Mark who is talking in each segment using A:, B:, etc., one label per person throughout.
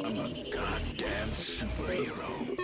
A: I'm a goddamn superhero.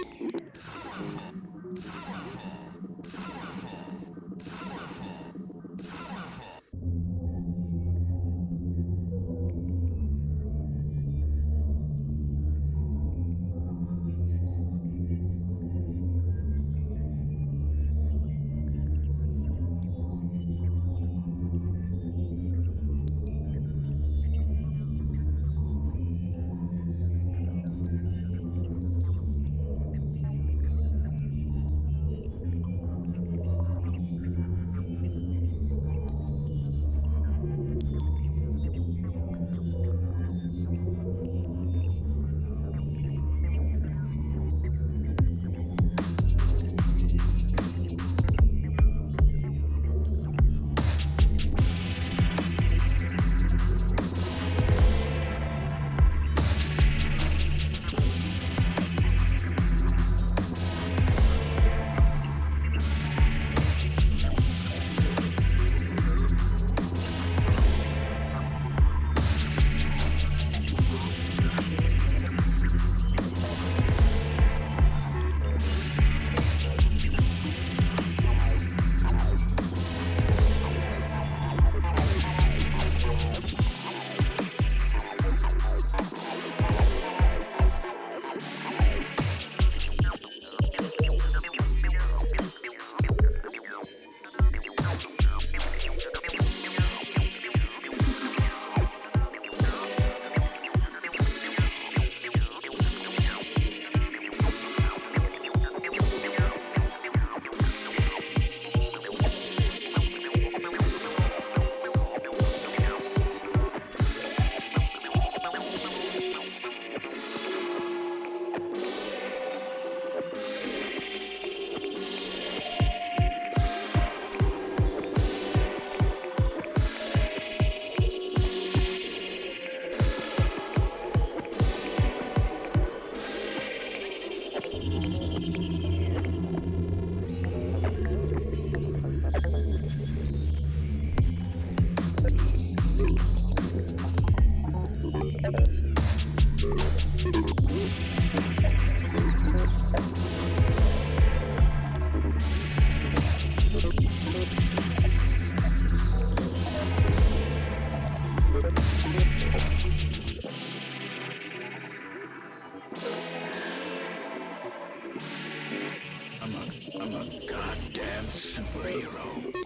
A: I'm a goddamn superhero.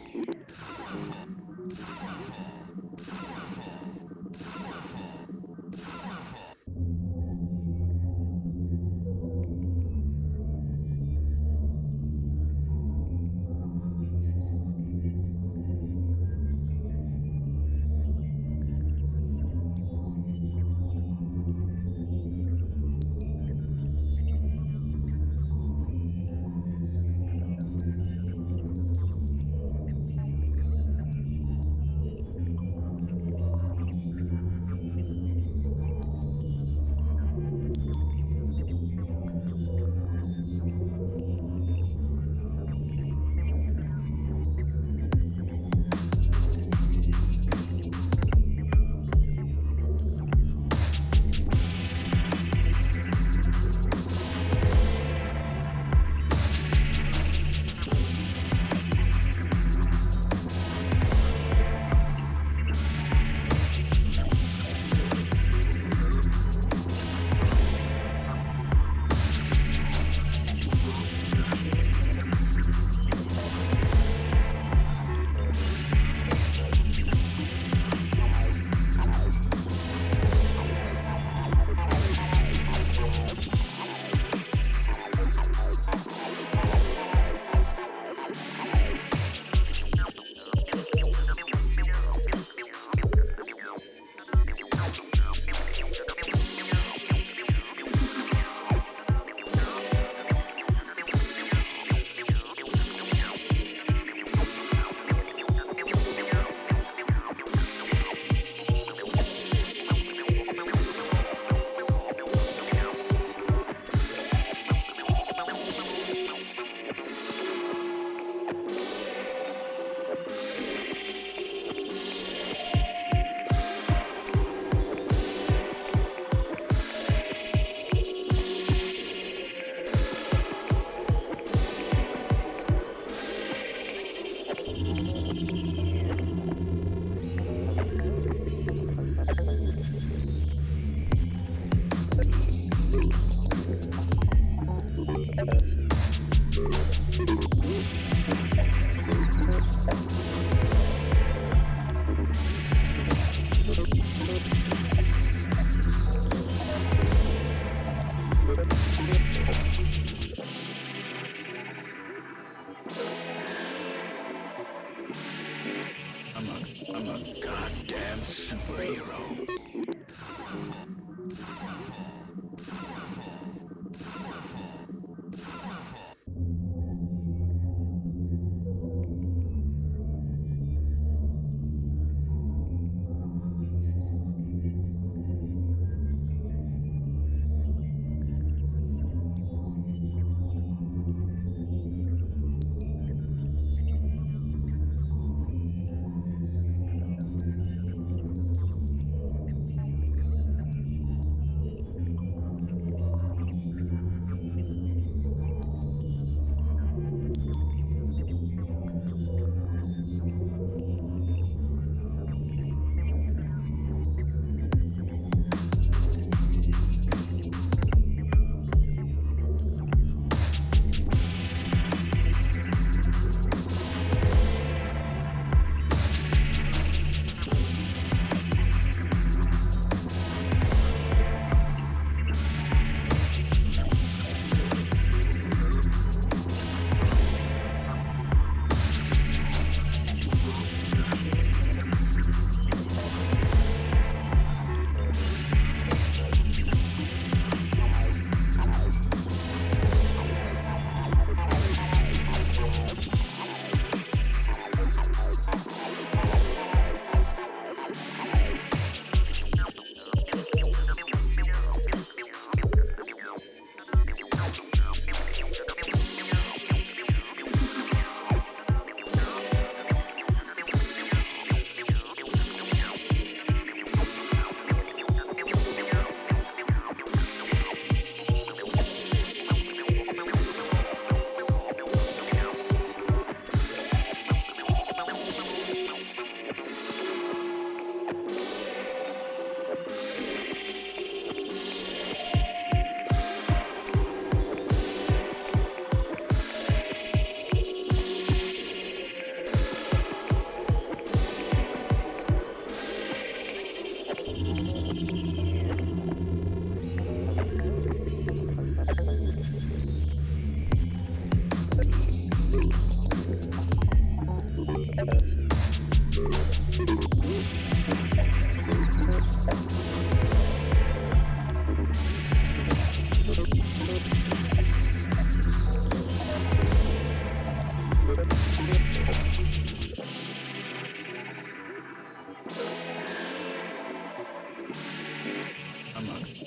A: I'm a goddamn superhero.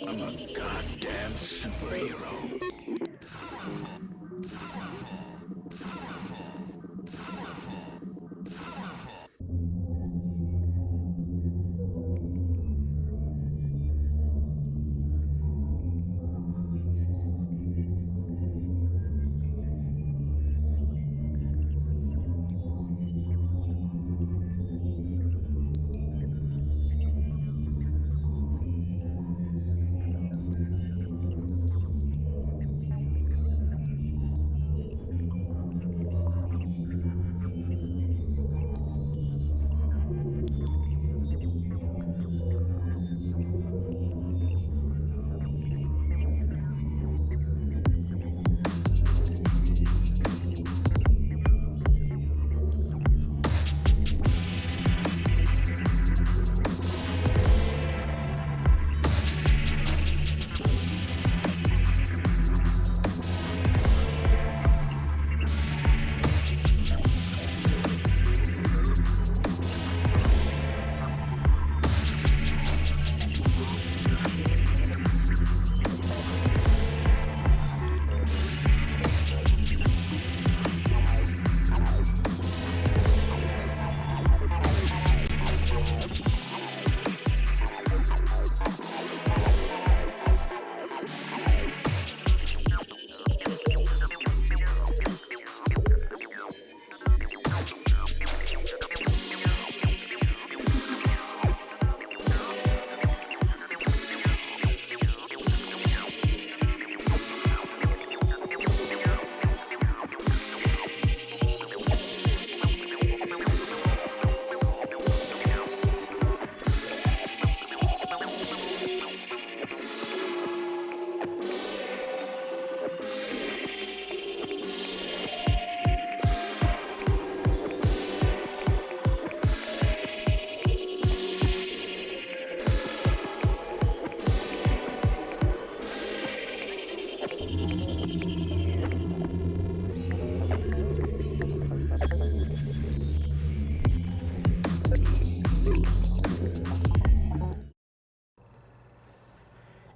A: I'm a goddamn superhero.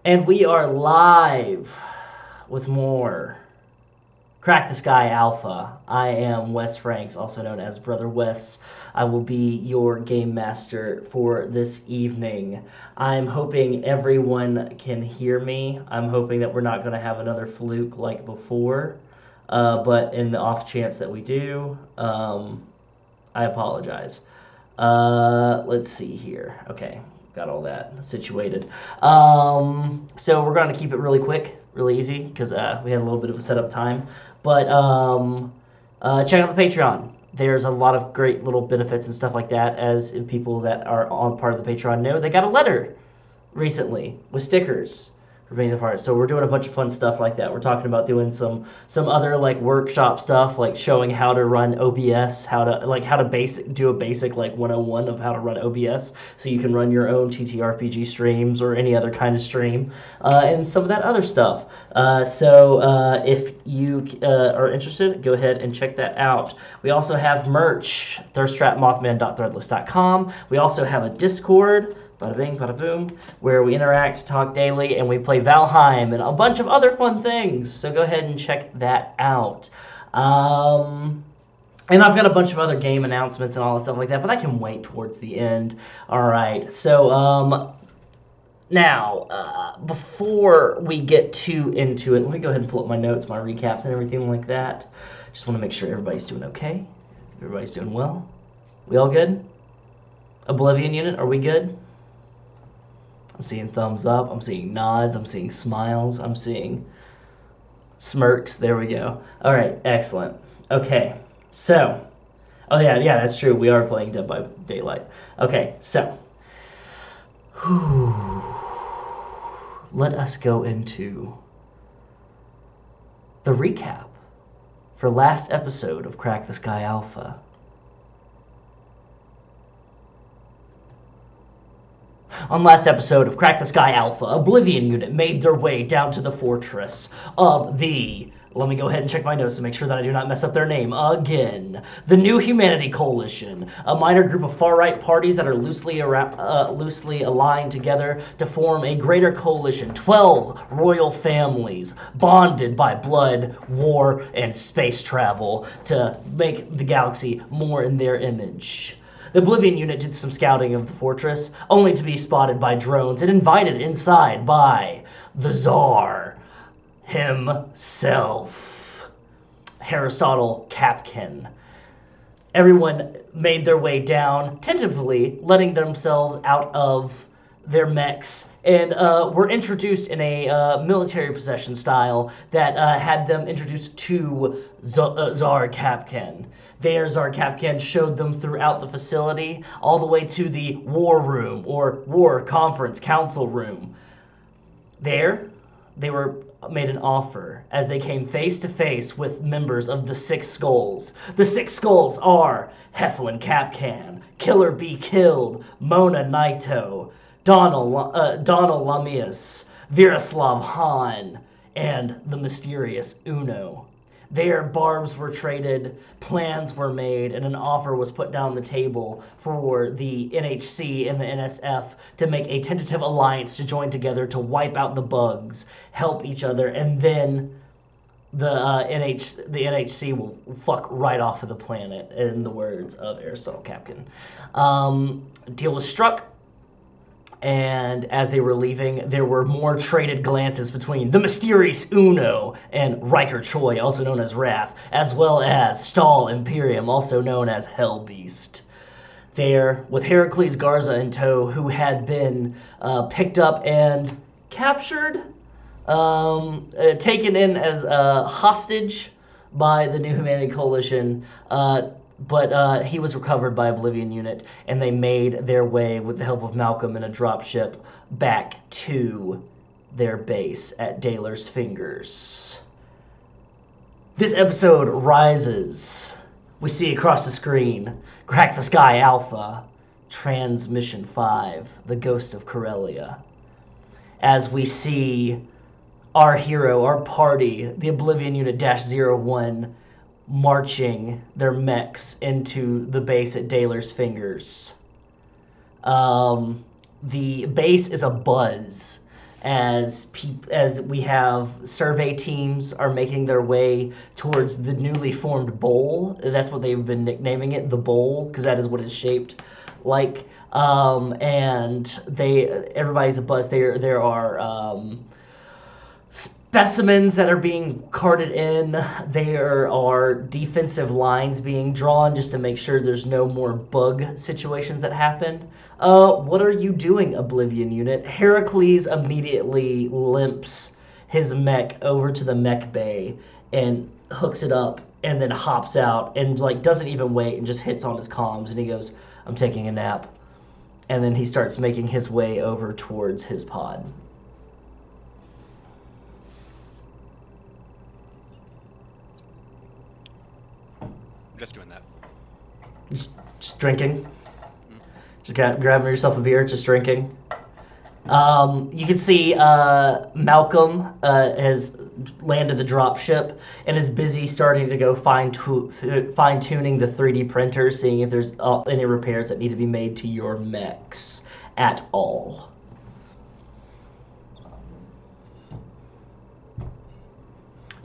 B: And we are live with more Crack the Sky Alpha. I am Wes Franks, also known as Brother Wes. I will be your game master for this evening. I'm hoping everyone can hear me. I'm hoping that we're not going to have another fluke like before. But in the off chance that we do, I apologize. Let's see here. Okay, got all that situated. So we're going to keep it really quick, really easy, because we had a little bit of a setup time. But check out the Patreon. There's a lot of great little benefits and stuff like that. As people that are on part of the Patreon know, they got a letter recently with stickers for being the part. So we're doing a bunch of fun stuff like that. We're talking about doing some other like workshop stuff, like showing how to run OBS, how to do a basic like 101 of how to run OBS, so you can run your own TTRPG streams or any other kind of stream, and some of that other stuff. So if you are interested, go ahead and check that out. We also have merch, thirsttrapmothman.threadless.com. We also have a Discord, bada bing, bada boom, where we interact, talk daily, and we play Valheim and a bunch of other fun things. So go ahead and check that out. And I've got a bunch of other game announcements and all that stuff like that, but I can wait towards the end. All right, so now, before we get too into it, let me go ahead and pull up my notes, my recaps, and everything like that. Just want to make sure everybody's doing okay. Everybody's doing well. We all good? Oblivion unit, are we good? I'm seeing thumbs up, I'm seeing nods, I'm seeing smiles, I'm seeing smirks. There we go. All right, excellent. Okay, so, oh yeah, that's true. We are playing Dead by Daylight. Okay, so, let us go into the recap for last episode of Crack the Sky Alpha. On last episode of Crack the Sky Alpha, Oblivion unit made their way down to the fortress of the... Let me go ahead and check my notes to make sure that I do not mess up their name again. The New Humanity Coalition, a minor group of far-right parties that are loosely aligned together to form a greater coalition. 12 royal families bonded by blood, war, and space travel to make the galaxy more in their image. The Oblivion unit did some scouting of the fortress, only to be spotted by drones and invited inside by the Tsar himself, Aristotle Kapkin. Everyone made their way down, tentatively letting themselves out of their mechs, and were introduced in a military possession style that had them introduced to Tsar Kapkin. There, Tsar Kapkin showed them throughout the facility, all the way to the war room, or war conference council room. There, they were made an offer as they came face to face with members of the Six Skulls. The Six Skulls are Heflin Kapkan, Killer Be Killed, Mona Naito, Donald Lamius, Vyacheslav Han, and the mysterious Uno. There, barbs were traded, plans were made, and an offer was put down the table for the NHC and the NSF to make a tentative alliance to join together to wipe out the bugs, help each other, and then the NHC will fuck right off of the planet, in the words of Aristotle Kapkin. Deal was struck. And as they were leaving, there were more traded glances between the mysterious Uno and Riker Choi, also known as Wrath, as well as Stahl Imperium, also known as HELLBEAST. There, with Heracles Garza in tow, who had been picked up and captured, taken in as a hostage by the New Humanity Coalition, but he was recovered by Oblivion unit, and they made their way, with the help of Malcolm in a dropship, back to their base at Daler's Fingers. This episode rises. We see across the screen, Crack the Sky Alpha, Transmission 5, The Ghost of Karelia. As we see our hero, our party, the Oblivion Unit -01, marching their mechs into the base at Daler's Fingers. The base is abuzz. as we have survey teams are making their way towards the newly formed bowl. That's what they've been nicknaming it, the bowl, because that is what it's shaped like. And everybody's abuzz. There are specimens that are being carted in. There are defensive lines being drawn just to make sure there's no more bug situations that happen. What are you doing, Oblivion unit? Heracles immediately limps his mech over to the mech bay and hooks it up and then hops out and like doesn't even wait and just hits on his comms and he goes, "I'm taking a nap." And then he starts making his way over towards his pod.
C: Just doing that.
B: Just drinking. Just grabbing yourself a beer, just drinking. You can see Malcolm has landed the dropship and is busy starting to go fine-tuning the 3D printer, seeing if there's any repairs that need to be made to your mechs at all.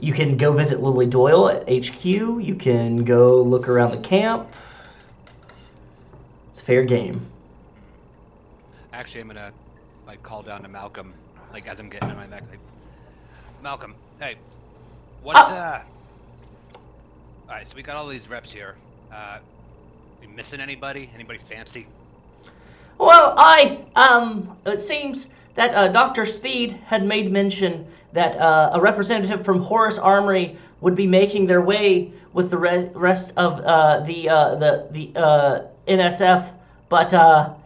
B: You can go visit Lily Doyle at HQ. You can go look around the camp. It's fair game.
C: Actually, I'm gonna like call down to Malcolm, like as I'm getting in my mech. Like, Malcolm, hey, what's All right, so we got all these reps here. We missing anybody? Anybody fancy?
B: Well, it seems that Dr. Speed had made mention that a representative from Horus Armory would be making their way with the rest of the NSF, but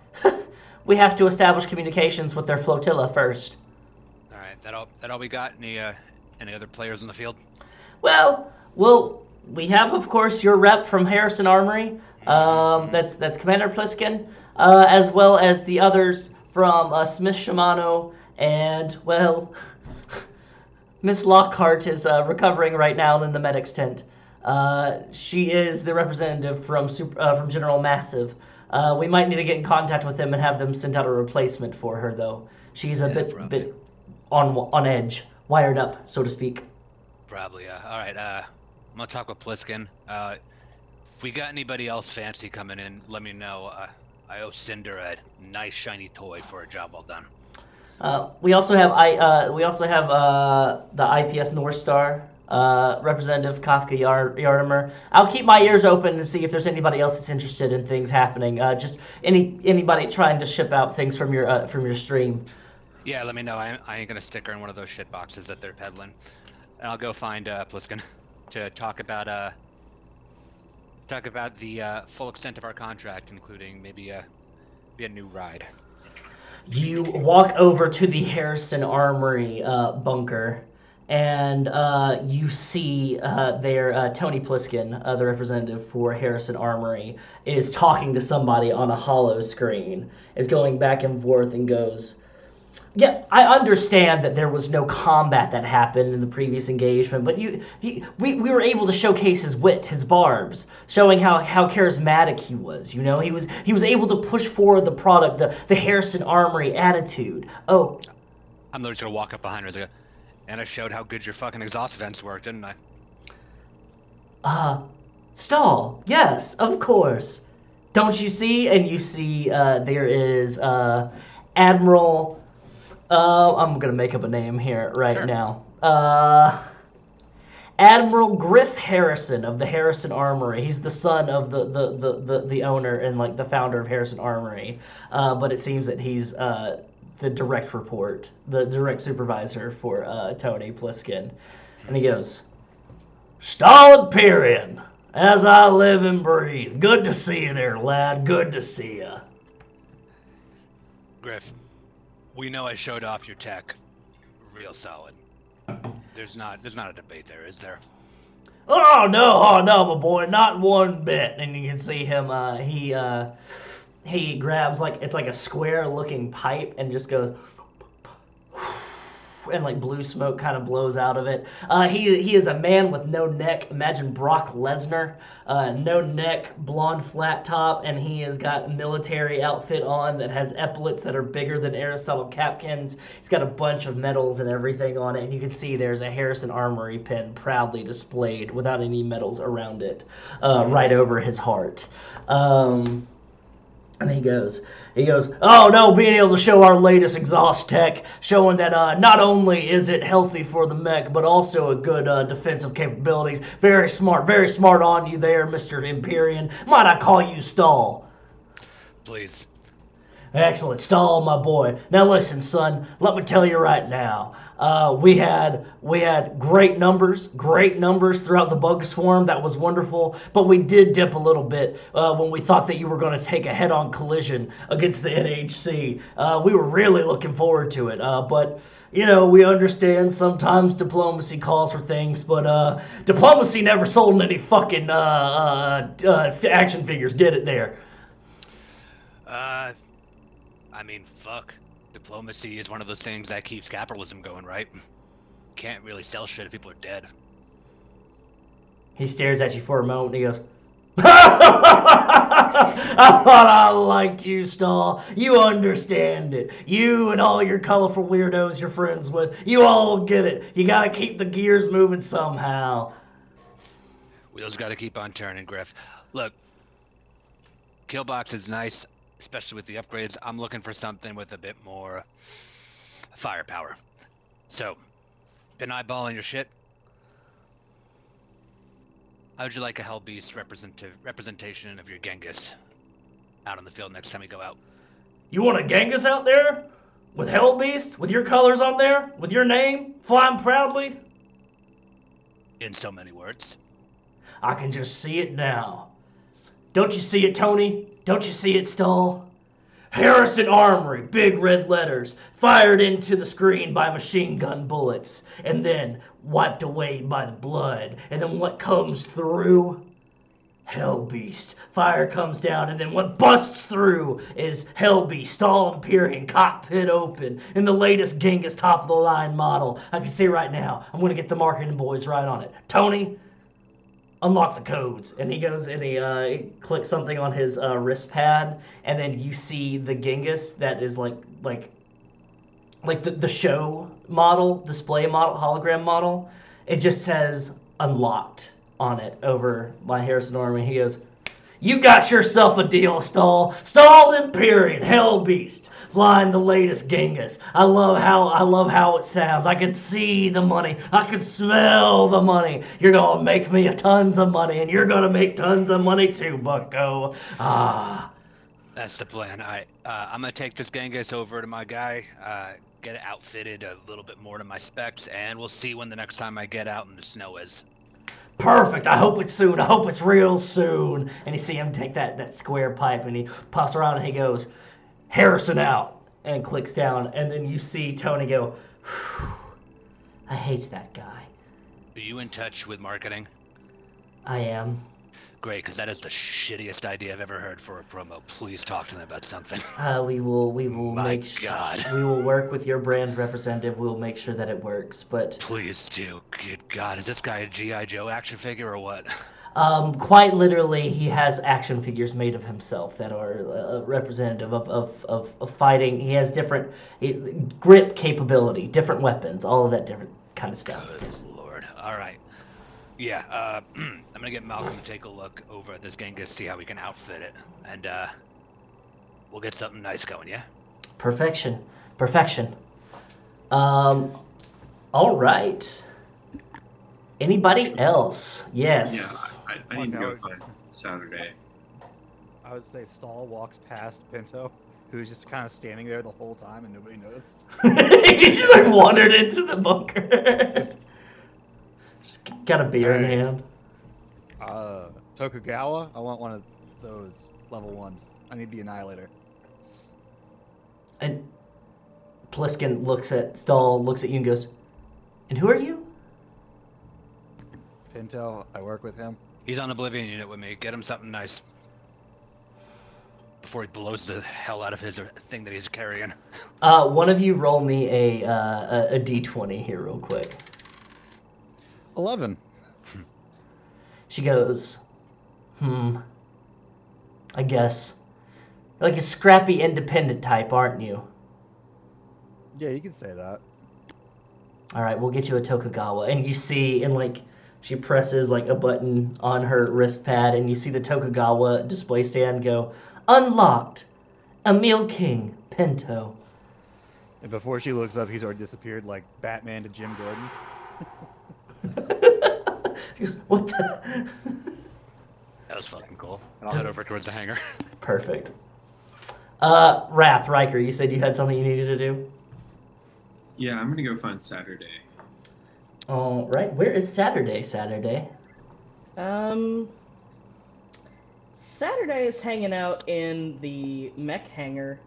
B: we have to establish communications with their flotilla first.
C: All right, that all we got? Any other players in the field?
B: Well, we have, of course, your rep from Harrison Armory. That's Commander Pliskin, as well as the others from Smith Shimano, and, well, Miss Lockhart is recovering right now in the medic's tent. She is the representative from General Massive. We might need to get in contact with them and have them send out a replacement for her, though. She's a bit on edge, wired up, so to speak.
C: Probably, all right, I'm gonna talk with Pliskin. If we got anybody else fancy coming in, let me know. I owe Cinder a nice shiny toy for a job well done.
B: We also have the IPS North Star representative Kafka Yardimer. I'll keep my ears open to see if there's anybody else that's interested in things happening. Just anybody trying to ship out things from your stream.
C: Yeah, let me know. I ain't gonna stick her in one of those shit boxes that they're peddling. And I'll go find Pliskin to talk about the full extent of our contract, including maybe a new ride.
B: You walk over to the Harrison Armory bunker, and you see there Tony Pliskin, the representative for Harrison Armory, is talking to somebody on a hollow screen, is going back and forth and goes, "Yeah, I understand that there was no combat that happened in the previous engagement, but we were able to showcase his wit, his barbs, showing how charismatic he was. You know, he was able to push forward the product, the Harrison Armory attitude. Oh,
C: I'm literally gonna walk up behind her and I showed how good your fucking exhaust vents work, didn't I?
B: Stall, yes, of course. Don't you see?" And you see there is Admiral. I'm gonna make up a name here right now. Admiral Griff Harrison of the Harrison Armory. He's the son of the owner and like the founder of Harrison Armory. But it seems that he's the direct supervisor for Tony Pliskin. And he goes, "Stolid Period, as I live and breathe. Good to see you there, lad. Good to see you."
C: Griff, we know I showed off your tech real solid. There's not a debate there, is there?
B: Oh no, my boy, not one bit. And you can see him. He grabs it's like a square-looking pipe and just goes, and like blue smoke kind of blows out of it. He is a man with no neck. Imagine Brock Lesnar, no neck, blonde flat top, and he has got a military outfit on that has epaulets that are bigger than Aristotle Capkins. He's got a bunch of medals and everything on it, and you can see there's a Harrison Armory pin proudly displayed without any medals around it, right over his heart. And he goes, oh no, being able to show our latest exhaust tech, showing that not only is it healthy for the mech, but also a good defensive capabilities. Very smart on you there, Mr. Empyrean. Might I call you Stall?
C: Please.
B: Excellent, Stall, my boy. Now listen, son, let me tell you right now. We had great numbers throughout the bug swarm. That was wonderful. But we did dip a little bit when we thought that you were going to take a head-on collision against the NHC. We were really looking forward to it. But you know, we understand sometimes diplomacy calls for things, but diplomacy never sold any fucking action figures, did it there?
C: I mean, fuck. Diplomacy is one of those things that keeps capitalism going, right? Can't really sell shit if people are dead.
B: He stares at you for a moment and he goes, I thought I liked you, Stall. You understand it. You and all your colorful weirdos you're friends with, you all get it. You gotta keep the gears moving somehow.
C: Wheels gotta keep on turning, Griff. Look, Killbox is nice, especially with the upgrades. I'm looking for something with a bit more firepower. So, been eyeballing your shit. How would you like a HELLBEAST representation of your Genghis out on the field next time you go out?
B: You want a Genghis out there? With HELLBEAST? With your colors on there? With your name? Flying proudly?
C: In so many words.
B: I can just see it now. Don't you see it, Tony? Don't you see it, Stall? Harrison Armory, big red letters, fired into the screen by machine gun bullets, and then wiped away by the blood. And then what comes through? HELLBEAST. Fire comes down, and then what busts through is HELLBEAST, Stall Empyrean, cockpit open, and the latest Genghis top-of-the-line model. I can see right now. I'm going to get the marketing boys right on it. Tony, unlock the codes. And he goes and he clicks something on his wrist pad, and then you see the Genghis that is like the show model, display model, hologram model. It just says unlocked on it over by Harrison Armory. He goes, you got yourself a deal, Stall. Stall Empyrean, HELLBEAST, flying the latest Genghis. I love how it sounds. I can see the money. I can smell the money. You're gonna make me tons of money, and you're gonna make tons of money too, Bucko. Ah.
C: That's the plan. I'm gonna take this Genghis over to my guy, get it outfitted a little bit more to my specs, and we'll see when the next time I get out in the snow is.
B: Perfect. I hope it's soon. I hope it's real soon. And you see him take that square pipe, and he puffs around and he goes, Harrison out, and clicks down. And then you see Tony go, I hate that guy.
C: Are you in touch with marketing?
B: I am.
C: Great, because that is the shittiest idea I've ever heard for a promo. Please talk to them about something.
B: We will
C: My
B: make sure.
C: God.
B: We will work with your brand representative. We will make sure that it works. But
C: Please do. Good God, is this guy a G.I. Joe action figure or what?
B: quite literally, he has action figures made of himself that are representative of fighting. He has different grip capability, different weapons, all of that different kind of stuff.
C: Good Lord. All right. Yeah, I'm gonna get Malcolm to take a look over at this Genghis, see how we can outfit it, and we'll get something nice going, yeah?
B: Perfection. All right. Anybody else? Yes.
D: Yeah, I need to go by Saturday.
E: I would say Stall walks past Pinto, who's just kind of standing there the whole time and nobody noticed.
B: He just like wandered into the bunker. Just got a beer in hand.
E: Tokugawa, I want one of those level ones. I need the Annihilator.
B: And Pliskin looks at Stall, looks at you and goes, and who are you?
E: Pinto, I work with him.
C: He's on Oblivion unit with me. Get him something nice. before he blows the hell out of his thing that he's carrying.
B: One of you roll me a d20 here real quick.
E: 11.
B: She goes, I guess. You're like a scrappy independent type, aren't you?
E: Yeah, you can say that.
B: All right, we'll get you a Tokugawa. And you see, and like, she presses like a button on her wrist pad, and you see the Tokugawa display stand go, unlocked, Emil King, Pinto.
E: And before she looks up, he's already disappeared like Batman to Jim Gordon.
B: She goes, what the?
C: That was fucking cool. And I'll head over towards the hangar.
B: Perfect. Riker, you said you had something you needed to do?
D: Yeah, I'm gonna go find Saturday.
B: All right, where is Saturday?
F: Saturday is hanging out in the mech hangar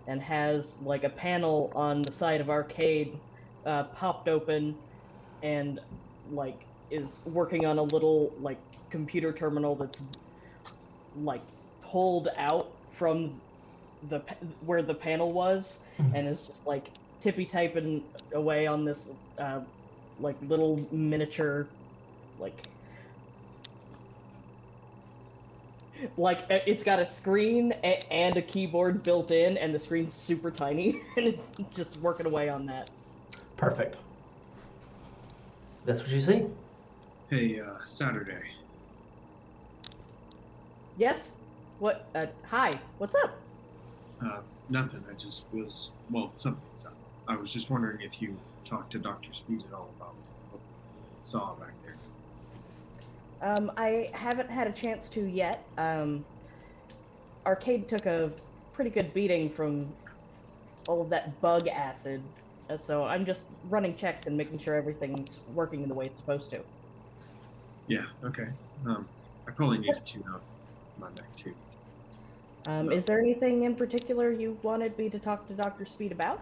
F: and has like a panel on the side of arcade popped open and like is working on a little like computer terminal that's like pulled out from the where the panel was and is just like tippy typing away on this like little miniature like it's got a screen and a keyboard built in, and the screen's super tiny, and it's just working away on that.
B: Perfect. That's what you see?
D: Hey, Saturday.
F: Yes? What? Hi. What's up?
D: Nothing. I just was, well, something's up. I was just wondering if you talked to Dr. Speed at all about what you saw back there.
F: I haven't had a chance to yet. Arcade took a pretty good beating from all of that bug acid, so I'm just running checks and making sure everything's working in the way it's supposed to.
D: Yeah, okay. I probably need to tune up my mech too.
F: Is there anything in particular you wanted me to talk to Dr. Speed about?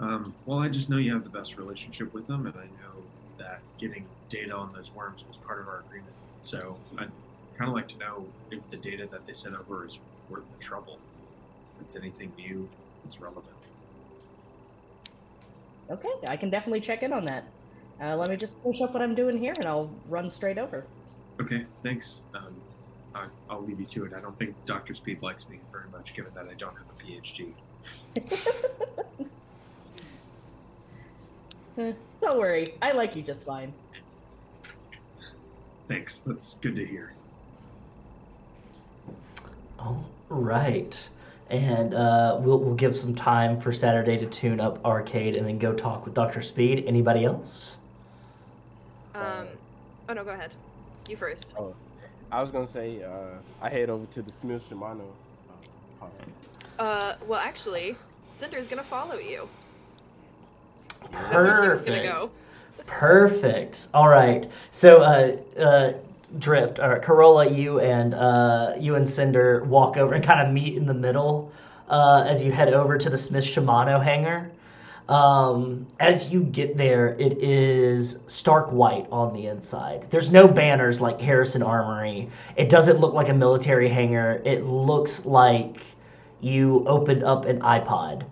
D: Well, I just know you have the best relationship with them, and I know that getting data on those worms was part of our agreement. So I'd kind of like to know if the data that they sent over is worth the trouble. If it's anything new, it's relevant. Okay,
F: I can definitely check in on that. Let me just finish up what I'm doing here, and I'll run straight over.
D: Okay, thanks. I'll leave you to it. I don't think Dr. Speed likes me very much, given that I don't have a PhD.
F: Don't worry, I like you just fine.
D: Thanks, that's good to hear.
B: All right. And we'll give some time for Saturday to tune up Arcade and then go talk with Dr. Speed. Anybody else?
G: Oh no, go ahead. You first.
H: Oh, I was gonna say I head over to the Smith Shimano.
G: Well, actually, Cinder's gonna follow you.
B: Perfect.
G: That's where she was gonna go.
B: Perfect. All right. So, Drift, or Corolla, you and Cinder walk over and kind of meet in the middle as you head over to the Smith Shimano hangar. As you get there, it is stark white on the inside. There's no banners like Harrison Armory. It doesn't look like a military hangar. It looks like you opened up an iPod,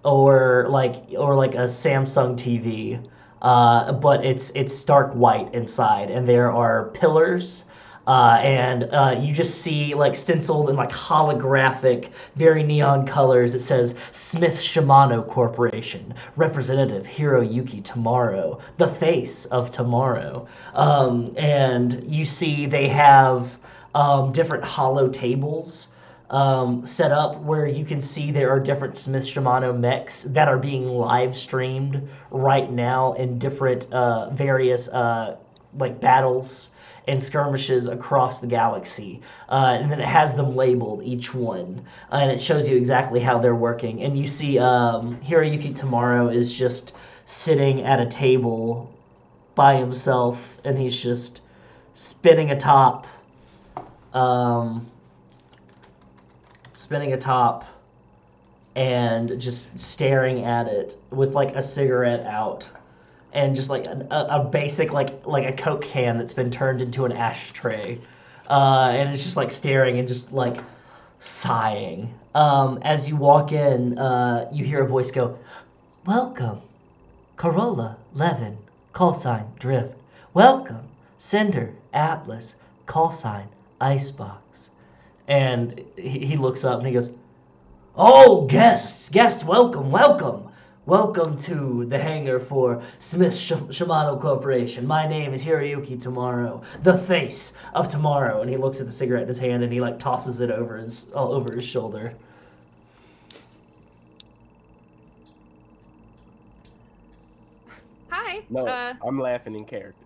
B: or like a Samsung TV. But it's stark white inside, and there are pillars. And you just see like stenciled in like holographic, very neon colors. It says Smith Shimano Corporation, Representative Hiroyuki Tomorrow, the face of tomorrow. And you see they have different hollow tables set up where you can see there are different Smith Shimano mechs that are being live streamed right now in different various like battles and skirmishes across the galaxy, and then it has them labeled, each one, and it shows you exactly how they're working. And you see Hiroyuki Tomorrow is just sitting at a table by himself, and he's just spinning a top, and just staring at it with like a cigarette out. And just like a basic like a Coke can that's been turned into an ashtray, and it's just like staring and just like sighing. As you walk in, you hear a voice go, "Welcome, Corolla, Levin, call sign, Drift. Welcome, Cinder, Atlas, call sign, Icebox." And he looks up and he goes, "Oh, guests, welcome. Welcome to the hangar for Smith Shimano Corporation. My name is Hiroyuki Tomorrow, the face of tomorrow." And he looks at the cigarette in his hand and he like tosses it over his shoulder.
G: Hi.
H: No, I'm laughing in character.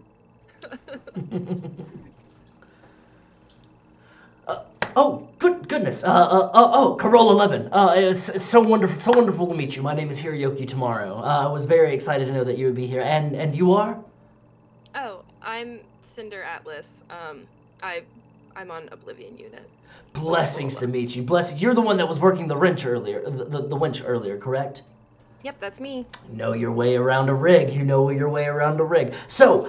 B: Oh, goodness. Corolla 11. It's so wonderful to meet you. My name is Hiroyuki Tomorrow. I was very excited to know that you would be here. And you are?
G: Oh, I'm Cinder Atlas. I'm on Oblivion Unit.
B: Blessings to meet you. Blessings. You're the one that was working the winch earlier, the winch earlier, correct?
G: Yep, that's me.
B: You know your way around a rig. So,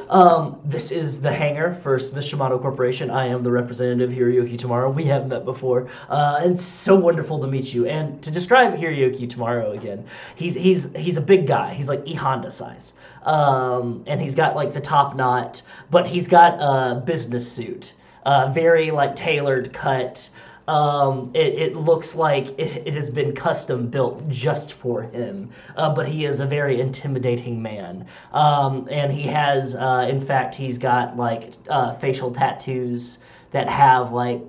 B: this is the hangar for Smith Shimano Corporation. I am the representative, Hiroyuki Tomorrow. We have met before. It's so wonderful to meet you. And to describe Hiroyuki Tomorrow again, he's a big guy. He's like E Honda size. And he's got like the top knot, but he's got a business suit. Very like tailored cut. It looks like it has been custom built just for him, but he is a very intimidating man. And he has, in fact, he's got like facial tattoos that have like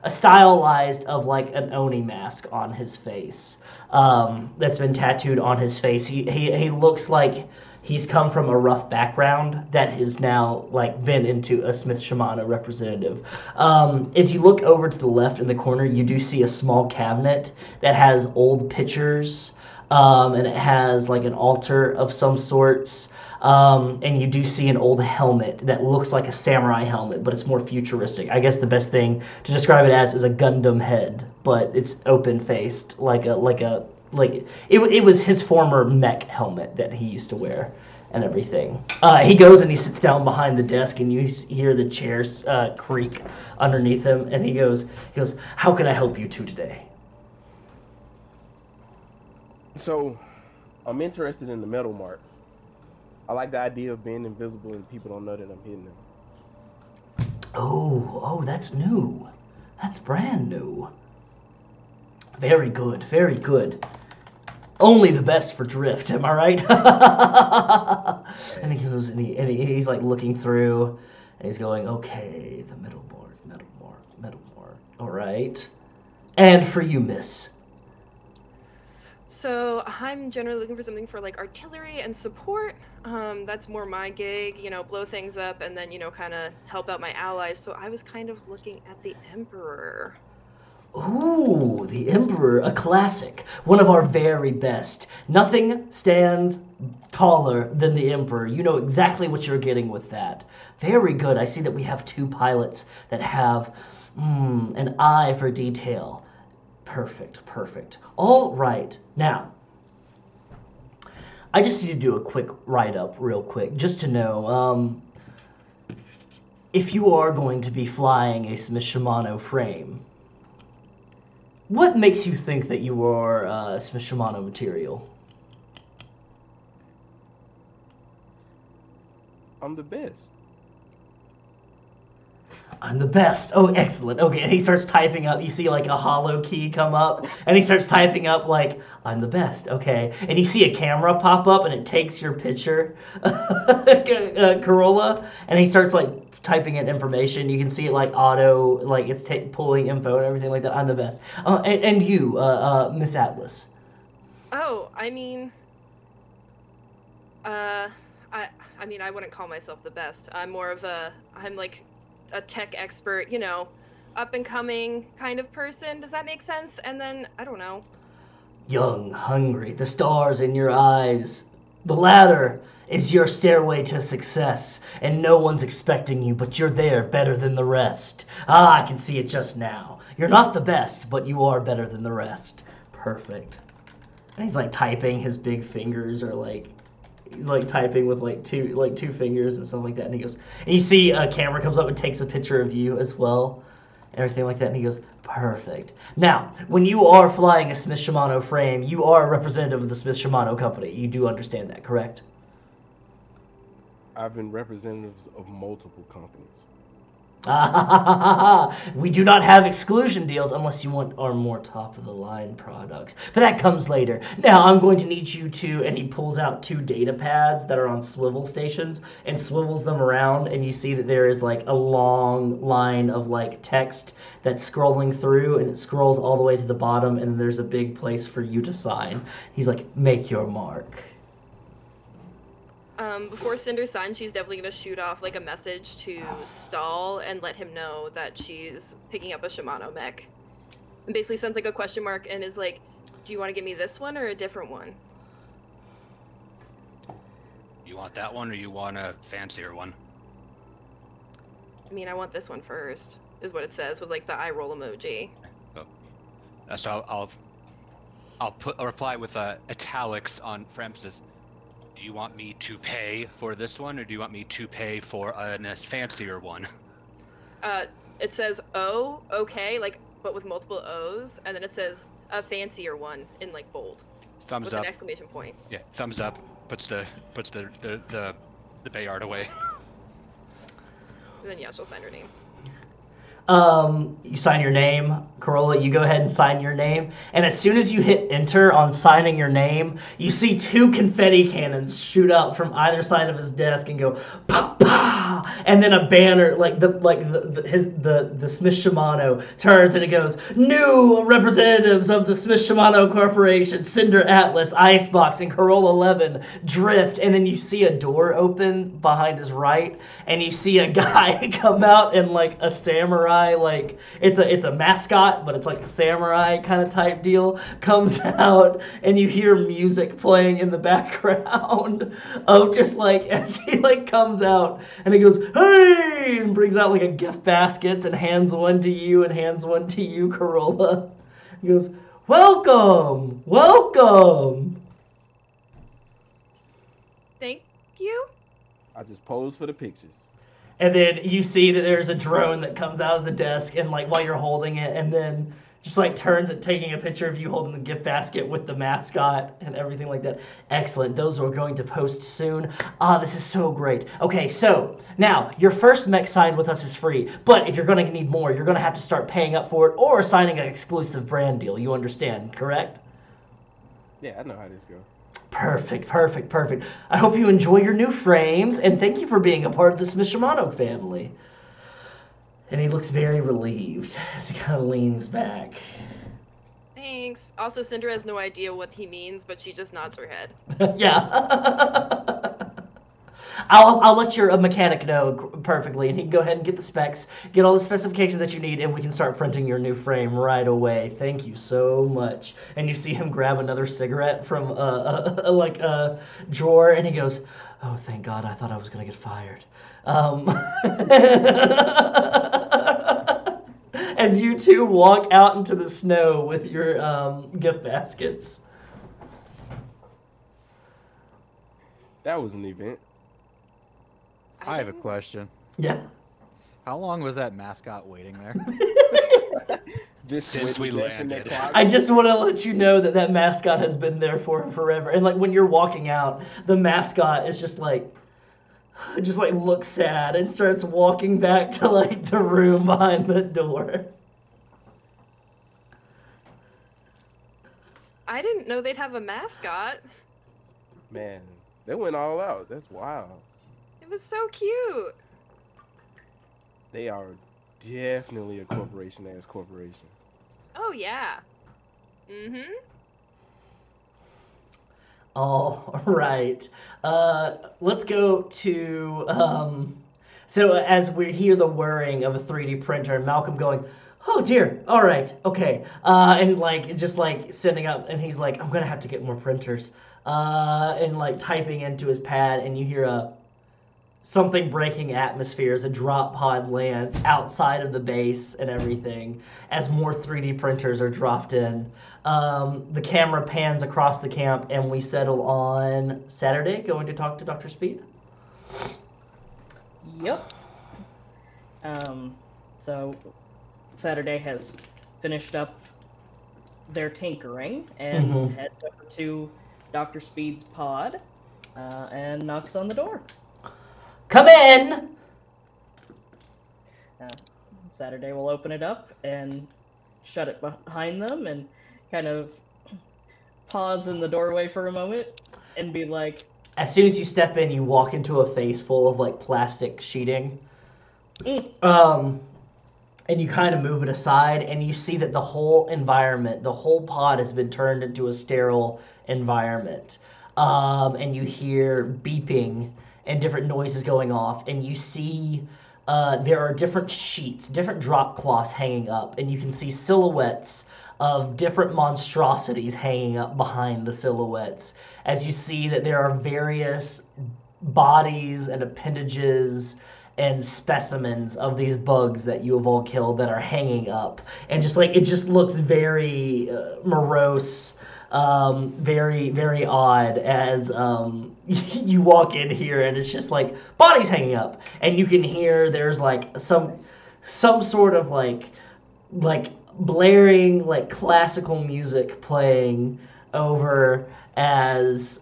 B: a stylized of like an Oni mask on his face. That's been tattooed on his face. He looks like he's come from a rough background that has now like been into a Smith Shimano representative. As you look over to the left in the corner, you do see a small cabinet that has old pictures, and it has like an altar of some sorts. And you do see an old helmet that looks like a samurai helmet, but it's more futuristic. I guess the best thing to describe it as is a Gundam head, but it's open-faced, it was his former mech helmet that he used to wear and everything. He goes and he sits down behind the desk, and you hear the chairs creak underneath him, and he goes, "How can I help you two today?"
H: So, I'm interested in the metal mark. I like the idea of being invisible and people don't know that I'm hidden them.
B: Oh, that's new. That's brand new. Very good, very good. Only the best for Drift, am I right? And he goes, and he's like looking through, and he's going, "Okay, the metal mark. All right. And for you, miss?"
G: So I'm generally looking for something for like artillery and support. That's more my gig, blow things up and then, kind of help out my allies. So I was kind of looking at the Emperor.
B: Ooh, the Emperor, a classic. One of our very best. Nothing stands taller than the Emperor. You know exactly what you're getting with that. Very good. I see that we have two pilots that have an eye for detail. Perfect. All right. Now, I just need to do a quick write-up real quick, just to know, if you are going to be flying a Smith Shimano frame, what makes you think that you are Smith Shimano material?
H: I'm the best.
B: I'm the best. Oh, excellent. Okay, and he starts typing up. You see like a hollow key come up, and he starts typing up like, "I'm the best." Okay, and you see a camera pop up, and it takes your picture, Corolla, and he starts like typing in information. You can see it like auto, like it's pulling info and everything like that. I'm the best. And you, Miss Atlas.
G: Oh, I mean, I wouldn't call myself the best. I'm like a tech expert, up and coming kind of person. Does that make sense? And then, I don't know.
B: Young, hungry, the stars in your eyes. The ladder is your stairway to success, and no one's expecting you, but you're there better than the rest. I can see it just now. You're not the best, but you are better than the rest. Perfect. And he's like typing, his big fingers are like He's like typing with like two fingers and stuff like that. And he goes, and you see a camera comes up and takes a picture of you as well, everything like that. And he goes, perfect. Now, when you are flying a Smith Shimano frame, you are a representative of the Smith Shimano company. You do understand that, correct?
H: I've been representatives of multiple companies.
B: We do not have exclusion deals unless you want our more top-of-the-line products. But that comes later. Now, I'm going to need you to... And he pulls out 2 data pads that are on swivel stations and swivels them around, and you see that there is, like, a long line of, like, text that's scrolling through, and it scrolls all the way to the bottom, and there's a big place for you to sign. He's like, make your mark.
G: Before Cinder signs, she's definitely gonna shoot off like a message to Stall and let him know that she's picking up a Shimano mech. And basically sends like a question mark and is like, do you want to give me this one or a different one?
C: You want that one or you want a fancier one?
G: I mean, I want this one first, is what it says with like the eye roll emoji.
C: Oh. That's how I'll reply with italics on for emphasis. Do you want me to pay for this one, or do you want me to pay for a fancier one?
G: It says O, okay, like, but with multiple O's, and then it says a fancier one in like bold.
C: Thumbs
G: with
C: up.
G: An exclamation point.
C: Yeah, thumbs up. Puts the Bayard away.
G: And then yeah, she'll sign her name.
B: You sign your name. Karelia, you go ahead and sign your name. And as soon as you hit enter on signing your name, you see 2 confetti cannons shoot up from either side of his desk and go pop, pop, and then a banner like the Smith Shimano turns and it goes, new representatives of the Smith Shimano Corporation, Cinder Atlas, ICEBOX, and Corolla 11 drift. And then you see a door open behind his right, and you see a guy come out in like a samurai, like it's a mascot, but it's like a samurai kind of type deal, comes out, and you hear music playing in the background of just like as he like comes out, and he goes, hey, and brings out like a gift baskets and hands one to you and hands one to you, Karelia. He goes, welcome, welcome.
G: Thank you.
H: I just pose for the pictures.
B: And then you see that there's a drone that comes out of the desk, and like while you're holding it, and then just like turns at taking a picture of you holding the gift basket with the mascot and everything like that. Excellent. Those are going to post soon. This is so great. Okay, so now your first mech signed with us is free, but if you're going to need more, you're going to have to start paying up for it or signing an exclusive brand deal. You understand, correct?
H: Yeah, I know how this goes.
B: Perfect, perfect, perfect. I hope you enjoy your new frames, and thank you for being a part of the Smith Shimano family. And he looks very relieved as he kind of leans back.
G: Thanks. Also, Cinder has no idea what he means, but she just nods her head.
B: Yeah. I'll let your mechanic know perfectly, and he can go ahead and get the specs, get all the specifications that you need, and we can start printing your new frame right away. Thank you so much. And you see him grab another cigarette from a drawer, and he goes, oh, thank God, I thought I was going to get fired. As you two walk out into the snow with your gift baskets.
H: That was an event.
E: I have a question.
B: Yeah.
E: How long was that mascot waiting there?
H: Just
C: Since we landed.
B: I just want to let you know that mascot has been there for forever. And like when you're walking out, the mascot is just like looks sad and starts walking back to like the room behind the door.
G: I didn't know they'd have a mascot.
H: Man, they went all out. That's wild.
G: It was so cute.
H: They are definitely a corporation-ass corporation.
G: Oh, yeah. Mm-hmm.
B: All right. Let's go to... So as we hear the whirring of a 3D printer, and Malcolm going, oh dear, all right, okay. And like, just like sending up, and he's like, I'm going to have to get more printers. And like typing into his pad, and you hear a... something breaking atmospheres, a drop pod lands outside of the base and everything as more 3D printers are dropped in. The camera pans across the camp and we settle on Saturday going to talk to Dr. Speed.
F: Yep. So Saturday has finished up their tinkering and heads over to Dr. Speed's pod and knocks on the door.
B: Come in!
F: Saturday will open it up and shut it behind them and kind of pause in the doorway for a moment and be like...
B: As soon as you step in, you walk into a face full of like plastic sheeting. And you kind of move it aside, and you see that the whole environment, the whole pod has been turned into a sterile environment. And you hear beeping and different noises going off, and you see there are different sheets, different drop cloths hanging up, and you can see silhouettes of different monstrosities hanging up behind the silhouettes. As you see that there are various bodies and appendages and specimens of these bugs that you have all killed that are hanging up, and just like it just looks very morose, very very odd as you walk in here, and it's just like bodies hanging up, and you can hear there's like some sort of like blaring like classical music playing over as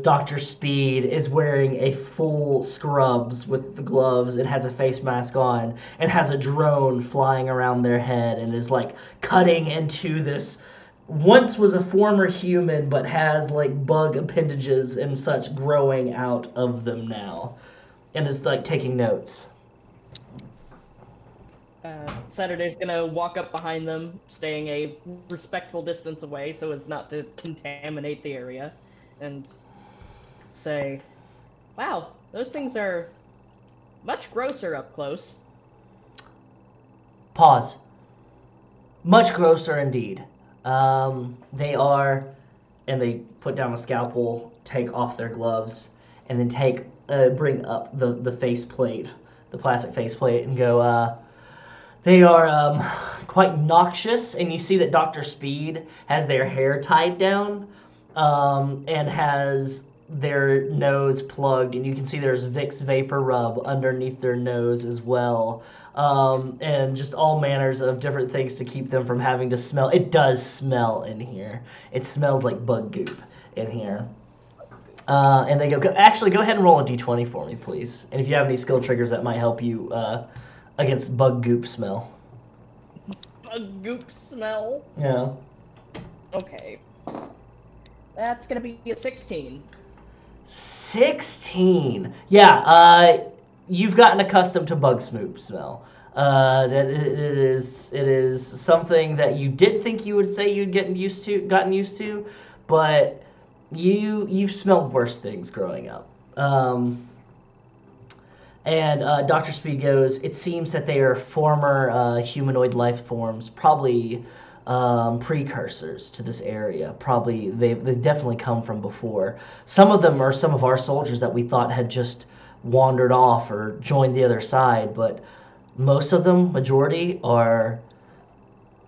B: Dr. Speed is wearing a full scrubs with the gloves and has a face mask on and has a drone flying around their head and is like cutting into this once was a former human but has like bug appendages and such growing out of them now and is like taking notes.
F: Saturday's gonna walk up behind them, staying a respectful distance away so as not to contaminate the area, and say, wow, those things are much grosser up close.
B: Pause. Much grosser indeed. They are, and they put down a scalpel, take off their gloves, and then bring up the faceplate, the plastic faceplate, and go, they are quite noxious, and you see that Dr. Speed has their hair tied down and has their nose plugged, and you can see there's Vicks Vapor Rub underneath their nose as well, and just all manners of different things to keep them from having to smell. It does smell in here. It smells like bug goop in here. And they go actually, go ahead and roll a d20 for me, please. And if you have any skill triggers that might help you against bug goop smell.
F: Bug goop smell?
B: Yeah.
F: Okay. That's gonna be a 16.
B: 16. Yeah, you've gotten accustomed to bug smoop smell. That it is something that you did think you would say you'd gotten used to, but you've smelled worse things growing up. And Dr. Speed goes, it seems that they are former humanoid life forms, probably precursors to this area. Probably they've definitely come from before. Some of them are some of our soldiers that we thought had just wandered off or joined the other side, but most of them, majority, are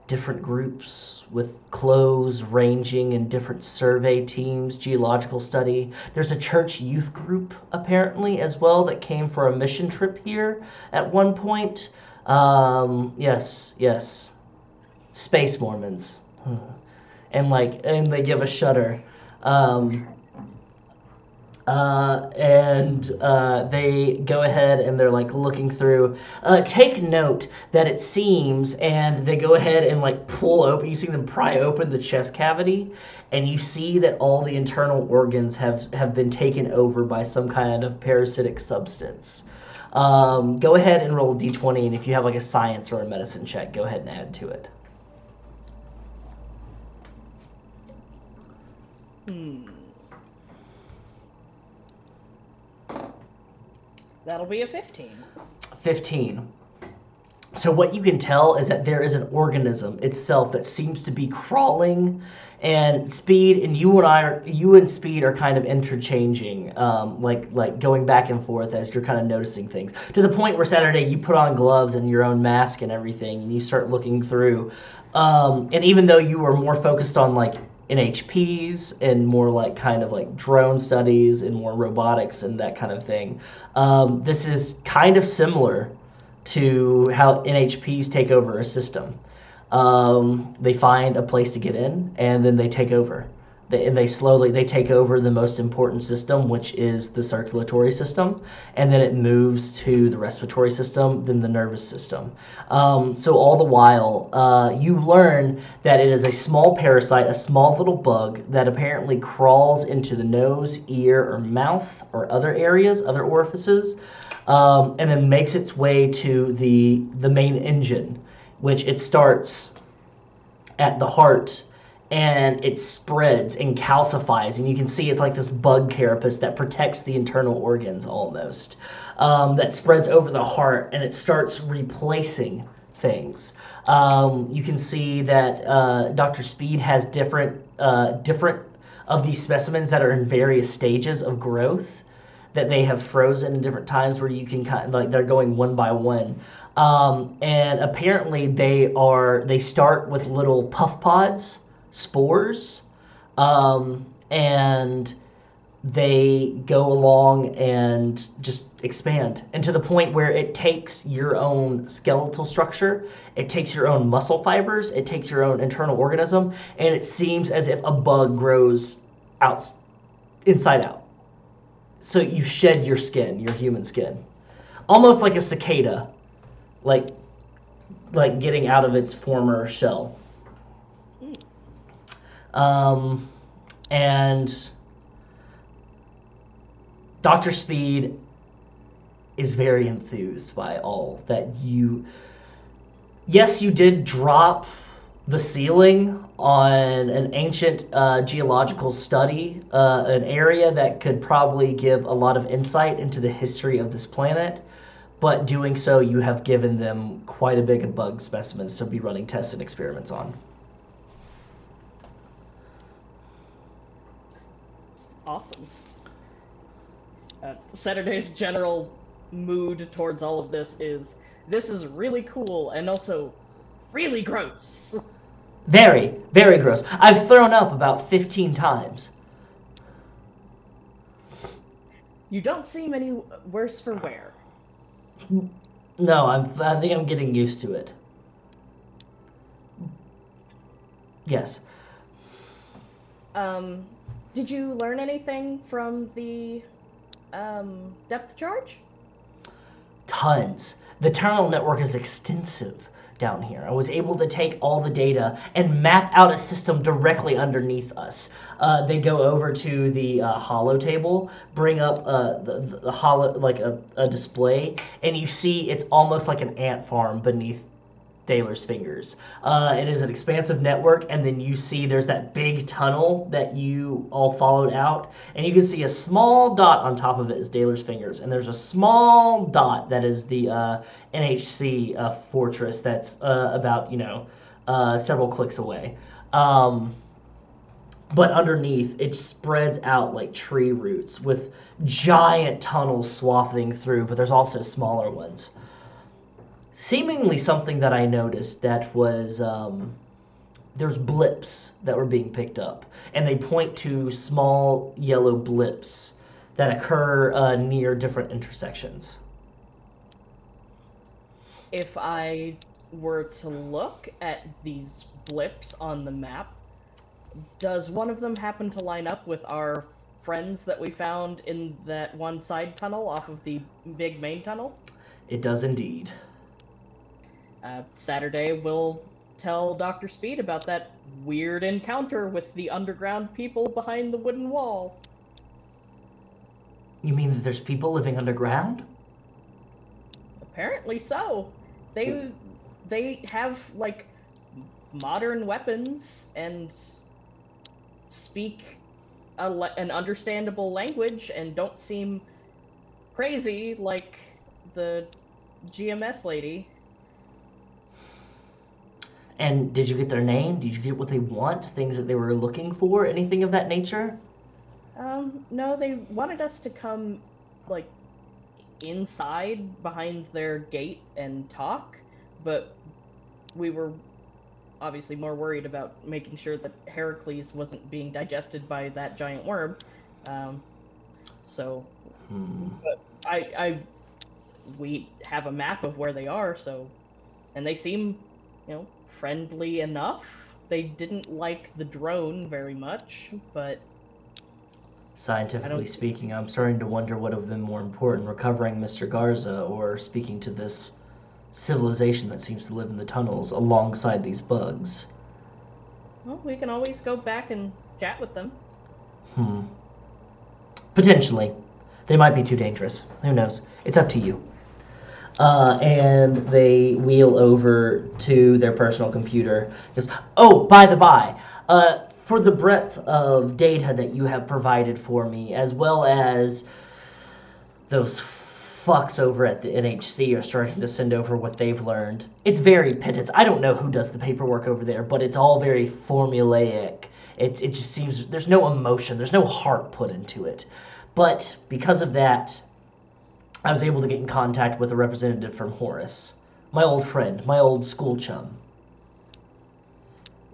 B: different groups with clothes ranging in different survey teams, geological study. There's a church youth group, apparently, as well, that came for a mission trip here at one point. Yes. Space Mormons. And they give a shudder. They go ahead and they're like looking through. Take note that it seems, and they go ahead and like pull open. You see them pry open the chest cavity, and you see that all the internal organs have been taken over by some kind of parasitic substance. Go ahead and roll a d20, and if you have like a science or a medicine check, go ahead and add to it.
F: That'll be a 15.
B: 15. So what you can tell is that there is an organism itself that seems to be crawling, and Speed and you and Speed are kind of interchanging, like going back and forth as you're kind of noticing things. To the point where Saturday you put on gloves and your own mask and everything, and you start looking through. And even though you were more focused on like NHPs and more like kind of like drone studies and more robotics and that kind of thing, this is kind of similar to how NHPs take over a system. They find a place to get in, and then they take over. They slowly take over the most important system, which is the circulatory system, and then it moves to the respiratory system, then the nervous system. So all the while, you learn that it is a small parasite, a small little bug that apparently crawls into the nose, ear, or mouth, or other areas, other orifices, and then makes its way to the main engine, which it starts at the heart, and it spreads and calcifies, and you can see it's like this bug carapace that protects the internal organs almost, that spreads over the heart, and it starts replacing things. You can see that Dr. Speed has different of these specimens that are in various stages of growth, that they have frozen in different times, where you can kind of like they're going one by one, and apparently they start with little puff pods, spores, and they go along and just expand, and to the point where it takes your own skeletal structure, it takes your own muscle fibers, it takes your own internal organism, and it seems as if a bug grows out inside out. So you shed your skin, your human skin, almost like a cicada, like getting out of its former shell. And Dr. Speed is very enthused by all that you... Yes, you did drop the ceiling on an ancient geological study, an area that could probably give a lot of insight into the history of this planet, but doing so, you have given them quite a big of bug specimens to be running tests and experiments on.
F: Awesome. Saturday's general mood towards all of this is really cool and also really gross.
B: Very, very gross. I've thrown up about 15 times.
F: You don't seem any worse for wear.
B: No, I think I'm getting used to it. Yes.
F: Did you learn anything from the depth charge?
B: Tons. The terminal network is extensive down here. I was able to take all the data and map out a system directly underneath us. They go over to the holo table, bring up the holo, like a display, and you see it's almost like an ant farm beneath Daler's fingers. It is an expansive network, and then you see there's that big tunnel that you all followed out, and you can see a small dot on top of it is Daler's fingers, and there's a small dot that is the NHC fortress that's about several clicks away. But underneath, it spreads out like tree roots with giant tunnels swathing through, but there's also smaller ones. Seemingly something that I noticed that was, there's blips that were being picked up, and they point to small yellow blips that occur near different intersections.
F: If I were to look at these blips on the map, does one of them happen to line up with our friends that we found in that one side tunnel off of the big main tunnel?
B: It does indeed.
F: Saturday will tell Dr. Speed about that weird encounter with the underground people behind the wooden wall.
B: You mean that there's people living underground?
F: Apparently so. They have, like, modern weapons and speak an understandable language and don't seem crazy like the GMS lady.
B: And did you get their name? Did you get what they want? Things that they were looking for? Anything of that nature?
F: No, they wanted us to come, like, inside behind their gate and talk, but we were obviously more worried about making sure that Heracles wasn't being digested by that giant worm. But we have a map of where they are, so, and they seem, friendly enough. They didn't like the drone very much, but
B: Scientifically speaking, I'm starting to wonder what would have been more important, recovering Mr. Garza or speaking to this civilization that seems to live in the tunnels alongside these bugs.
F: Well, we can always go back and chat with them.
B: Potentially. They might be too dangerous. Who knows? It's up to you. And they wheel over to their personal computer. Just, oh, by the by, for the breadth of data that you have provided for me, as well as those fucks over at the NHC are starting to send over what they've learned. It's very pittance. I don't know who does the paperwork over there, but it's all very formulaic. It just seems there's no emotion, there's no heart put into it. But because of that, I was able to get in contact with a representative from Horus, my old friend, my old school chum.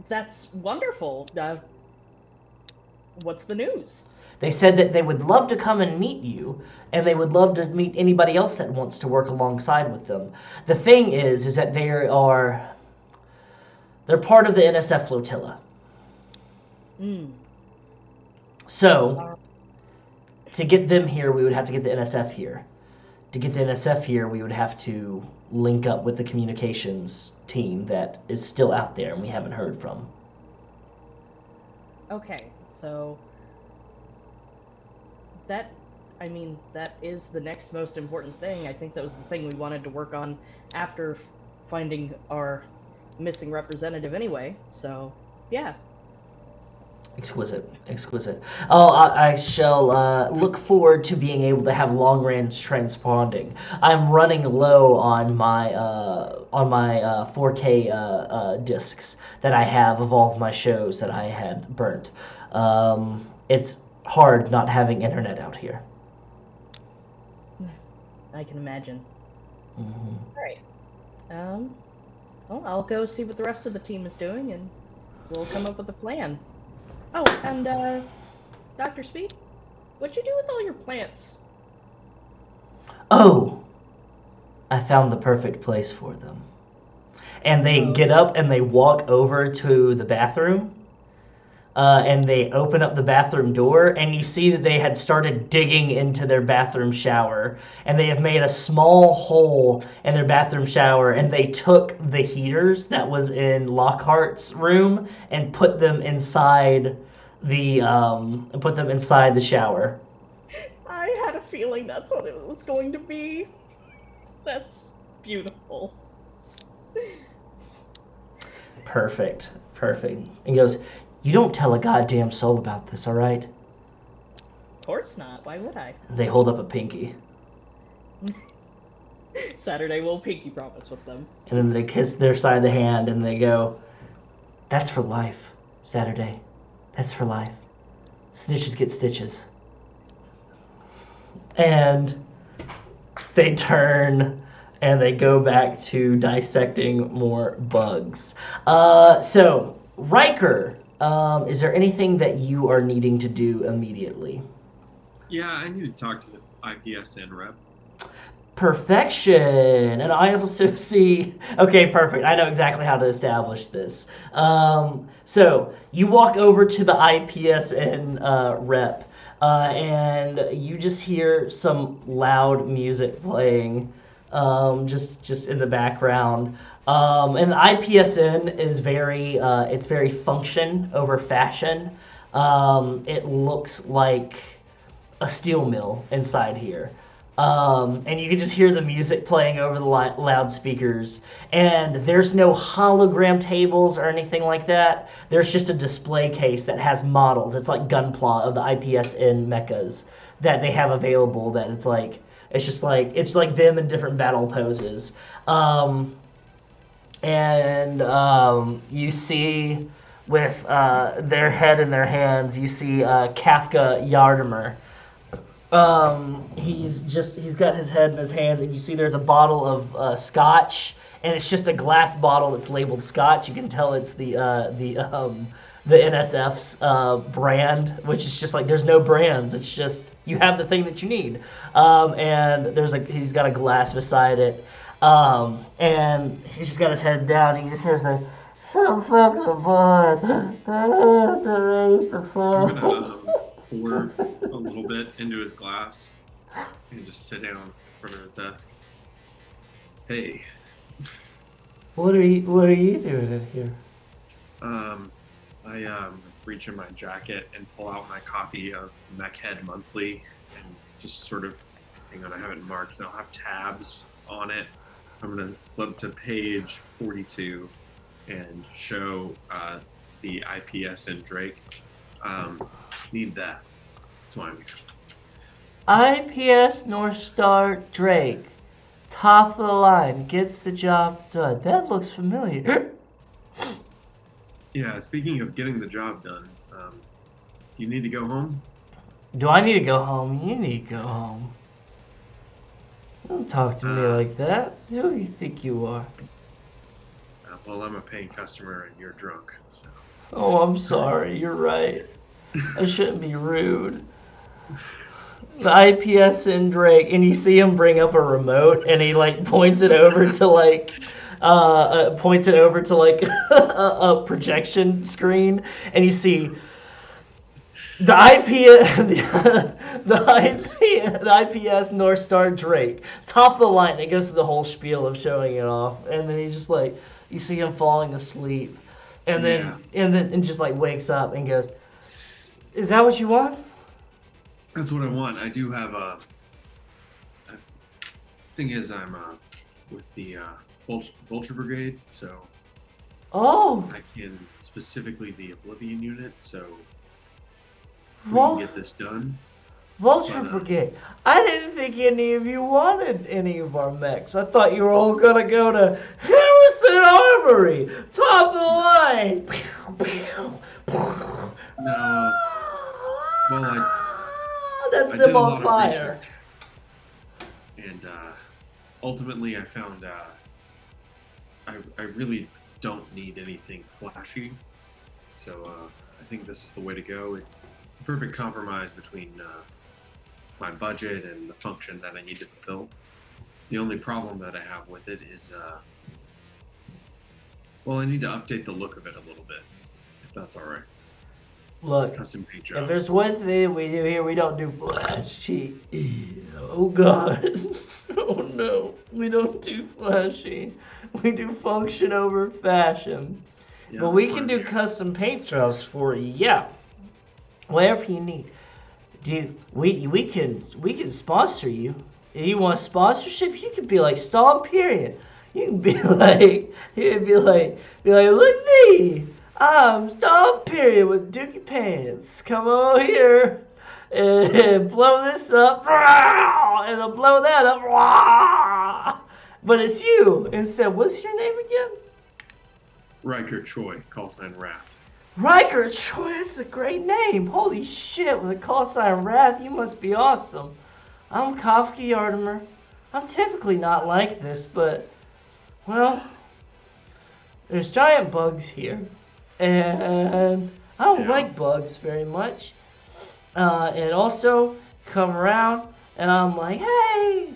F: That's wonderful. What's the news?
B: They said that they would love to come and meet you, and they would love to meet anybody else that wants to work alongside with them. The thing is that they're part of the NSF flotilla. So, to get them here, we would have to get the NSF here. To get the NSF here, we would have to link up with the communications team that is still out there and we haven't heard from.
F: Okay, so that is the next most important thing. I think that was the thing we wanted to work on after finding our missing representative anyway, so yeah.
B: Exquisite, exquisite. Oh, I shall look forward to being able to have long-range transponding. I'm running low on my 4K discs that I have of all of my shows that I had burnt. It's hard not having internet out here.
F: I can imagine.
B: Mm-hmm.
F: All right. Well, I'll go see what the rest of the team is doing, and we'll come up with a plan. Oh, and, Dr. Speed, what'd you do with all your plants?
B: Oh! I found the perfect place for them. And they get up and they walk over to the bathroom, and they open up the bathroom door, and you see that they had started digging into their bathroom shower, and they have made a small hole in their bathroom shower, and they took the heaters that was in Lockhart's room and put them inside the shower.
F: I had a feeling that's what it was going to be. That's beautiful.
B: Perfect. And he goes, "You don't tell a goddamn soul about this, all right?"
F: Of course not. Why would I?
B: They hold up a pinky.
F: Saturday will pinky promise with them.
B: And then they kiss their side of the hand and they go, "That's for life, Saturday. That's for life. Snitches get stitches." And they turn and they go back to dissecting more bugs. So, Riker, is there anything that you are needing to do immediately?
D: Yeah, I need to talk to the IPSN rep.
B: Perfection. And I also see... Okay, perfect. I know exactly how to establish this. So, you walk over to the IPSN rep, and you just hear some loud music playing just in the background. And the IPSN is it's very function over fashion. It looks like a steel mill inside here. And you can just hear the music playing over the loudspeakers. And there's no hologram tables or anything like that. There's just a display case that has models. It's like Gunpla of the IPSN mechas that they have available. That it's like them in different battle poses. and you see with their head in their hands, you see Kafka Yardimer. He's got his head in his hands, and you see there's a bottle of scotch, and it's just a glass bottle that's labeled scotch. You can tell it's the NSF's brand, which is just like there's no brands. It's just you have the thing that you need. And he's got a glass beside it, and he's just got his head down. And he just hears like, "Some folks are born.
D: I'm gonna pour a little bit into his glass and just sit down in front of his desk. Hey,
B: What are you doing in here?"
D: I reach in my jacket and pull out my copy of Mechhead Monthly and just sort of, hang on, I have it marked. I'll have tabs on it. I'm gonna flip to page 42 and show the IPS and Drake. Need that. That's why I'm here.
B: IPS North Star Drake. Top of the line. Gets the job done. That looks familiar.
D: Yeah, speaking of getting the job done, do you need to go home?
B: Do I need to go home? You need to go home. Don't talk to me like that. Who do you think you are?
D: Well, I'm a paying customer and you're drunk, so.
B: Oh, I'm sorry. You're right. I shouldn't be rude. The IPS and Drake, and you see him bring up a remote, and he like points it over to a projection screen, and you see the IPS North Star Drake, top of the line. It goes through the whole spiel of showing it off, and then he's just like, you see him falling asleep, and then just like wakes up and goes, "Is that what you want?"
D: That's what I want. I do have thing is, I'm with the Vulture Brigade, so
B: Oh,
D: I can specifically the Oblivion unit, so we
B: Vul-
D: can get this done.
B: Vulture
D: But,
B: Brigade. I didn't think any of you wanted any of our mechs. I thought you were all gonna go to Harrison Armory, top of the line.
D: No. Well,
B: That's
D: I
B: them
D: did a
B: on
D: lot of
B: fire.
D: research, and ultimately I found I really don't need anything flashy, so I think this is the way to go. It's a perfect compromise between my budget and the function that I need to fulfill. The only problem that I have with it is, well, I need to update the look of it a little bit, if that's all right.
B: Look,
D: Custom paint
B: if
D: job.
B: there's one thing we do here, we don't do flashy. Oh God. Oh no, we don't do flashy. We do function over fashion.
D: Yeah,
B: But we
D: that's
B: can
D: fine.
B: do custom paint jobs for you. Yeah, whatever you need. We can sponsor you. If you want sponsorship, you could be like Stall Period. You can be like look me. I'm Stall Period with Dookie Pants. Come over here and blow this up, and I'll blow that up. But it's you instead. What's your name again?
D: Riker Choi, call sign Wrath.
B: Riker Troy, that's a great name. Holy shit, with a call sign Wrath, you must be awesome. I'm Kafka Yardimer. I'm typically not like this, but, well, there's giant bugs here. And I don't
D: Yeah.
B: like bugs very much. And also, come around, and I'm like, hey,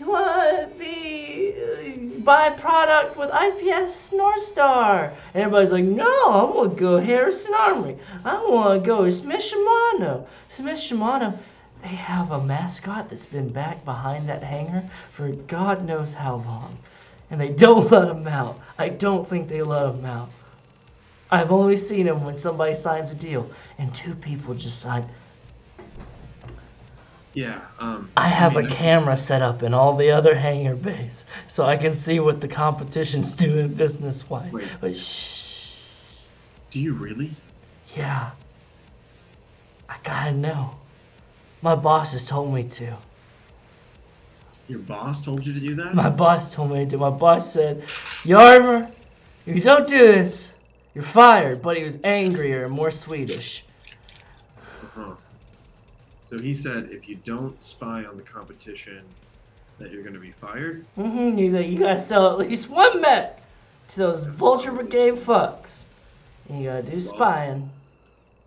B: you want to buy a product with IPS North Star? And everybody's like, no, I want to go Harrison Armory. I want to go Smith Shimano. Smith Shimano, they have a mascot that's been back behind that hangar for God knows how long. And they don't let him out. I don't think they let him out. I've only seen him when somebody signs a deal, and 2 people just signed.
D: Yeah.
B: I have
D: mean,
B: a camera set up in all the other hangar bays, so I can see what the competition's doing business-wise.
D: Wait.
B: But shh,
D: Do you really?
B: yeah, I gotta know. My boss has told me to.
D: Your boss told you to do that?
B: My boss told me to do. My boss said, Yarmer, If you don't do this, you're fired. But he was angrier and more Swedish.
D: Uh-huh. So he said if you don't spy on the competition, that you're going to be fired?
B: He's like, you gotta sell at least one mech to those Vulture Brigade fucks. And you gotta do spying.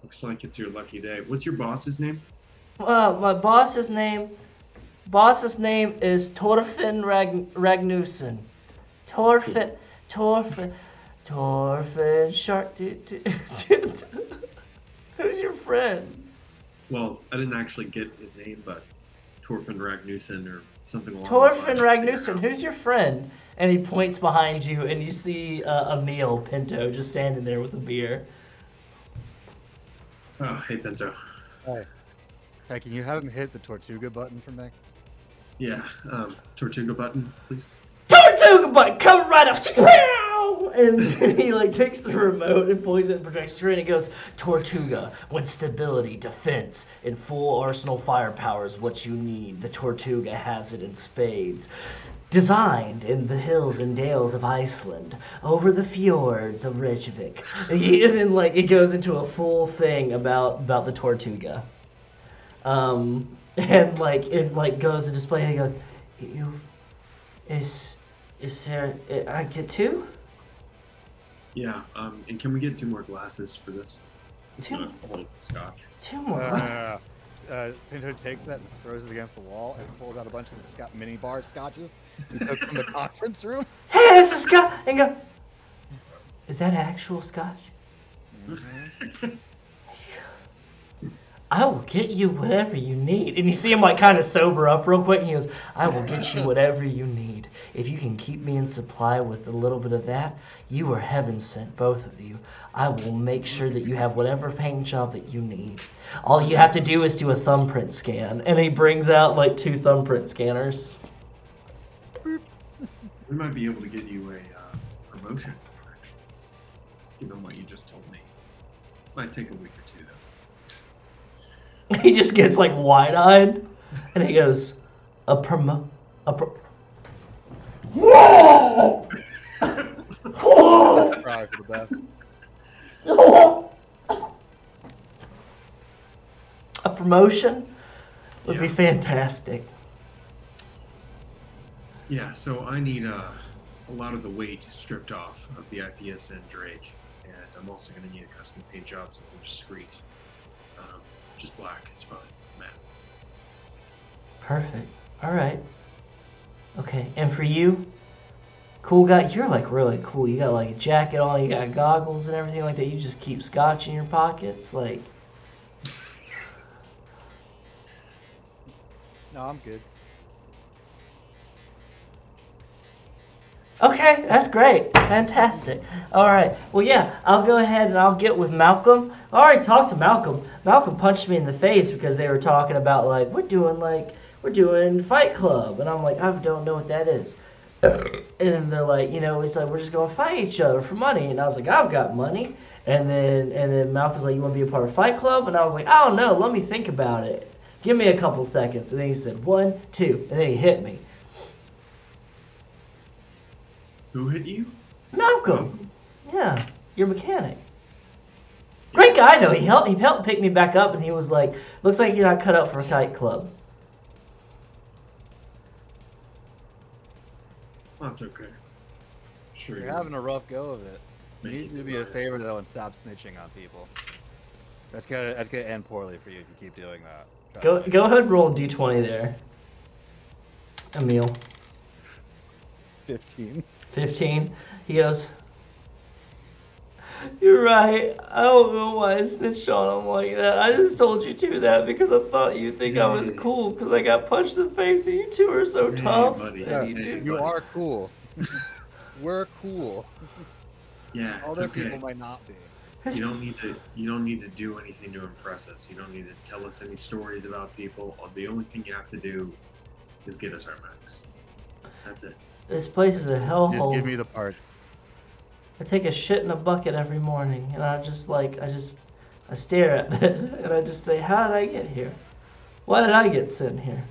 D: Looks like it's your lucky day. What's your boss's name?
B: My boss's name is Torfinn Ragnussen. Torfinn Shark. Dude. Who's your friend?
D: Well, I didn't actually get his name, but Torfinn Ragnussen or something along those
B: Torfinn
D: lines.
B: Ragnussen, who's your friend? And he points behind you, and you see Emil Pinto just standing there with a beer.
D: Oh, hey, Pinto.
E: Hey, can you have him hit the Tortuga button for me?
D: Yeah, Tortuga button, please.
B: Tortuga button coming right up. And he like takes the remote and points it at the projector screen and goes, Tortuga, when stability, defense, and full arsenal firepower is what you need. The Tortuga has it in spades. Designed in the hills and dales of Iceland, over the fjords of Reykjavik. And then like it goes into a full thing about the Tortuga. And like it like goes to display and he goes, is there I get two?
D: Yeah, and can we get 2 more glasses for this? It's
B: Two-
D: not hold scotch.
B: Two more.
E: Pinto takes that and throws it against the wall and pulls out a bunch of the mini bar scotches. He took from the conference room.
B: Hey, this is Scotch. And go, is that actual Scotch? I will get you whatever you need. And you see him like kind of sober up real quick and he goes, I will get you whatever you need. If you can keep me in supply with a little bit of that, you are heaven sent, both of you. I will make sure that you have whatever paint job that you need. All you have to do is do a thumbprint scan. And he brings out like 2 thumbprint scanners.
D: We might be able to get you a promotion, actually. Given what you just told me. Might take a week or 2, though.
B: He just gets like wide-eyed, and he goes, Whoa! Whoa!
E: Probably for the best.
B: A promotion would be
D: Yeah.
B: fantastic.
D: Yeah, so I need a lot of the weight stripped off of the IPSN Drake, and I'm also going to need a custom paint job, something discreet. Just black is fine, matte.
B: Perfect. All right. Okay, and for you, cool guy, you're like really cool. You got like a jacket on, you got goggles and everything like that. You just keep scotch in your pockets, like.
E: No, I'm good.
B: Okay, that's great. Fantastic. All right. Well, yeah, I'll go ahead and I'll get with Malcolm. I already talked to Malcolm. Malcolm punched me in the face because they were talking about, like, we're doing Fight Club. And I'm like, I don't know what that is. And they're like, it's like, we're just going to fight each other for money. And I was like, I've got money. And then Malcolm's like, you want to be a part of Fight Club? And I was like, I don't know. Let me think about it. Give me a couple seconds. And then he said, 1, 2. And then he hit me.
D: Who hit you?
B: Malcolm. Yeah, your mechanic. Great guy though. He helped pick me back up, and he was like, "Looks like you're not cut out for a kite club."
D: Well, that's okay. Sure.
E: You're having a rough go of it. You need to do me a favor though and stop snitching on people. That's gonna end poorly for you if you keep doing that.
B: Go ahead and roll a d20 there. Emil.
E: 15.
B: 15. He goes, you're right. I don't know why I snitched on him like that. I just told you to that because I thought you'd think I was cool because I got punched in the face and you two are so tough.
D: buddy.
B: And
E: You are cool. We're cool.
D: Yeah, it's
E: Other
D: okay.
E: people might not be.
D: You don't need to do anything to impress us. You don't need to tell us any stories about people. The only thing you have to do is get us our max. That's it.
B: This place is a
E: Just
B: hellhole.
E: give me the parts.
B: I take a shit in a bucket every morning, and I stare at it, and I just say, how did I get here? Why did I get sent here?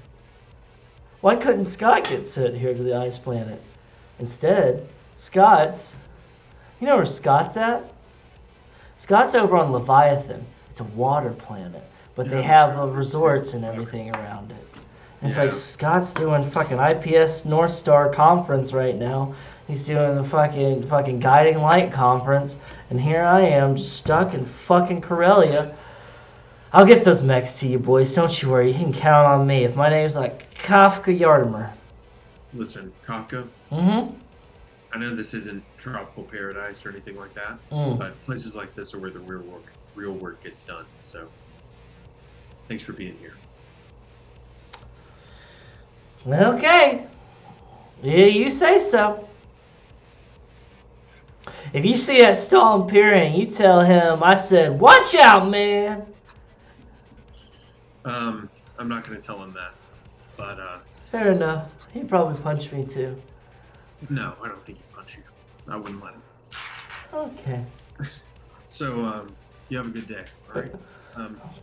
B: Why couldn't Scott get sent here to the ice planet? Instead, Scott's You know where Scott's at? Scott's over on Leviathan. It's a water planet, but they have resorts and everything around it. And it's like Scott's doing fucking IPS North Star conference right now. He's doing the fucking Guiding Light conference, and here I am just stuck in fucking Karelia. I'll get those mechs to you boys, don't you worry. You can count on me. If my name's like Kafka Yardimer.
D: Listen, Kafka.
B: Mm-hmm.
D: I know this isn't tropical paradise or anything like that, but places like this are where the real work gets done. So, thanks for being here.
B: Okay. Yeah, you say so. If you see that stall Imperium, you tell him I said, watch out, man.
D: I'm not going to tell him that, but
B: fair enough. He'd probably punch me too.
D: No, I don't think he'd punch you. I wouldn't let him.
B: Okay.
D: So, you have a good day, all right?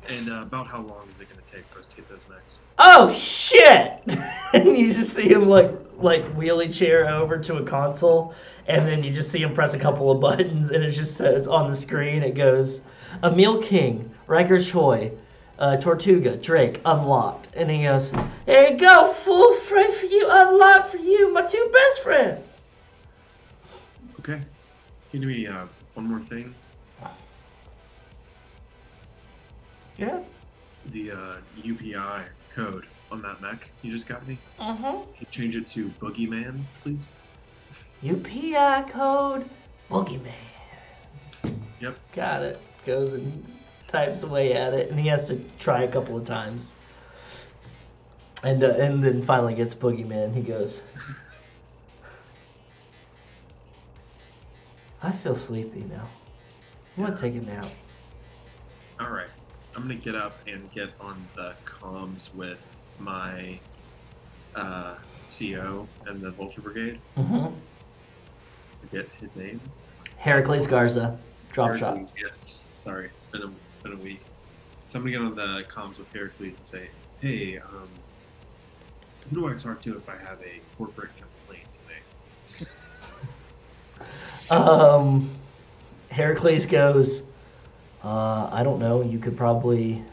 D: And about how long is it going to take for us to get those mechs?
B: Oh shit! And you just see him like wheelie chair over to a console, and then you just see him press a couple of buttons, and it just says on the screen, it goes, Emil King, Riker Choi, Tortuga, Drake, unlocked. And he goes, there you go, full frame for you, unlocked for you, my two best friends.
D: Okay. Can you do me one more thing?
B: Yeah.
D: The UPI code on that mech you just got me.
B: Mm-hmm.
D: Can you change it to Boogeyman, please?
B: UPI code, Boogeyman.
D: Yep.
B: Got it. Goes and types away at it, and he has to try a couple of times. And then finally gets Boogeyman. He goes, I feel sleepy now. I'm gonna take a nap.
D: All right. I'm gonna get up and get on the comms with my CO and the Vulture Brigade.
B: Mm-hmm.
D: Forget his name.
B: Heracles Garza. Drop shot.
D: Heracles, yes. Sorry, it's been a week. So I'm gonna get on the comms with Heracles and say, hey, who do I talk to if I have a corporate complaint today?
B: Heracles goes, I don't know, you could probably,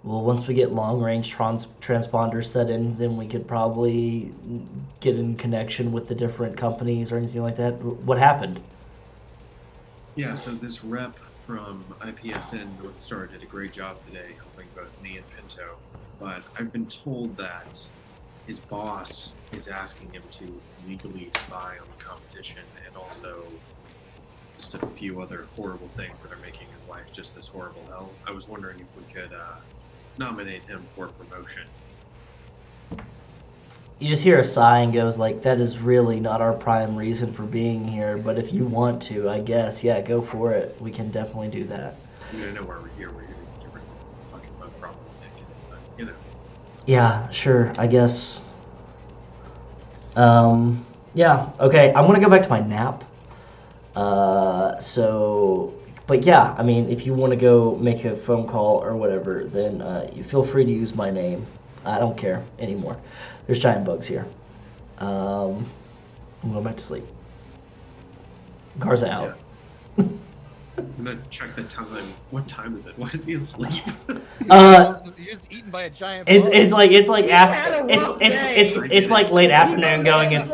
B: well, once we get long-range transponders set in, then we could probably get in connection with the different companies or anything like that. What happened?
D: Yeah, so this rep from IPSN North Star did a great job today helping both me and Pinto, but I've been told that his boss is asking him to legally spy on the competition and also just a few other horrible things that are making his life just this horrible hell. I was wondering if we could nominate him for promotion.
B: You just hear a sigh and goes like, that is really not our prime reason for being here, but if you want to, I guess, yeah, go for it. We can definitely do that.
D: I mean, I know why we're here. We're here to get rid of the fucking bug problem, but, you know.
B: Yeah, sure, I guess. Yeah, okay, I'm gonna go back to my nap. But yeah, I mean, if you want to go make a phone call or whatever, then you feel free to use my name. I don't care anymore. There's giant bugs here. I'm going back to sleep. Garza out.
D: Yeah. I'm gonna check the time. What time is it? Why is he asleep?
E: You're just eaten by a giant bug.
B: It's like after it's like late afternoon going in.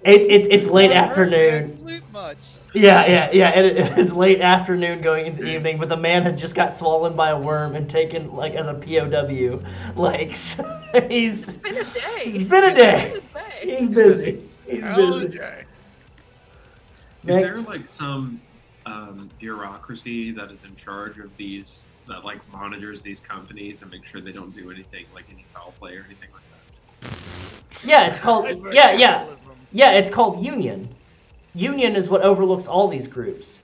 B: It's late afternoon.
E: Sleep much.
B: Yeah. It's late afternoon going into the evening, but the man had just got swollen by a worm and taken like as a POW. Like so
G: It's been a day.
B: It's been a day. He's busy. He's busy.
D: Is there like some bureaucracy that is in charge of these, that like monitors these companies and make sure they don't do anything like any foul play or anything like that?
B: Yeah, it's called it's called Union. Union is what overlooks all these groups.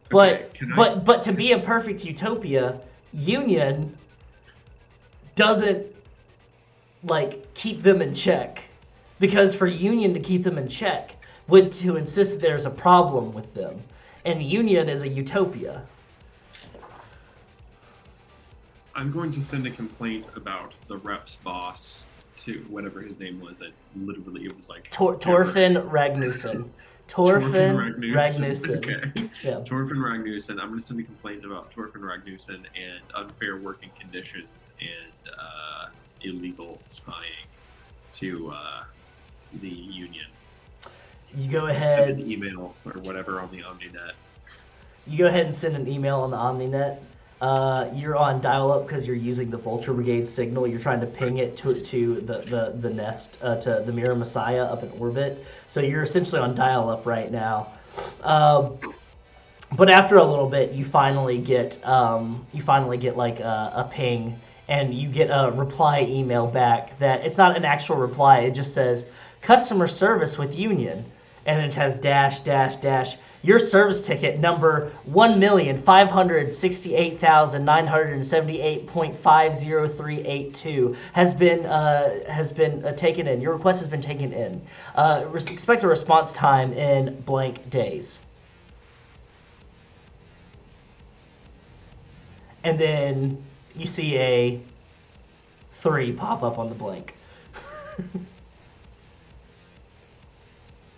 B: But
D: Okay,
B: but to be a perfect utopia, Union doesn't like keep them in check. Because for Union to keep them in check would to insist that there's a problem with them. And Union is a utopia.
D: I'm going to send a complaint about the rep's boss to whatever his name was. It literally, it was like
B: Torfinn Ragnarsson. Torfin
D: Ragnussen.
B: Ragnussen.
D: Okay.
B: Yeah.
D: Torfin Ragnussen. I'm going to send a complaint about Torfin Ragnussen and unfair working conditions and illegal spying to the union.
B: You go
D: Send
B: ahead.
D: an email or whatever on the OmniNet.
B: You go ahead and send an email on the OmniNet. You're on dial-up because you're using the Vulture Brigade signal. You're trying to ping it to the nest, to the Mirror Messiah up in orbit. So you're essentially on dial-up right now. But after a little bit, you finally get like a ping, and you get a reply email back that it's not an actual reply. It just says customer service with Union, and it has -- your service ticket number 1,568,978.50382 has been taken in. Your request has been taken in. Expect a response time in blank days. And then you see a 3 pop up on the blank.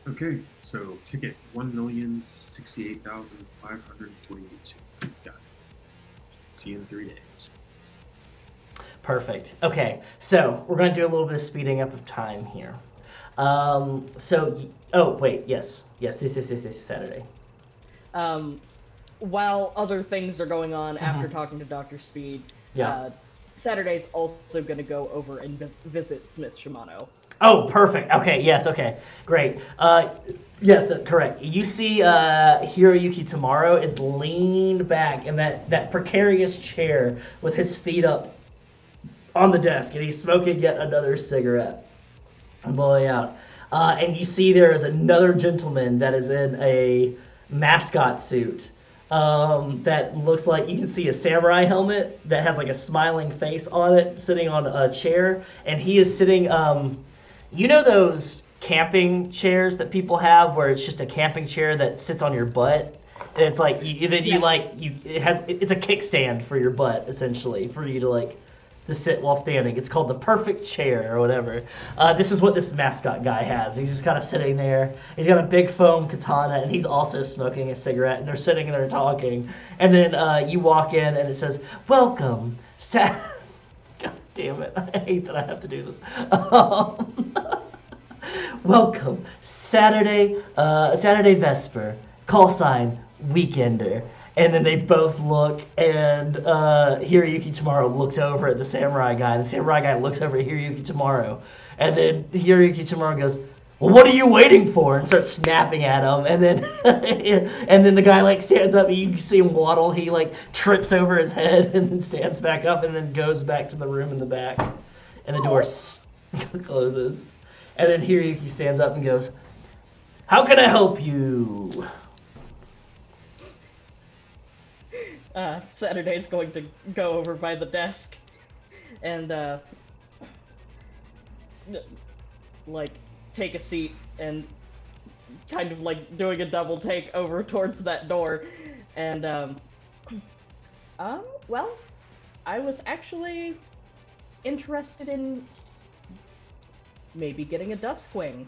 D: Okay, so ticket 1,068,542. Got it. See you in 3 days.
B: Perfect. Okay, so we're going to do a little bit of speeding up of time here. Oh, wait, yes, this is Saturday.
F: While other things are going on after talking to Dr. Speed, Saturday's also going to go over and visit Smith Shimano.
B: Oh, perfect. Okay, yes, okay, great. Yes, correct. You see Hiroyuki tomorrow is leaned back in that precarious chair with his feet up on the desk, and he's smoking yet another cigarette and blowing out. And you see there is another gentleman that is in a mascot suit that looks like, you can see a samurai helmet that has like a smiling face on it, sitting on a chair, and he is sitting... you know those camping chairs that people have where it's just a camping chair that sits on your butt? And it's like, it's a kickstand for your butt, essentially, for you to sit while standing. It's called the perfect chair or whatever. This is what this mascot guy has. He's just kind of sitting there. He's got a big foam katana, and he's also smoking a cigarette, and they're sitting there talking. And then you walk in, and it says, "Welcome, God damn it, I hate that I have to do this. Welcome, Saturday Vesper, call sign, Weekender. And then they both look, and Hiroyuki tomorrow looks over at the samurai guy, and the samurai guy looks over at Hiroyuki tomorrow. And then Hiroyuki tomorrow goes, "Well, what are you waiting for?" and starts snapping at him. And then and then the guy stands up, and you see him waddle. He trips over his head and then stands back up and then goes back to the room in the back. And the door closes. And then Hiroyuki stands up and goes, "How can I help you?"
F: Saturday's going to go over by the desk and take a seat and kind of doing a double take over towards that door, and well, I was actually interested in maybe getting a Duskwing.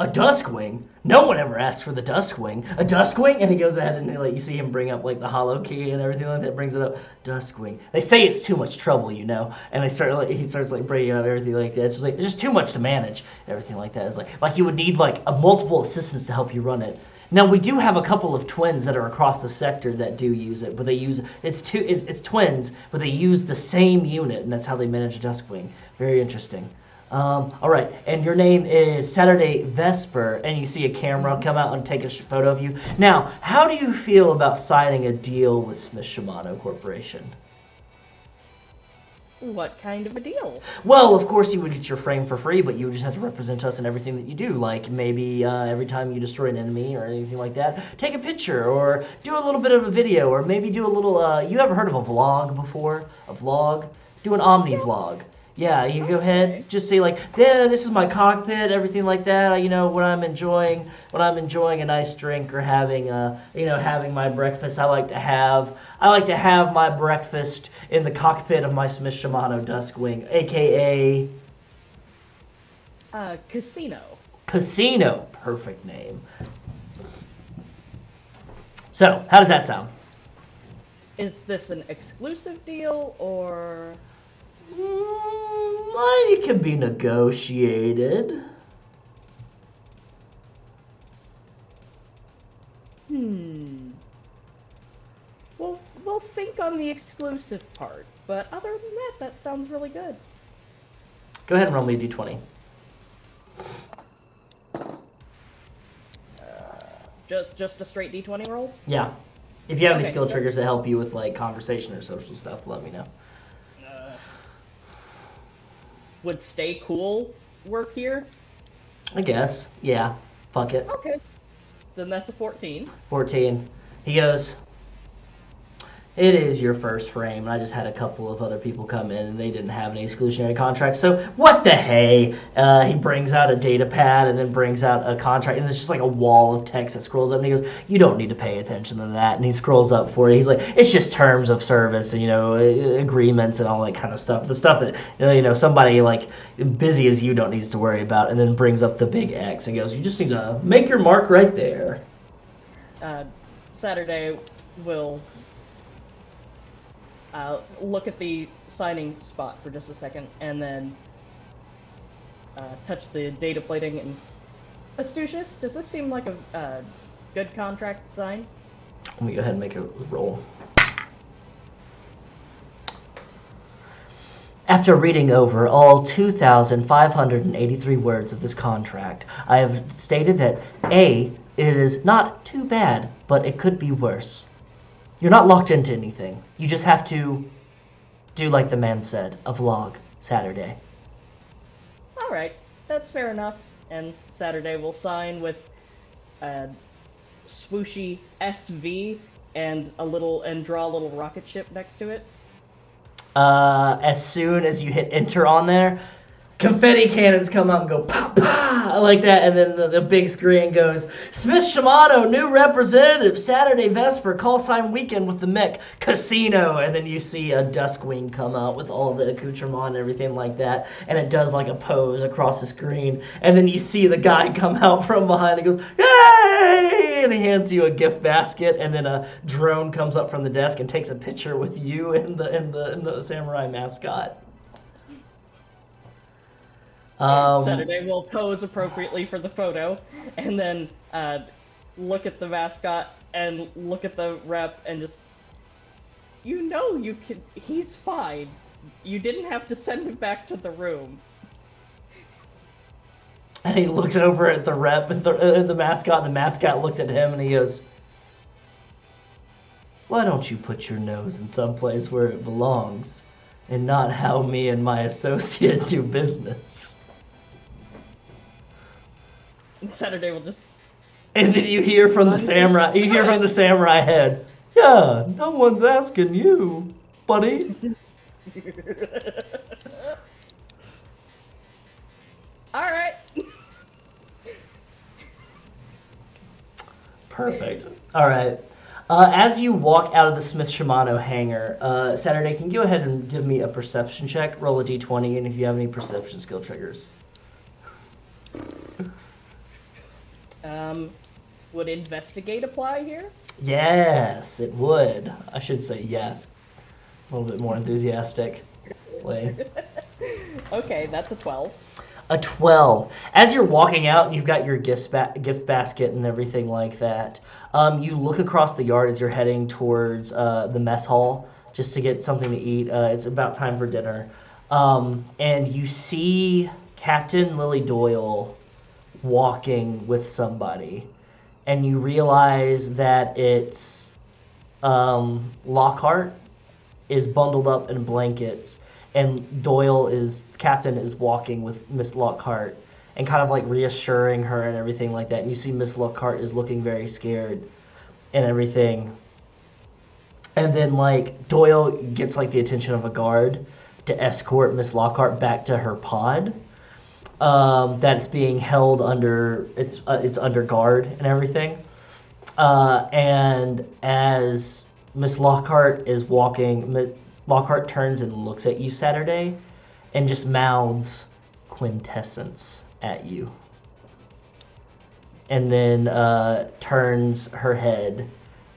B: A Duskwing? No one ever asked for the Duskwing. A Duskwing? And he goes ahead and you see him bring up the hollow key and everything like that, brings it up. Duskwing. They say it's too much trouble, and he starts bringing up everything like that. It's just too much to manage, everything like that. It's like you would need a multiple assistants to help you run it. Now we do have a couple of twins that are across the sector that do use it, but they use it's twins, but they use the same unit, and that's how they manage a Duskwing. Very interesting. All right, and your name is Saturday Vesper, and you see a camera come out and take a photo of you. Now, how do you feel about signing a deal with Smith Shimano Corporation?
F: What kind of a deal?
B: Well, of course you would get your frame for free, but you would just have to represent us in everything that you do. Like maybe every time you destroy an enemy or anything like that, take a picture or do a little bit of a video, or maybe do a little, you ever heard of a vlog before? A vlog? Do an Omni vlog. Yeah, you go ahead, just say this is my cockpit, everything like that. When I'm enjoying a nice drink or having my breakfast, I like to have my breakfast in the cockpit of my Smith Shimano Duskwing, aka
F: casino.
B: Casino. Perfect name. So, how does that sound?
F: Is this an exclusive deal or?
B: It can be negotiated.
F: Well, we'll think on the exclusive part, but other than that, that sounds really good.
B: Go ahead and roll me a d20.
F: Just a straight d20 roll?
B: Yeah. If you have any
F: Okay.
B: skill triggers that help you with like conversation or social stuff, let me know.
F: Would stay cool work here?
B: I guess. Yeah. Fuck it.
F: Okay. Then that's a 14.
B: 14. He goes, it is your first frame, and I just had a couple of other people come in, and they didn't have any exclusionary contracts, so what the hey? He brings out a data pad, and then brings out a contract, and it's just like a wall of text that scrolls up, and he goes, you don't need to pay attention to that, and he scrolls up for you. He's like, it's just terms of service, and, agreements and all that kind of stuff. The stuff that, somebody, like, busy as you don't need to worry about, and then brings up the big X, and goes, you just need to make your mark right there.
F: Saturday will look at the signing spot for just a second, and then touch the data plating. And Astucious, does this seem like a good contract to sign?
B: Let me go ahead and make a roll. After reading over all 2,583 words of this contract, I have stated that A, it is not too bad, but it could be worse. You're not locked into anything. You just have to do like the man said, a vlog Saturday.
F: All right, that's fair enough. And Saturday will sign with a swooshy SV and draw a little rocket ship next to it.
B: As soon as you hit enter on there, confetti cannons come out and go pop, pop, like that, and then the big screen goes, Smith Shimano, new representative, Saturday Vesper, call sign weekend with the mech, casino, and then you see a Duskwing come out with all the accoutrement and everything like that, and it does like a pose across the screen, and then you see the guy come out from behind and goes, yay, and he hands you a gift basket, and then a drone comes up from the desk and takes a picture with you and the samurai mascot.
F: Saturday will pose appropriately for the photo, and then look at the mascot and look at the rep and just, you can. He's fine. You didn't have to send him back to the room.
B: And he looks over at the rep and the mascot, and the mascot looks at him and he goes, why don't you put your nose in someplace where it belongs, and not how me and my associate do business?
F: And Saturday will just.
B: And then you hear from the samurai. You hear from the samurai head. Yeah, no one's asking you, buddy.
F: All right.
B: Perfect. All right. As you walk out of the Smith Shimano hangar, Saturday, can you go ahead and give me a perception check? Roll a d20, and if you have any perception skill triggers.
F: Would investigate apply here?
B: Yes, it would. I should say yes. A little bit more enthusiastic.
F: Okay, that's a 12.
B: A 12. As you're walking out and you've got your gift basket and everything like that, you look across the yard as you're heading towards the mess hall just to get something to eat. It's about time for dinner. And you see Captain Lily Doyle walking with somebody. And you realize that it's Lockhart is bundled up in blankets, and Captain is walking with Miss Lockhart and kind of like reassuring her and everything like that. And you see Miss Lockhart is looking very scared and everything. And then like Doyle gets like the attention of a guard to escort Miss Lockhart back to her pod. That's being held under it's under guard and everything. And as Miss Lockhart is walking, Lockhart turns and looks at you, Saturday, and just mouths quintessence at you. and then turns her head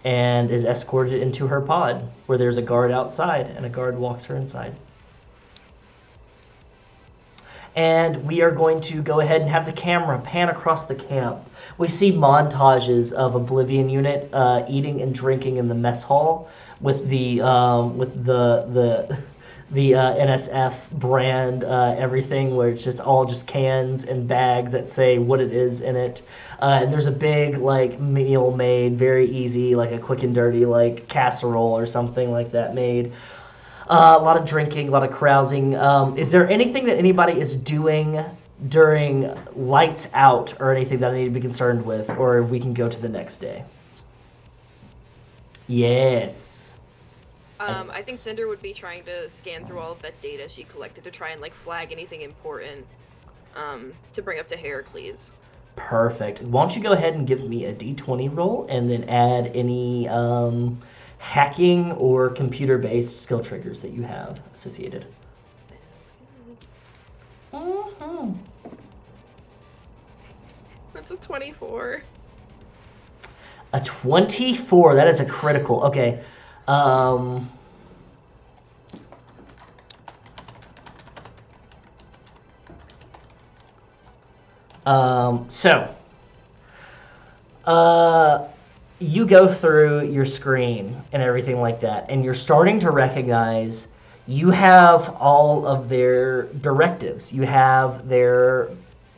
B: and is escorted into her pod, where there's a guard outside, and a guard walks her inside. And we are going to go ahead and have the camera pan across the camp. We see montages of Oblivion unit eating and drinking in the mess hall with the NSF brand everything, where it's just all just cans and bags that say what it is in it. And there's a big like meal made, very easy, like a quick and dirty like casserole or something like that made. A lot of drinking, a lot of carousing. Is there anything that anybody is doing during lights out or anything that I need to be concerned with, or we can go to the next day? Yes.
G: I think Cinder would be trying to scan through all of that data she collected to try and like flag anything important to bring up to Heracles.
B: Perfect. Why don't you go ahead and give me a D20 roll and then add any hacking or computer-based skill triggers that you have associated.
G: Mm-hmm. That's a 24.
B: A 24. That is a critical. Okay. You go through your screen and everything like that, and you're starting to recognize you have all of their directives. You have their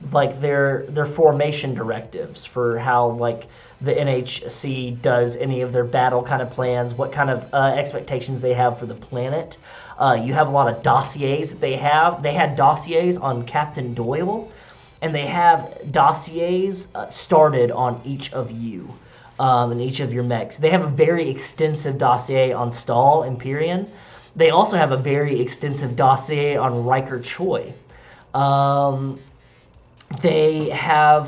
B: formation directives for how like the NHC does any of their battle kind of plans, what kind of expectations they have for the planet. You have a lot of dossiers that they have. They had dossiers on Captain Doyle, and they have dossiers started on each of you. In each of your mechs. They have a very extensive dossier on Stahl and Perion. They also have a very extensive dossier on Riker Choi. They have,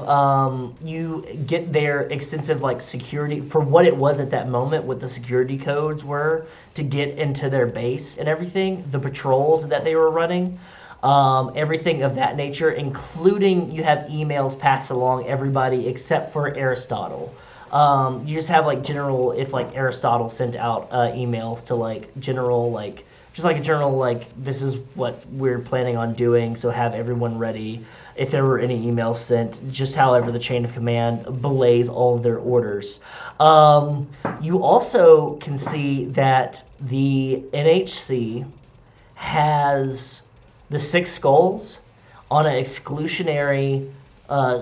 B: you get their extensive like security, for what it was at that moment, what the security codes were to get into their base and everything, the patrols that they were running. Everything of that nature, including you have emails passed along everybody except for Aristotle. You just have like general, if like Aristotle sent out emails to like general, like just like a general, like this is what we're planning on doing, so have everyone ready. If there were any emails sent, just however the chain of command belays all of their orders. You also can see that the NHC has the 6 skulls on an exclusionary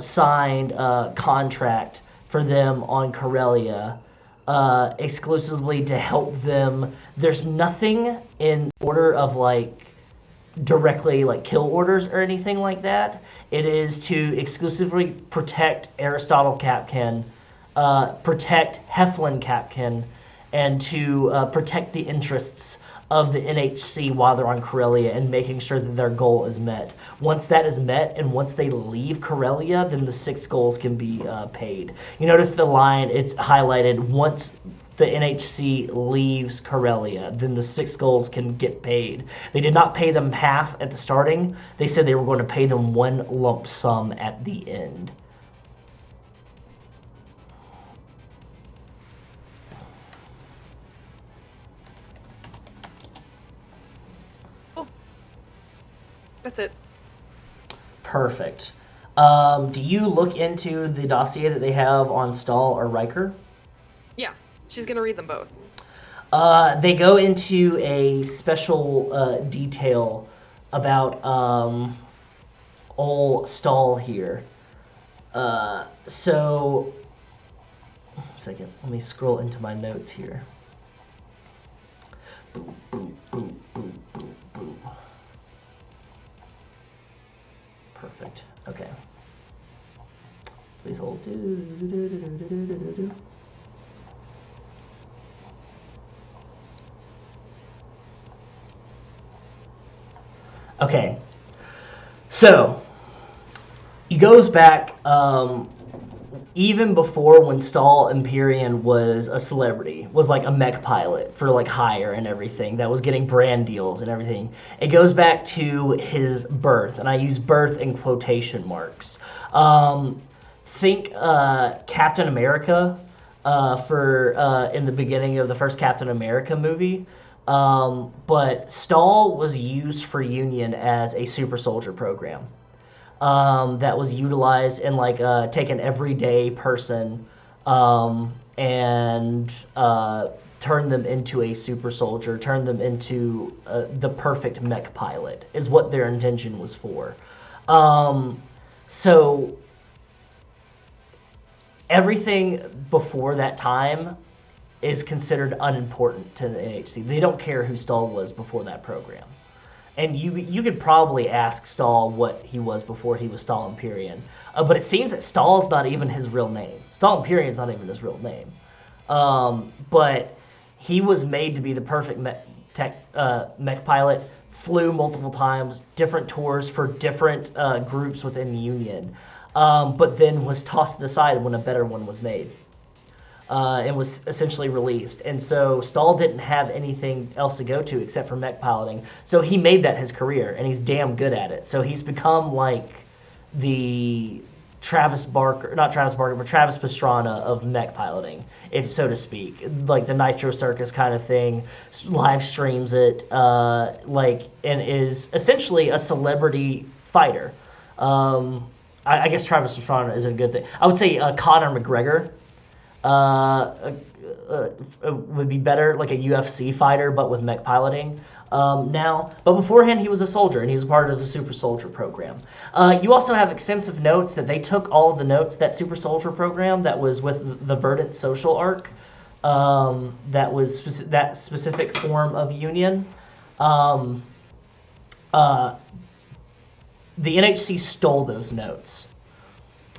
B: signed contract for them on Karelia, exclusively to help them. There's nothing in order of like directly like kill orders or anything like that. It is to exclusively protect Aristotle Capkin, protect Heflin Capkin, and to protect the interests of the NHC while they're on Karelia and making sure that their goal is met. Once that is met and once they leave Karelia, then the 6 goals can be paid. You notice the line, it's highlighted, once the NHC leaves Karelia, then the 6 goals can get paid. They did not pay them half at the starting. They said they were going to pay them one lump sum at the end.
G: That's it.
B: Perfect. Do you look into the dossier that they have on Stahl or Riker?
G: Yeah, she's gonna read them both.
B: They go into a special detail about old Stahl here. So, one second, let me scroll into my notes here. Boom, boom, boom, boom, boom, boom. Perfect. Okay. Please hold. Okay. So, he goes back even before when Stahl Empyrean was a celebrity, was like a mech pilot for like hire and everything, that was getting brand deals and everything. It goes back to his birth, and I use birth in quotation marks. think Captain America for in the beginning of the first Captain America movie. But Stahl was used for Union as a super soldier program that was utilized in like take an everyday person and turn them into a super soldier, turn them into the perfect mech pilot is what their intention was for. So everything before that time is considered unimportant to the NHC. They don't care who Stahl was before that program. And you could probably ask Stahl what he was before he was Stahl Imperium. But it seems that Stahl's not even his real name. Stahl Imperium's not even his real name. But he was made to be the perfect mech pilot, flew multiple times, different tours for different groups within the Union, but then was tossed aside when a better one was made. And was essentially released. And so Stahl didn't have anything else to go to except for mech piloting. So he made that his career, and he's damn good at it. So he's become like the Travis Pastrana of mech piloting, if so to speak. Like the Nitro Circus kind of thing, live streams it, and is essentially a celebrity fighter. I guess Travis Pastrana is a good thing. I would say Conor McGregor would be better, like a UFC fighter, but with mech piloting now. But beforehand, he was a soldier, and he was part of the Super Soldier program. You also have extensive notes that they took all of the notes, that Super Soldier program that was with the Verdant social arc, that was that specific form of Union. The NHC stole those notes.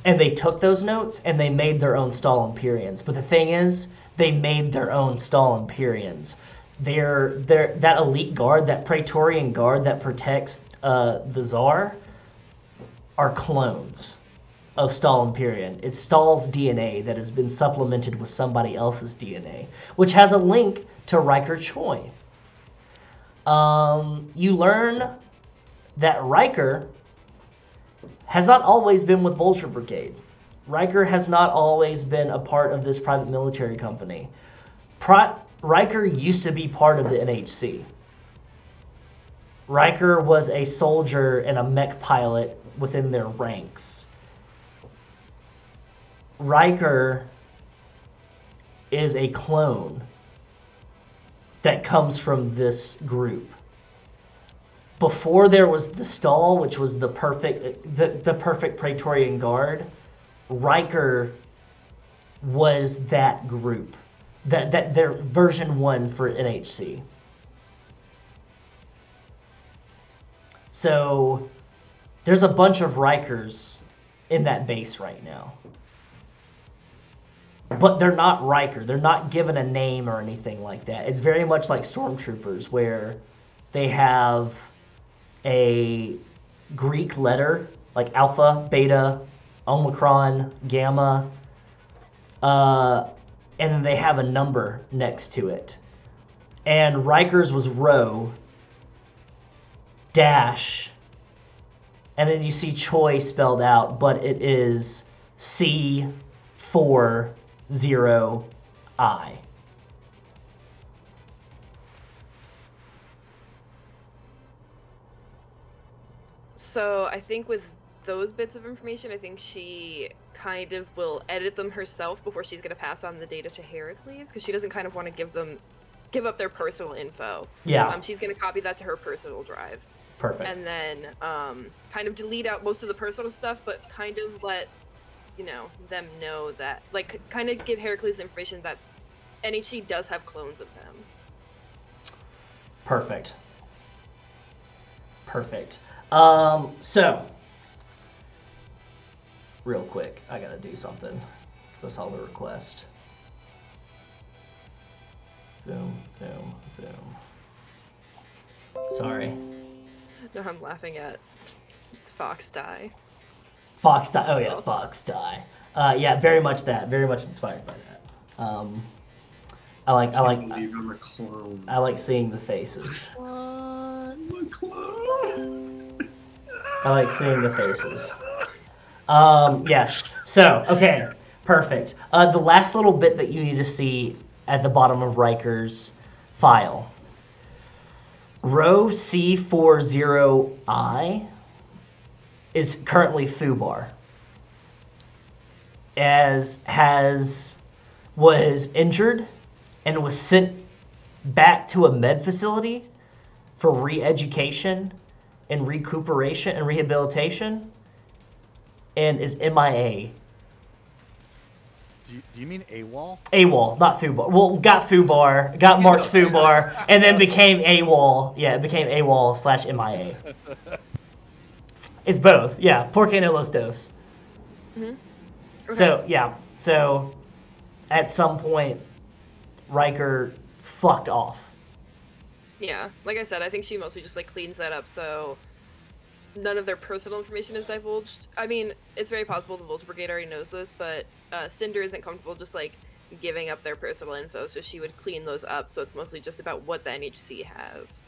B: And they took those notes and they made their own Stahl Imperiums. But the thing is, they made their own Stahl Imperiums. They're that elite guard, that Praetorian guard that protects the Tsar, are clones of Stahl Imperium. It's Stahl's DNA that has been supplemented with somebody else's DNA, which has a link to Riker Choi. You learn that Riker has not always been with Vulture Brigade. Riker has not always been a part of this private military company. Riker used to be part of the NHC. Riker was a soldier and a mech pilot within their ranks. Riker is a clone that comes from this group. Before there was the Stahl, which was the perfect Praetorian Guard, Riker was that group, that their version 1 for NHC. So there's a bunch of Rikers in that base right now. But they're not Riker. They're not given a name or anything like that. It's very much like Stormtroopers, where they have a Greek letter, like Alpha, Beta, Omicron, Gamma, and then they have a number next to it. And Riker's was Rho, dash, and then you see Choi spelled out, but it is C40I.
G: So I think with those bits of information, I think she kind of will edit them herself before she's going to pass on the data to Heracles, because she doesn't kind of want to give up their personal info.
B: Yeah.
G: She's going to copy that to her personal drive.
B: Perfect.
G: And then kind of delete out most of the personal stuff, but kind of let them know that, like, kind of give Heracles the information that NHC does have clones of them.
B: Perfect. So, real quick, I gotta do something, because I saw the request. Boom, boom, boom. Sorry.
G: No, I'm laughing at Fox Die.
B: Fox Die, oh yeah, Fox Die. Yeah, very much that, very much inspired by that. I like
D: I'm a clone.
B: I like seeing the faces.
D: I'm a clone.
B: I like seeing the faces. Yes. So, okay, perfect. The last little bit that you need to see at the bottom of Riker's file. Row C40I is currently foobar. Was injured and was sent back to a med facility for re-education and recuperation and rehabilitation, and is MIA.
E: Do you mean AWOL?
B: AWOL, not FUBAR. Well, got FUBAR, got marked FUBAR, and then became AWOL. Yeah, it became AWOL/MIA. It's both. Yeah, porque no los dos.
G: Okay.
B: So, yeah. So, at some point, Riker fucked off.
G: Yeah, like I said, I think she mostly just like cleans that up so none of their personal information is divulged. I mean, it's very possible the Vulture Brigade already knows this, but Cinder isn't comfortable just like giving up their personal info, so she would clean those up. So it's mostly just about what the NHC has.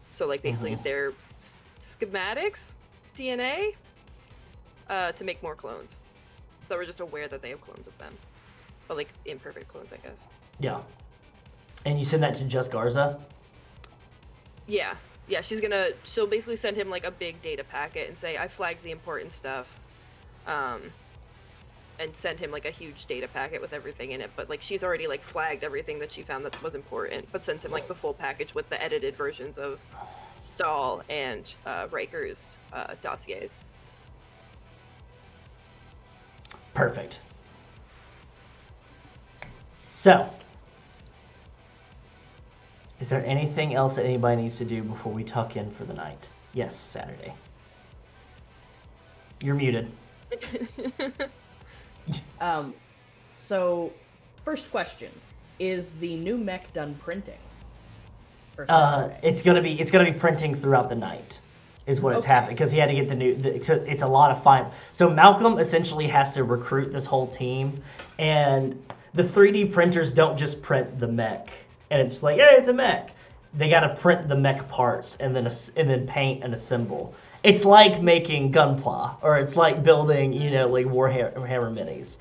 G: So like basically their schematics, DNA, to make more clones. So we're just aware that they have clones of them, but like imperfect clones, I guess.
B: Yeah. And you send that to Just Garza?
G: Yeah. Yeah, she'll basically send him like a big data packet and say, I flagged the important stuff. And send him like a huge data packet with everything in it. But like she's already like flagged everything that she found that was important, but sends him like the full package with the edited versions of Stahl and Riker's dossiers.
B: Perfect. So, is there anything else that anybody needs to do before we tuck in for the night? Yes, Saturday. You're muted.
F: So, first question: is the new mech done printing?
B: It's gonna be printing throughout the night, is what it's
F: Okay.
B: happening because he had to get it's a lot of fine. So Malcolm essentially has to recruit this whole team, and the 3D printers don't just print the mech, and it's like, hey, it's a mech. They gotta print the mech parts and then paint and assemble. It's like making Gunpla, or it's like building, like Warhammer minis.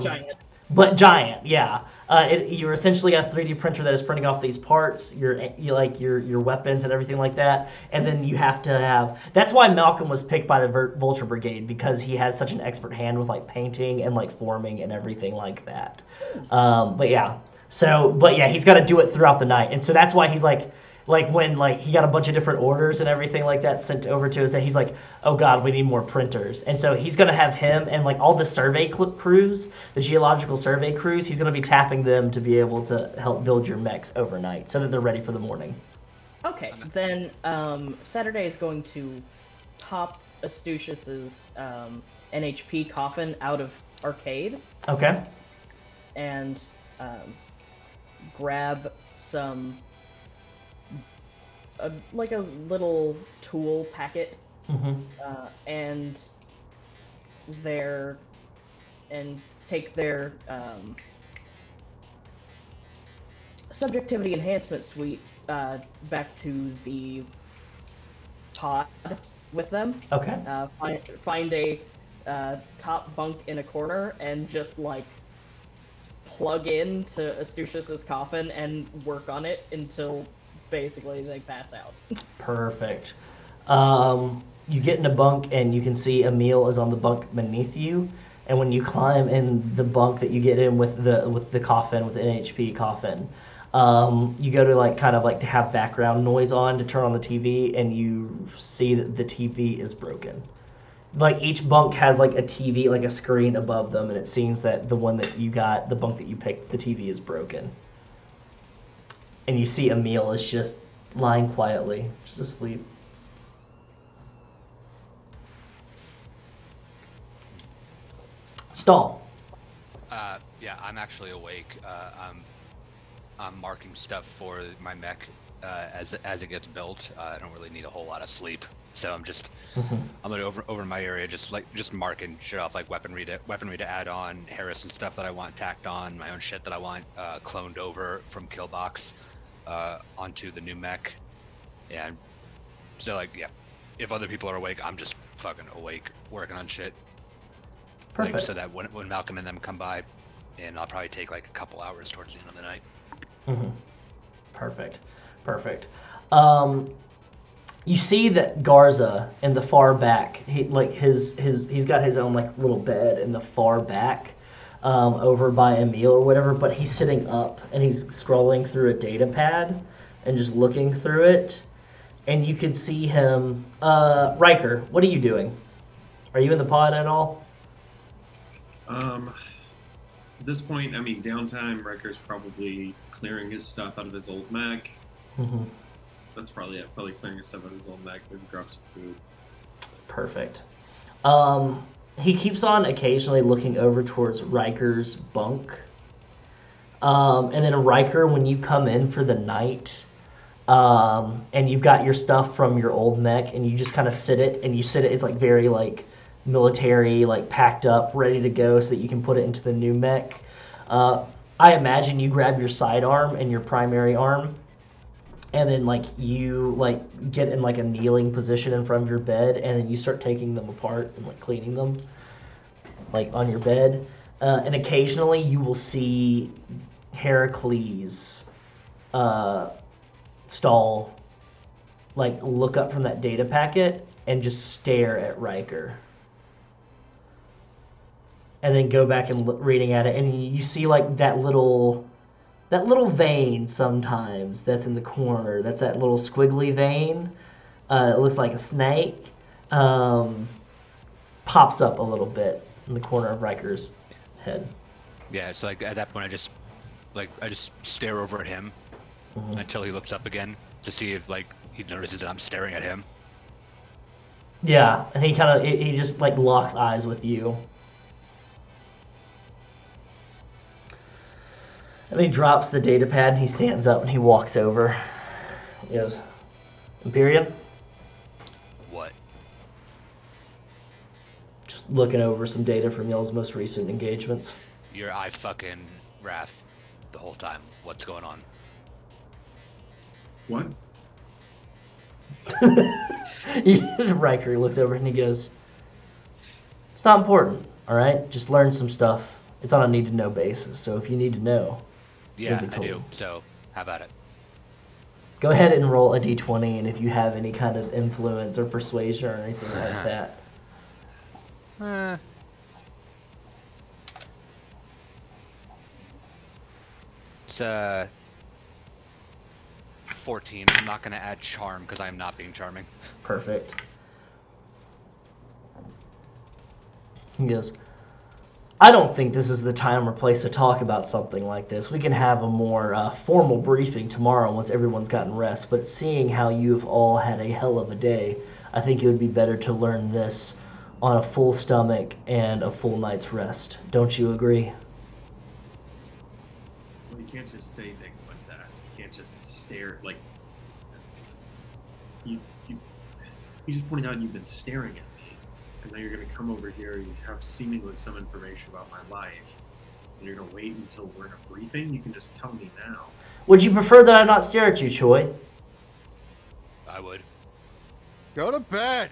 F: Giant.
B: But giant, yeah. You're essentially a 3D printer that is printing off these parts, your weapons and everything like that, and then you have to have. That's why Malcolm was picked by the Vulture Brigade, because he has such an expert hand with like painting and like forming and everything like that. But yeah, he's got to do it throughout the night, and so that's why he's like when he got a bunch of different orders and everything like that sent over to us, that he's like, oh god, we need more printers. And so he's going to have him and like all the survey crews, the geological survey crews, he's going to be tapping them to be able to help build your mechs overnight so that they're ready for the morning.
F: Okay, then Saturday is going to pop Astucius's NHP coffin out of arcade.
B: Okay.
F: And grab some like a little tool packet, and take their subjectivity enhancement suite back to the pod with them.
B: Okay.
F: Find a top bunk in a corner and just like plug into Astucius's coffin and work on it until basically they pass out.
B: Perfect. You get in a bunk and you can see Emil is on the bunk beneath you, and when you climb in the bunk that you get in with the coffin, with the NHP coffin, you go to kind of to have background noise on to turn on the TV, and you see that the TV is broken. Like each bunk has like a TV, like a screen above them, and it seems that the one that you got, the bunk that you picked, the TV is broken. And you see Emil is just lying quietly, just asleep. Stall.
C: Yeah, I'm actually awake. I'm marking stuff for my mech as it gets built. I don't really need a whole lot of sleep, so I'm gonna over in my area just marking shit off, like weaponry to add on, Harrison stuff that I want tacked on, my own shit that I want cloned over from Killbox onto the new mech. And so if other people are awake, I'm just fucking awake working on shit.
B: Perfect.
C: so that when Malcolm and them come by, and I'll probably take like a couple hours towards the end of the night.
B: Mm-hmm. Perfect. You see that Garza in the far back, he's got his own like little bed in the far back, over by Emil or whatever, but he's sitting up and he's scrolling through a data pad and just looking through it. And you can see him. Riker, what are you doing? Are you in the pod at all?
D: At this point, I mean, downtime, Riker's probably clearing his stuff out of his old mech.
B: Mm-hmm.
D: That's probably clearing his stuff out of his old mech, maybe drop some food.
B: Perfect. He keeps on occasionally looking over towards Riker's bunk. And then Riker, when you come in for the night, and you've got your stuff from your old mech, and you just kind of sit it, it's like very like military, like packed up, ready to go so that you can put it into the new mech. I imagine you grab your sidearm and your primary arm, and then like you like get in like a kneeling position in front of your bed, and then you start taking them apart and like cleaning them like on your bed. And occasionally you will see Heracles Stall like look up from that data packet and just stare at Riker. And then go back and reading at it, and you see like that little vein sometimes that's in the corner. That's that little squiggly vein. It looks like a snake. Pops up a little bit in the corner of Riker's head.
C: Yeah, so like at that point, I just stare over at him until he looks up again to see if like he notices that I'm staring at him.
B: Yeah, and he just like locks eyes with you. And he drops the data pad and he stands up and he walks over. He goes, Imperium?
C: What?
B: Just looking over some data from y'all's most recent engagements.
C: Your eye fucking wrath the whole time. What's going on?
D: What?
B: Riker looks over and he goes, it's not important, alright? Just learn some stuff. It's on a need-to-know basis, so if you need to know...
C: Yeah, I do. So, how about it?
B: Go ahead and roll a d20, and if you have any kind of influence or persuasion or anything like that.
C: 14. I'm not going to add charm because I'm not being charming.
B: Perfect. He goes, I don't think this is the time or place to talk about something like this. We can have a more formal briefing tomorrow once everyone's gotten rest, but seeing how you've all had a hell of a day, I think it would be better to learn this on a full stomach and a full night's rest. Don't you agree?
D: Well, you can't just say things like that. You can't just stare, like... You just pointed out you've been staring at me. And now you're going to come over here, you have seemingly some information about my life, and you're going to wait until we're in a briefing? You can just tell me now.
B: Would you prefer that I not stare at you, Choi?
C: I would.
E: Go to bed!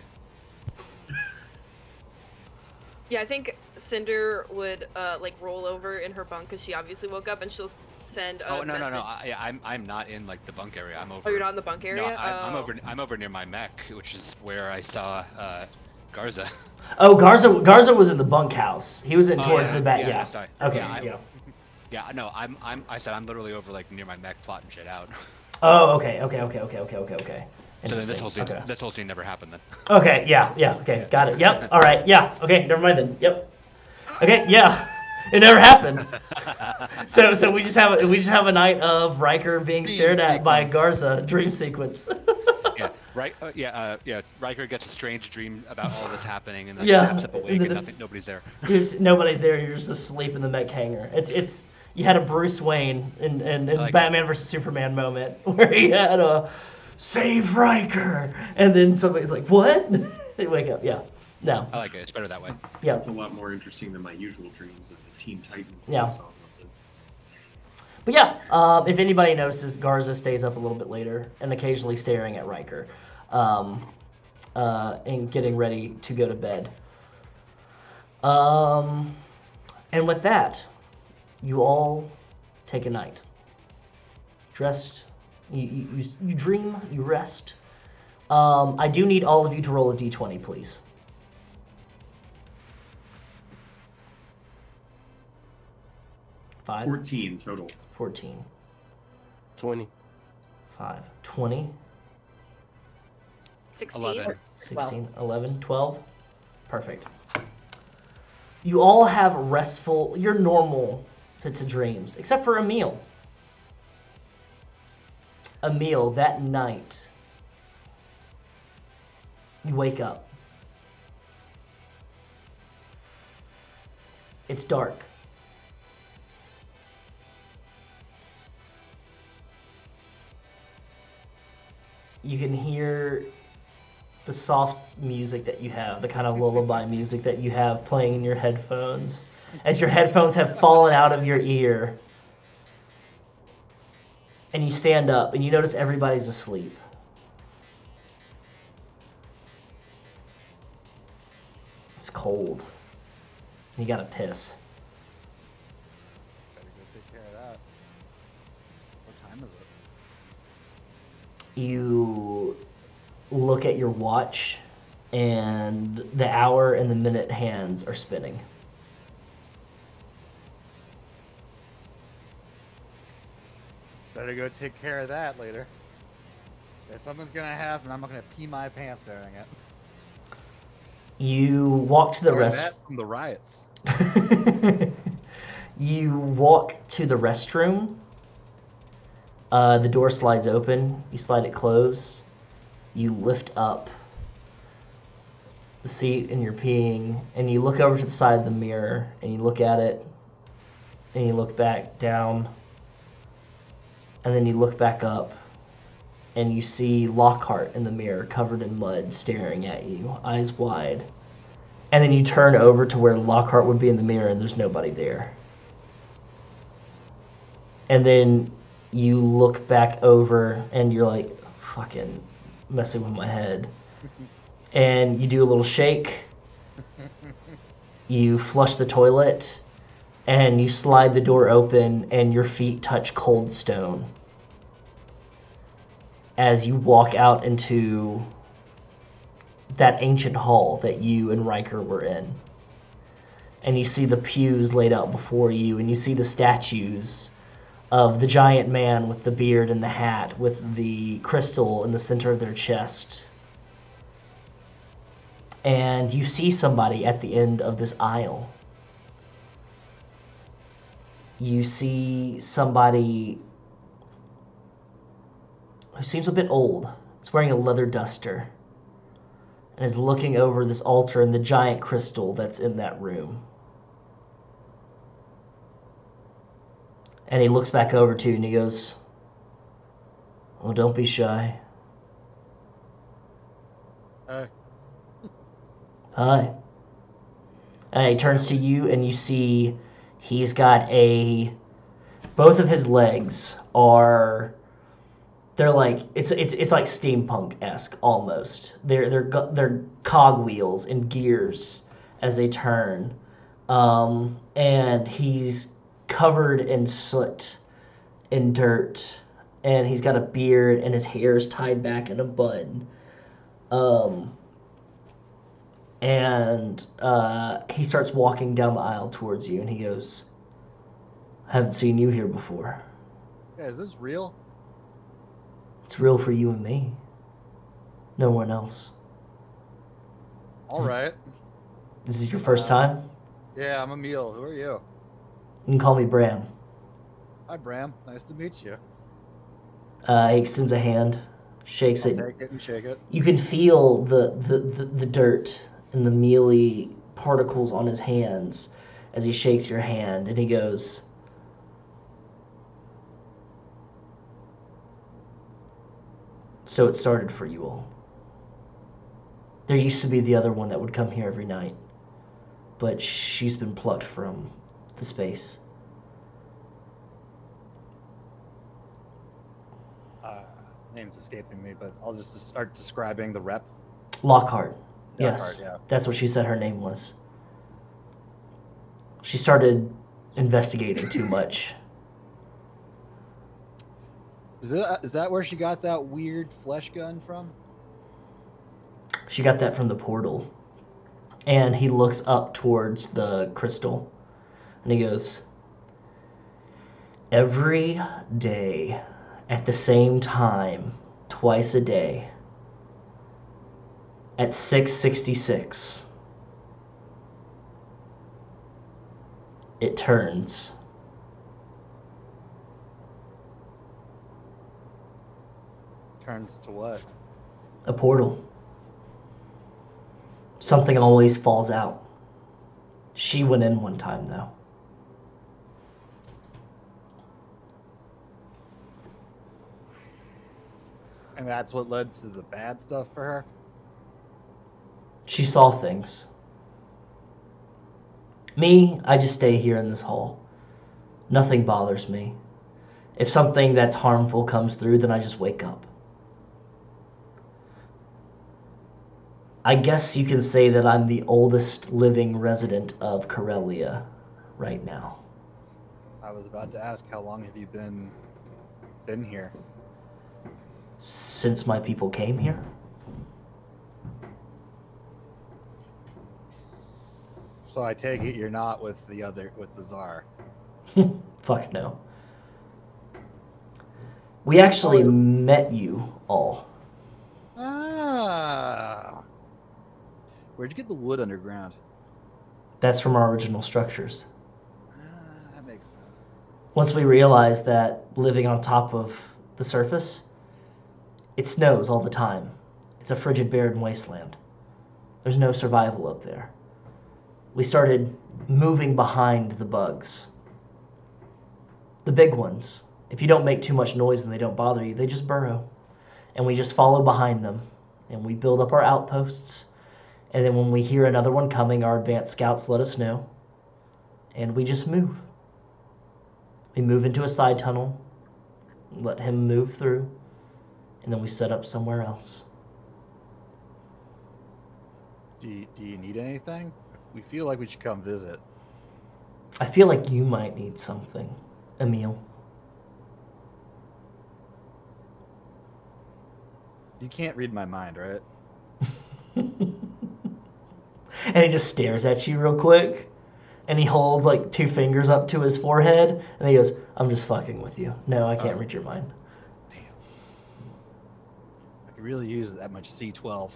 G: Yeah, I think Cinder would like roll over in her bunk because she obviously woke up, and she'll send a message.
C: No. I'm not in like the bunk area. I'm over.
G: Oh, you're not in the bunk area?
C: No, I'm over near my mech, which is where I saw Garza.
B: Oh, Garza was in the bunkhouse. He was in towards the back. Yeah.
C: Sorry.
B: Okay.
C: Yeah. Yeah. No, I said I'm literally over like near my mech plotting shit out.
B: Oh, okay.
C: So then this whole scene never happened then.
B: Okay, yeah, okay, got it. Yep, all right, yeah, okay, never mind then. Yep. Okay, yeah, it never happened. So we just have a night of Riker being stared at by Garza. Dream sequence.
C: Yeah, right. Riker gets a strange dream about all this happening, and then
B: Yeah,
C: snaps up awake,
B: and
C: and nobody's there.
B: Nobody's there. You're just asleep in the mech hangar. It's you had a Bruce Wayne in like Batman vs Superman moment where he had a save Riker, and then somebody's like, what? They wake up. Yeah. No.
C: I like it. It's better that way.
B: Yeah.
D: It's a lot more interesting than my usual dreams of the Teen Titans.
B: Yeah.
D: Song.
B: But yeah, if anybody notices, Garza stays up a little bit later and occasionally staring at Riker, and getting ready to go to bed. And with that, you all take a night. Dressed, you dream, you rest. I do need all of you to roll a d20, please. 5?
D: 14 total.
B: 14.
H: 20.
B: 5. 20.
G: 16.
C: 11.
B: 16. 11. 12. Perfect. You all have restful, your normal fits of dreams, except for a meal. A meal that night. You wake up. It's dark. You can hear the soft music that you have, the kind of lullaby music that you have playing in your headphones, as your headphones have fallen out of your ear. And you stand up and you notice everybody's asleep. It's cold. You gotta piss.
E: Gotta go take care of that. What time is it?
B: You look at your watch and the hour and the minute hands are spinning.
E: Better go take care of that later. If something's gonna happen, I'm not gonna pee my pants during it.
B: You walk to the
E: Learned
B: rest.
E: that from the riots.
B: You walk to the restroom. The door slides open. You slide it closed. You lift up the seat and you're peeing, and you look over to the side of the mirror and you look at it, and you look back down, and then you look back up, and you see Lockhart in the mirror covered in mud staring at you, eyes wide. And then you turn over to where Lockhart would be in the mirror and there's nobody there. And then you look back over and you're like, fucking messing with my head. And you do a little shake. You flush the toilet and you slide the door open and your feet touch cold stone as you walk out into that ancient hall that you and Riker were in. And you see the pews laid out before you, and you see the statues of the giant man with the beard and the hat with the crystal in the center of their chest. And you see somebody at the end of this aisle. You see somebody who seems a bit old. It's wearing a leather duster and is looking over this altar and the giant crystal that's in that room. And he looks back over to you and he goes, "Well, don't be shy." Hi. And he turns to you and you see he's got both of his legs are, they're like, it's like steampunk-esque almost. They're cog wheels and gears as they turn. And he's covered in soot and dirt, and he's got a beard and his hair's tied back in a bun. And he starts walking down the aisle towards you and he goes, "Haven't seen you here before."
E: Yeah, is this real?
B: "It's real for you and me. No one else."
E: All right.
B: This is your first time?
E: Yeah, I'm Emil. Who are you?
B: You can call me Bram.
E: Hi, Bram. Nice to meet you.
B: He extends a hand, shakes
E: I'll
B: it.
E: take it and shake it.
B: You can feel the dirt and the mealy particles on his hands as he shakes your hand, and he goes, "So it started for you all. There used to be the other one that would come here every night, but she's been plucked from the space."
E: Name's escaping me, but I'll just start describing the rep.
B: Lockhart. Yes,
E: Lockhart, yeah.
B: that's what she said her name was. She started investigating too much.
E: Is that where she got that weird flesh gun from?
B: She got that from the portal. And he looks up towards the crystal. And he goes, every day at the same time, twice a day, at 6:66, it turns.
E: Turns to what?
B: A portal. Something always falls out. She went in one time, though.
E: And that's what led to the bad stuff for her?
B: She saw things. Me, I just stay here in this hall. Nothing bothers me. If something that's harmful comes through, then I just wake up. I guess you can say that I'm the oldest living resident of Karelia right now.
E: I was about to ask, how long have you been here?
B: Since my people came here?
E: So I take it you're not with the Tsar.
B: Fuck no. We actually met you all.
E: Ah. Where'd you get the wood underground?
B: That's from our original structures.
E: That makes sense.
B: Once we realized that living on top of the surface, it snows all the time. It's a frigid, barren wasteland. There's no survival up there. We started moving behind the bugs. The big ones. If you don't make too much noise and they don't bother you, they just burrow. And we just follow behind them. And we build up our outposts. And then when we hear another one coming, our advanced scouts let us know. And we just move. We move into a side tunnel. Let him move through. And then we set up somewhere else.
E: Do you need anything? We feel like we should come visit.
B: I feel like you might need something, Emil.
E: You can't read my mind, right?
B: And he just stares at you real quick. And he holds like 2 fingers up to his forehead. And he goes, I'm just fucking with you. No, I can't read your mind.
E: Damn. I could really use that much C12.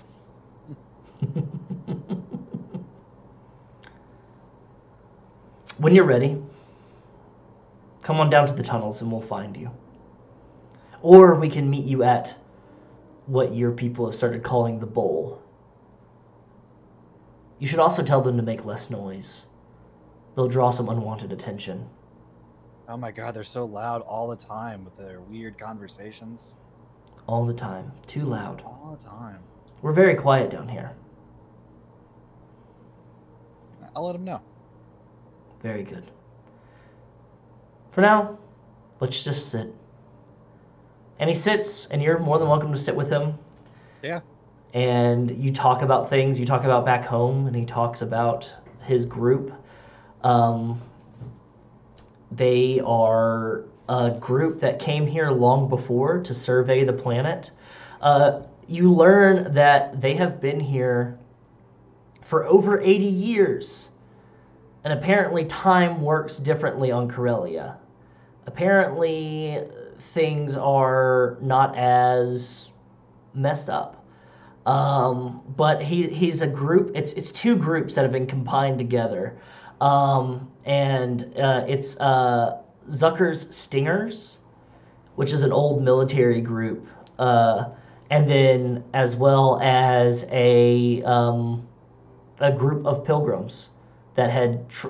B: When you're ready, come on down to the tunnels and we'll find you. Or we can meet you at what your people have started calling the bowl. You should also tell them to make less noise. They'll draw some unwanted attention.
E: Oh my god, they're so loud all the time with their weird conversations.
B: All the time. Too loud.
E: All the time.
B: We're very quiet down here.
E: I'll let them know.
B: Very good. For now, let's just sit. And he sits, and you're more than welcome to sit with him.
E: Yeah.
B: And you talk about things. You talk about back home, and he talks about his group. They are a group that came here long before to survey the planet. You learn that they have been here for over 80 years. And apparently time works differently on Karelia. Apparently things are not as messed up. But he's a group, it's 2 groups that have been combined together. It's Zucker's Stingers, which is an old military group. And then as well as a group of pilgrims that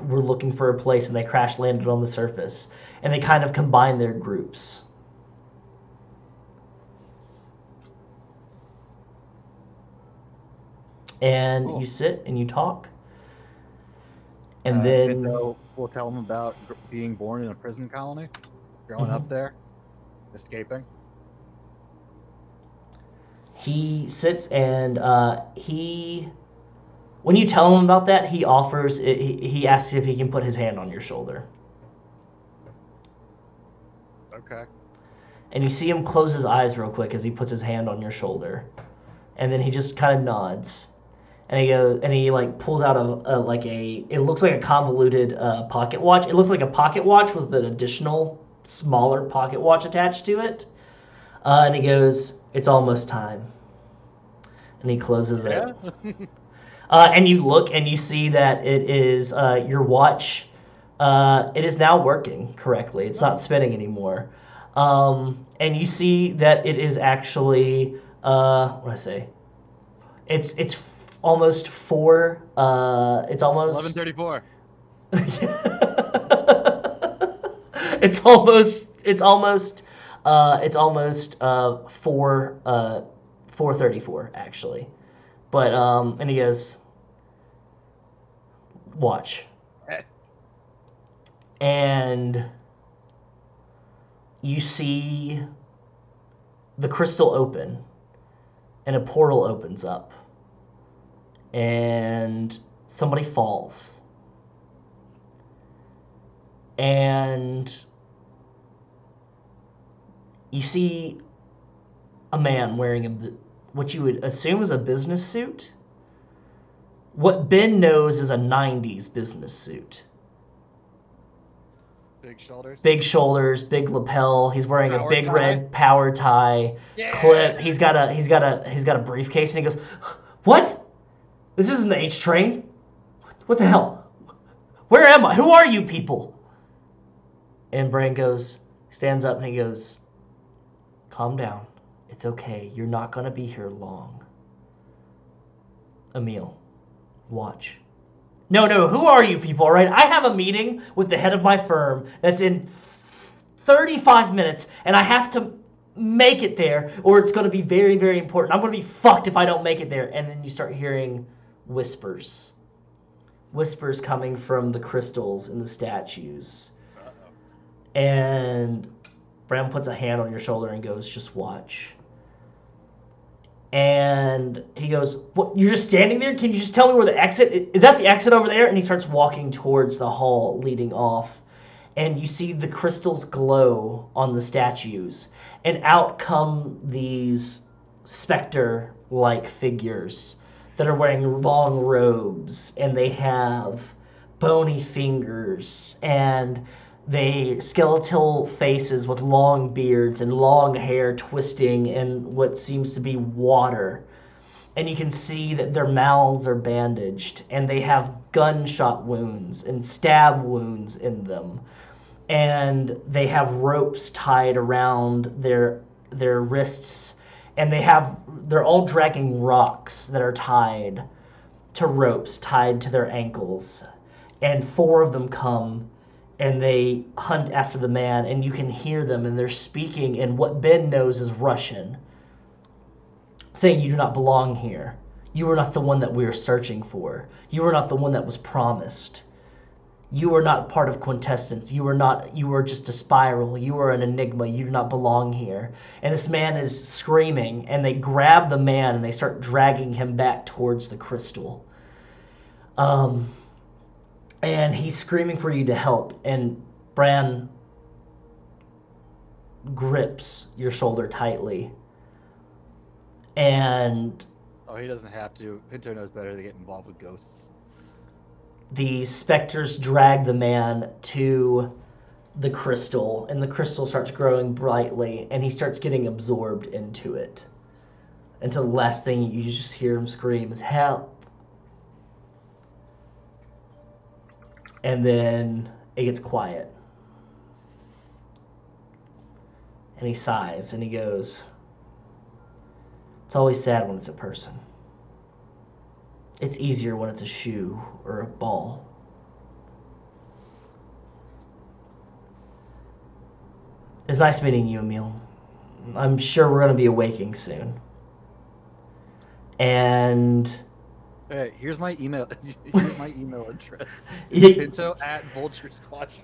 B: were looking for a place and they crash landed on the surface. And they kind of combine their groups. And
E: Cool.
B: You sit and you talk. And then
E: PINTO will tell them about being born in a prison colony, growing up there, escaping.
B: he sits and he When you tell him about that, he offers. He asks if he can put his hand on your shoulder.
E: Okay.
B: And you see him close his eyes real quick as he puts his hand on your shoulder, and then he just kind of nods, and he like pulls out it looks like a convoluted pocket watch. It looks like a pocket watch with an additional smaller pocket watch attached to it, and he goes, "It's almost time," and he closes it. And you look and you see that it is your watch. It is now working correctly. It's not spinning anymore. And you see that it is actually what do I say? It's almost 4. It's almost
E: 11:34.
B: It's almost 4:34 actually. But and he goes, watch. And you see the crystal open, and a portal opens up, and somebody falls. And you see a man wearing what you would assume is a business suit. What Ben knows is a 90s business suit.
E: Big shoulders.
B: Big shoulders, big lapel. He's wearing a big
E: tie.
B: red power tie clip. He's got a briefcase, and he goes, "What? This isn't the H train. What the hell? Where am I? Who are you people?" And Bran stands up, and he goes, "Calm down. It's okay. You're not gonna be here long. Emil, watch." No, who are you people, all right? I have a meeting with the head of my firm that's in 35 minutes, and I have to make it there, or it's going to be very, very important. I'm going to be fucked if I don't make it there. And then you start hearing whispers. Whispers coming from the crystals and the statues. And Bram puts a hand on your shoulder and goes, "Just watch." And he goes, "What? You're just standing there? Can you just tell me where the exit is? That the exit over there?" And he starts walking towards the hall leading off. And you see the crystals glow on the statues. And out come these specter-like figures that are wearing long robes. And they have bony fingers. And they skeletal faces with long beards and long hair twisting in what seems to be water. And you can see that their mouths are bandaged, and they have gunshot wounds and stab wounds in them. And they have ropes tied around their wrists, and they're all dragging rocks that are tied to ropes tied to their ankles. And 4 of them come, and they hunt after the man, and you can hear them, and they're speaking in what Ben knows is Russian, saying, "You do not belong here. You are not the one that we are searching for. You are not the one that was promised. You are not part of Quintessence. You are just a spiral. You are an enigma. You do not belong here." And this man is screaming, and they grab the man, and they start dragging him back towards the crystal. And he's screaming for you to help, and Bran grips your shoulder tightly. And
E: he doesn't have to. Pinto knows better to get involved with ghosts.
B: The specters drag the man to the crystal, and the crystal starts growing brightly, and he starts getting absorbed into it. Until the last thing you just hear him scream is, "Help!" And then it gets quiet. And he sighs and he goes, "It's always sad when it's a person. It's easier when it's a shoe or a ball." It's nice meeting you, Emil. I'm sure we're going to be awaking soon. And
E: Hey, here's my email. Here's my email address.
B: Yeah.
E: Pinto@vulturesquatch.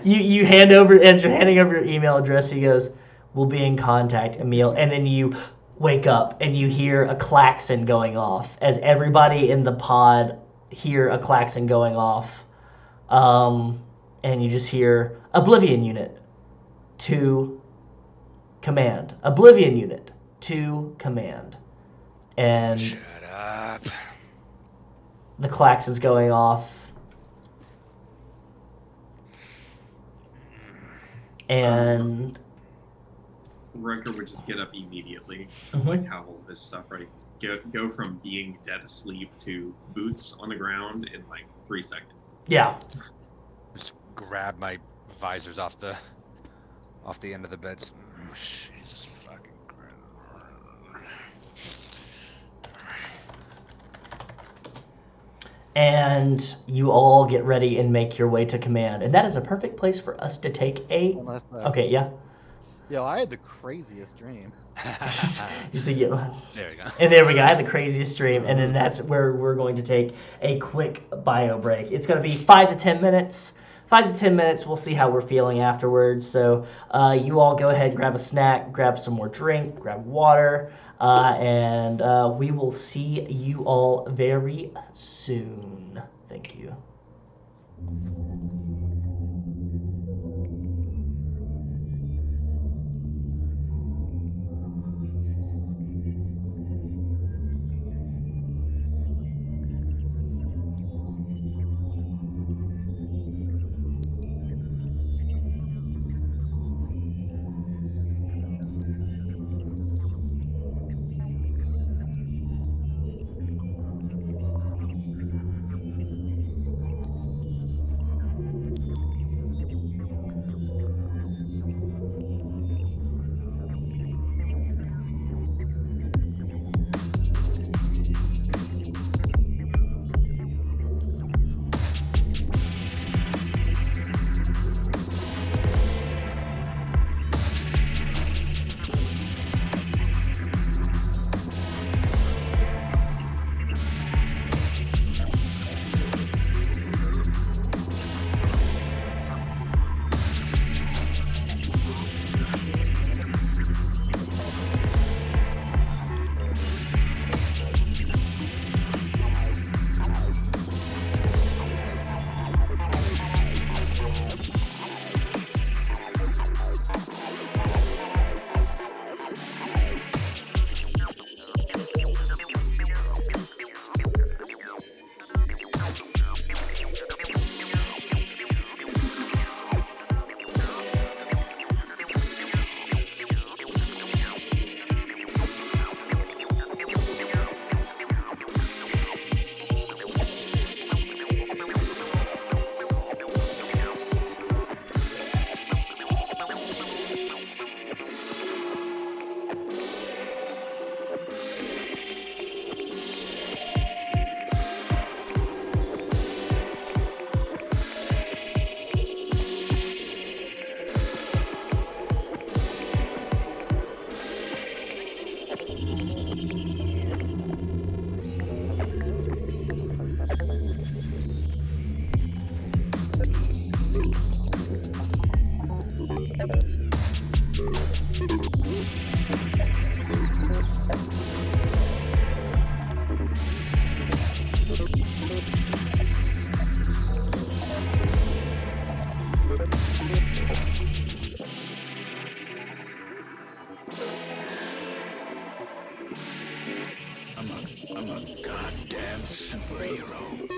B: You hand over, as you're handing over your email address, he goes, "We'll be in contact, Emil." And then you wake up and you hear a klaxon going off as everybody in the pod hear a klaxon going off. And you just hear Oblivion Unit to command. Oblivion Unit to command. And
C: Shut up.
B: the klaxon's going off. And
D: Riker would just get up immediately,
B: Mhm.
D: like have all of his stuff ready. Go from being dead asleep to boots on the ground in like 3 seconds.
B: yeah,
C: Just grab my visors off the end of the bed. Just, Jesus fucking Christ.
B: and you all get ready and make your way to command. And that is a perfect place for us to take a...
E: Unless
B: Okay, yeah.
E: Yo, I had the craziest dream.
B: You see, yeah.
C: There we go.
B: And there we go. I had the craziest dream, and then that's where we're going to take a quick bio break. It's going to be 5 to 10 minutes. 5 to 10 minutes. We'll see how we're feeling afterwards. So you all go ahead, grab a snack, grab some more drink, grab water, and we will see you all very soon. Thank you.
A: I'm a goddamn superhero.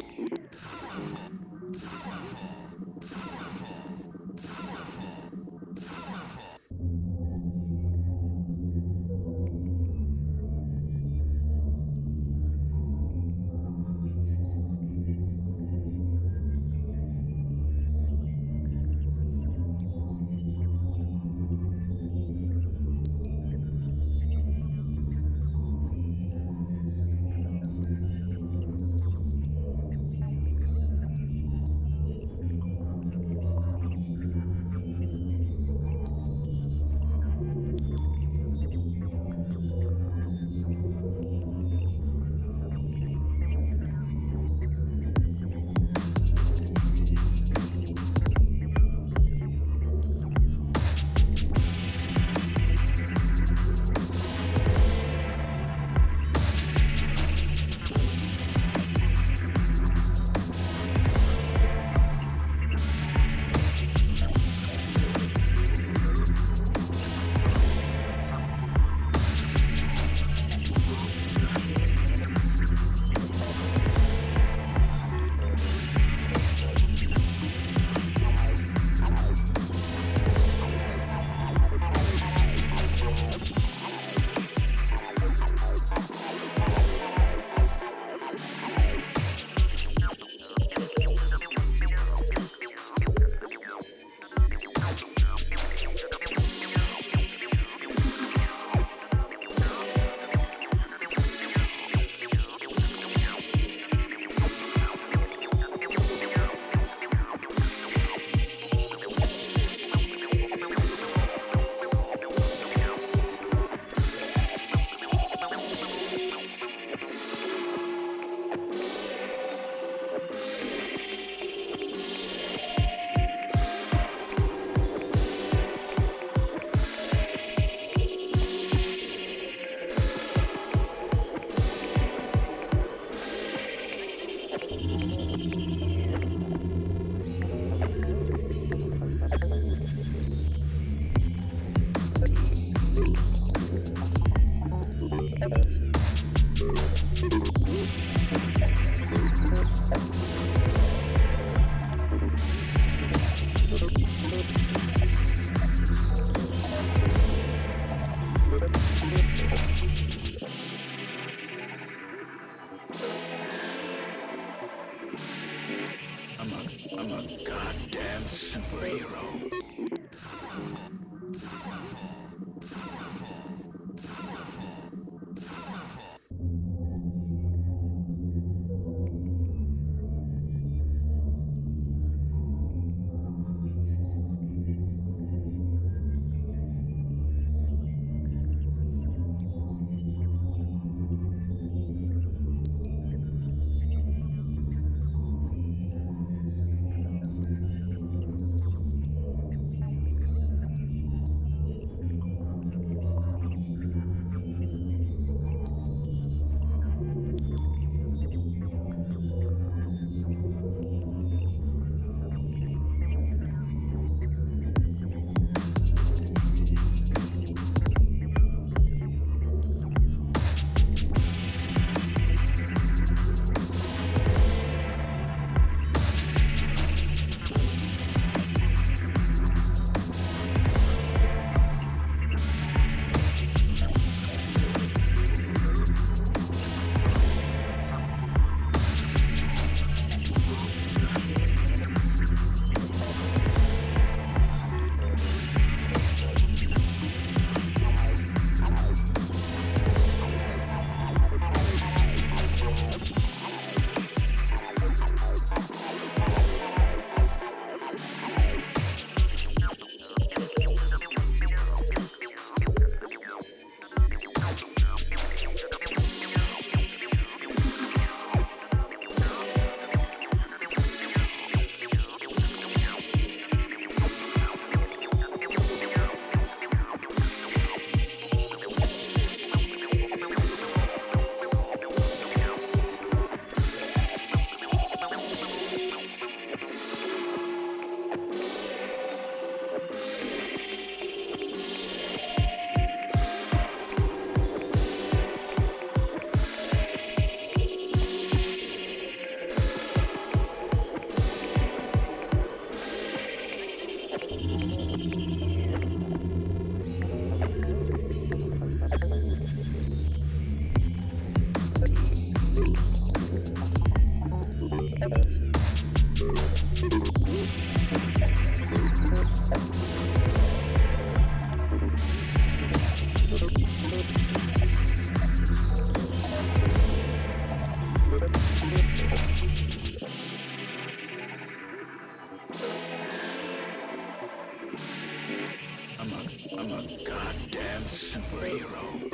A: goddamn superhero.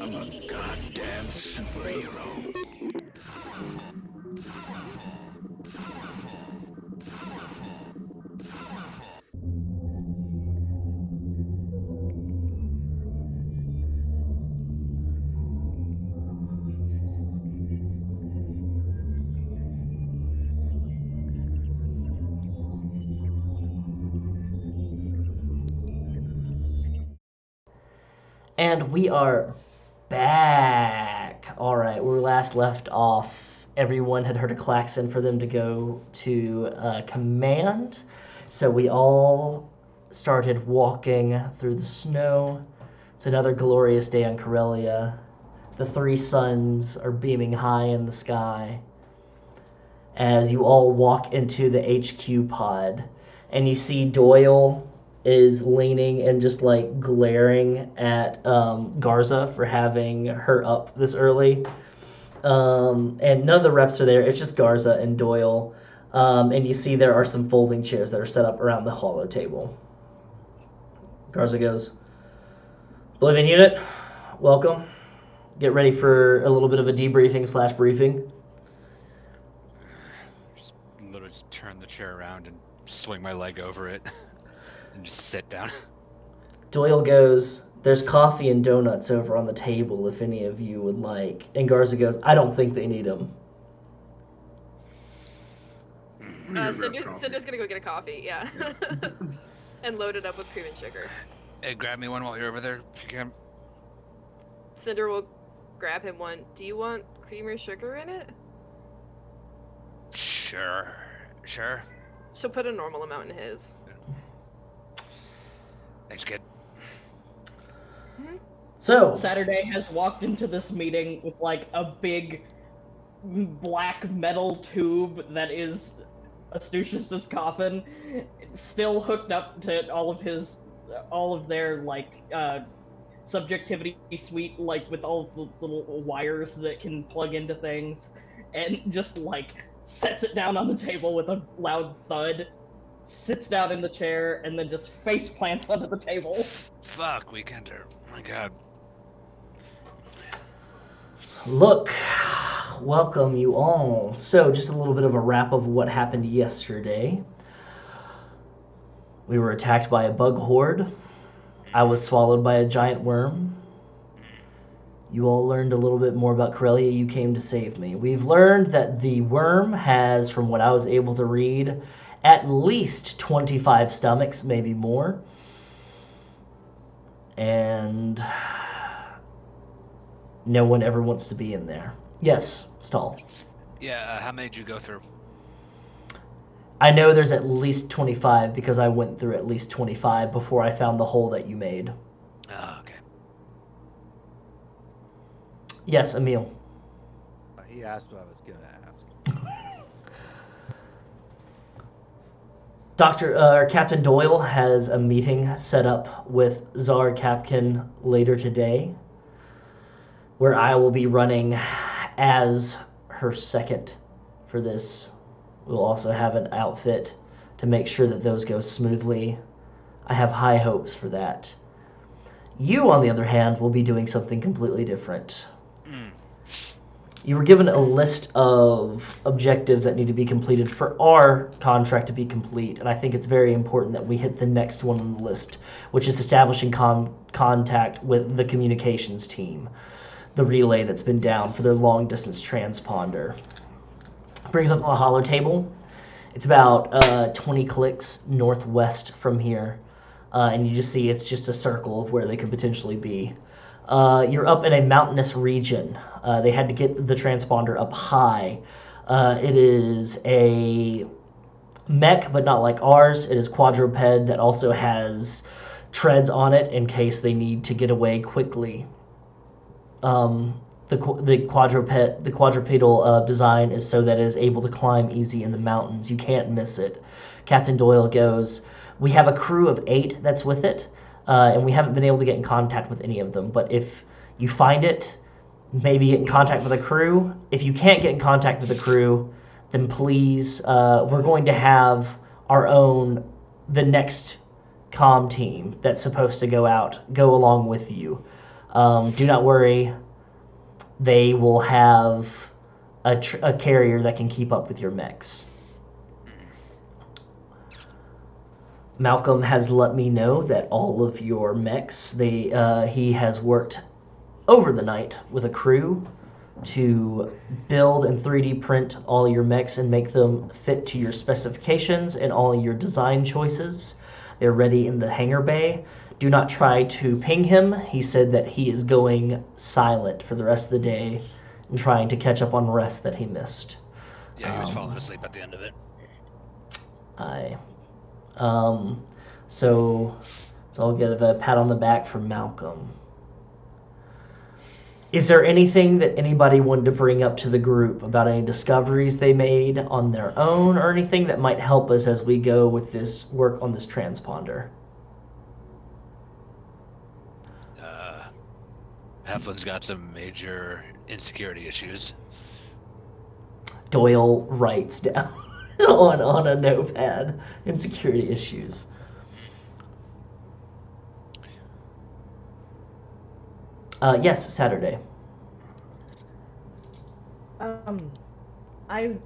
A: I'm a goddamn superhero.
B: And we are back. All right, where we last left off, everyone had heard a klaxon for them to go to command. So we all started walking through the snow. It's another glorious day on Karelia. The three suns are beaming high in the sky as you all walk into the HQ pod. And you see Doyle is leaning and just like glaring at Garza for having her up this early. And none of the reps are there. It's just Garza and Doyle. And you see there are some folding chairs that are set up around the hollow table. Garza goes, Oblivion Unit, welcome. Get ready for a little bit of a debriefing / briefing.
C: Just literally just turn the chair around and swing my leg over it and just sit down.
B: Doyle goes, there's coffee and donuts over on the table if any of you would like. And Garza goes, I don't think they need them.
G: Cinder's gonna go get a coffee, yeah. And load it up with cream and sugar.
C: Hey, grab me one while you're over there, if you can.
G: Cinder will grab him one. Do you want cream or sugar in it?
C: Sure.
G: She'll put a normal amount in his.
C: Thanks, kid.
G: Mm-hmm.
B: So
F: Saturday has walked into this meeting with like a big black metal tube that is Astucius's coffin, still hooked up to all of his all of their like subjectivity suite, like with all the little wires that can plug into things, and just like sets it down on the table with a loud thud, sits down in the chair, and then just face plants onto the table.
C: Fuck, Weekender. Oh my god.
B: Look, welcome you all. So, just a little bit of a wrap of what happened yesterday. We were attacked by a bug horde. I was swallowed by a giant worm. You all learned a little bit more about Karelia. You came to save me. We've learned that the worm has, from what I was able to read, at least 25 stomachs, maybe more. And no one ever wants to be in there. Yes, Stall.
C: Yeah, how many did you go through?
B: I know there's at least 25 because I went through at least 25 before I found the hole that you made.
C: Oh, okay.
B: Yes, Emil.
E: He asked what I was going to ask.
B: Captain Doyle has a meeting set up with Czar Kapkin later today, where I will be running as her second for this. We'll also have an outfit to make sure that those go smoothly. I have high hopes for that. You, on the other hand, will be doing something completely different. You were given a list of objectives that need to be completed for our contract to be complete, and I think it's very important that we hit the next one on the list, which is establishing contact with the communications team, the relay that's been down for their long-distance transponder. Brings up on the holo table. It's about 20 clicks northwest from here, and you just see it's just a circle of where they could potentially be. You're up in a mountainous region. They had to get the transponder up high. It is a mech, but not like ours. It is quadruped that also has treads on it in case they need to get away quickly. The quadrupedal design is so that it is able to climb easy in the mountains. You can't miss it. Captain Doyle goes, we have a crew of 8 that's with it, and we haven't been able to get in contact with any of them. But if you find it, maybe get in contact with a crew. If you can't get in contact with a crew, then please, we're going to have the next comm team that's supposed to go along with you. Do not worry. They will have a carrier that can keep up with your mechs. Malcolm has let me know that all of your mechs, he has worked over the night with a crew to build and 3D print all your mechs and make them fit to your specifications and all your design choices. They're ready in the hangar bay. Do not try to ping him. He said that he is going silent for the rest of the day and trying to catch up on rest that he missed.
C: Yeah, he was falling asleep at the end of it.
B: So I'll get a pat on the back from Malcolm. Is there anything that anybody wanted to bring up to the group about any discoveries they made on their own or anything that might help us as we go with this work on this transponder?
C: Heflin's got some major insecurity issues.
B: Doyle writes down on a notepad insecurity issues. Yes, Saturday.
F: I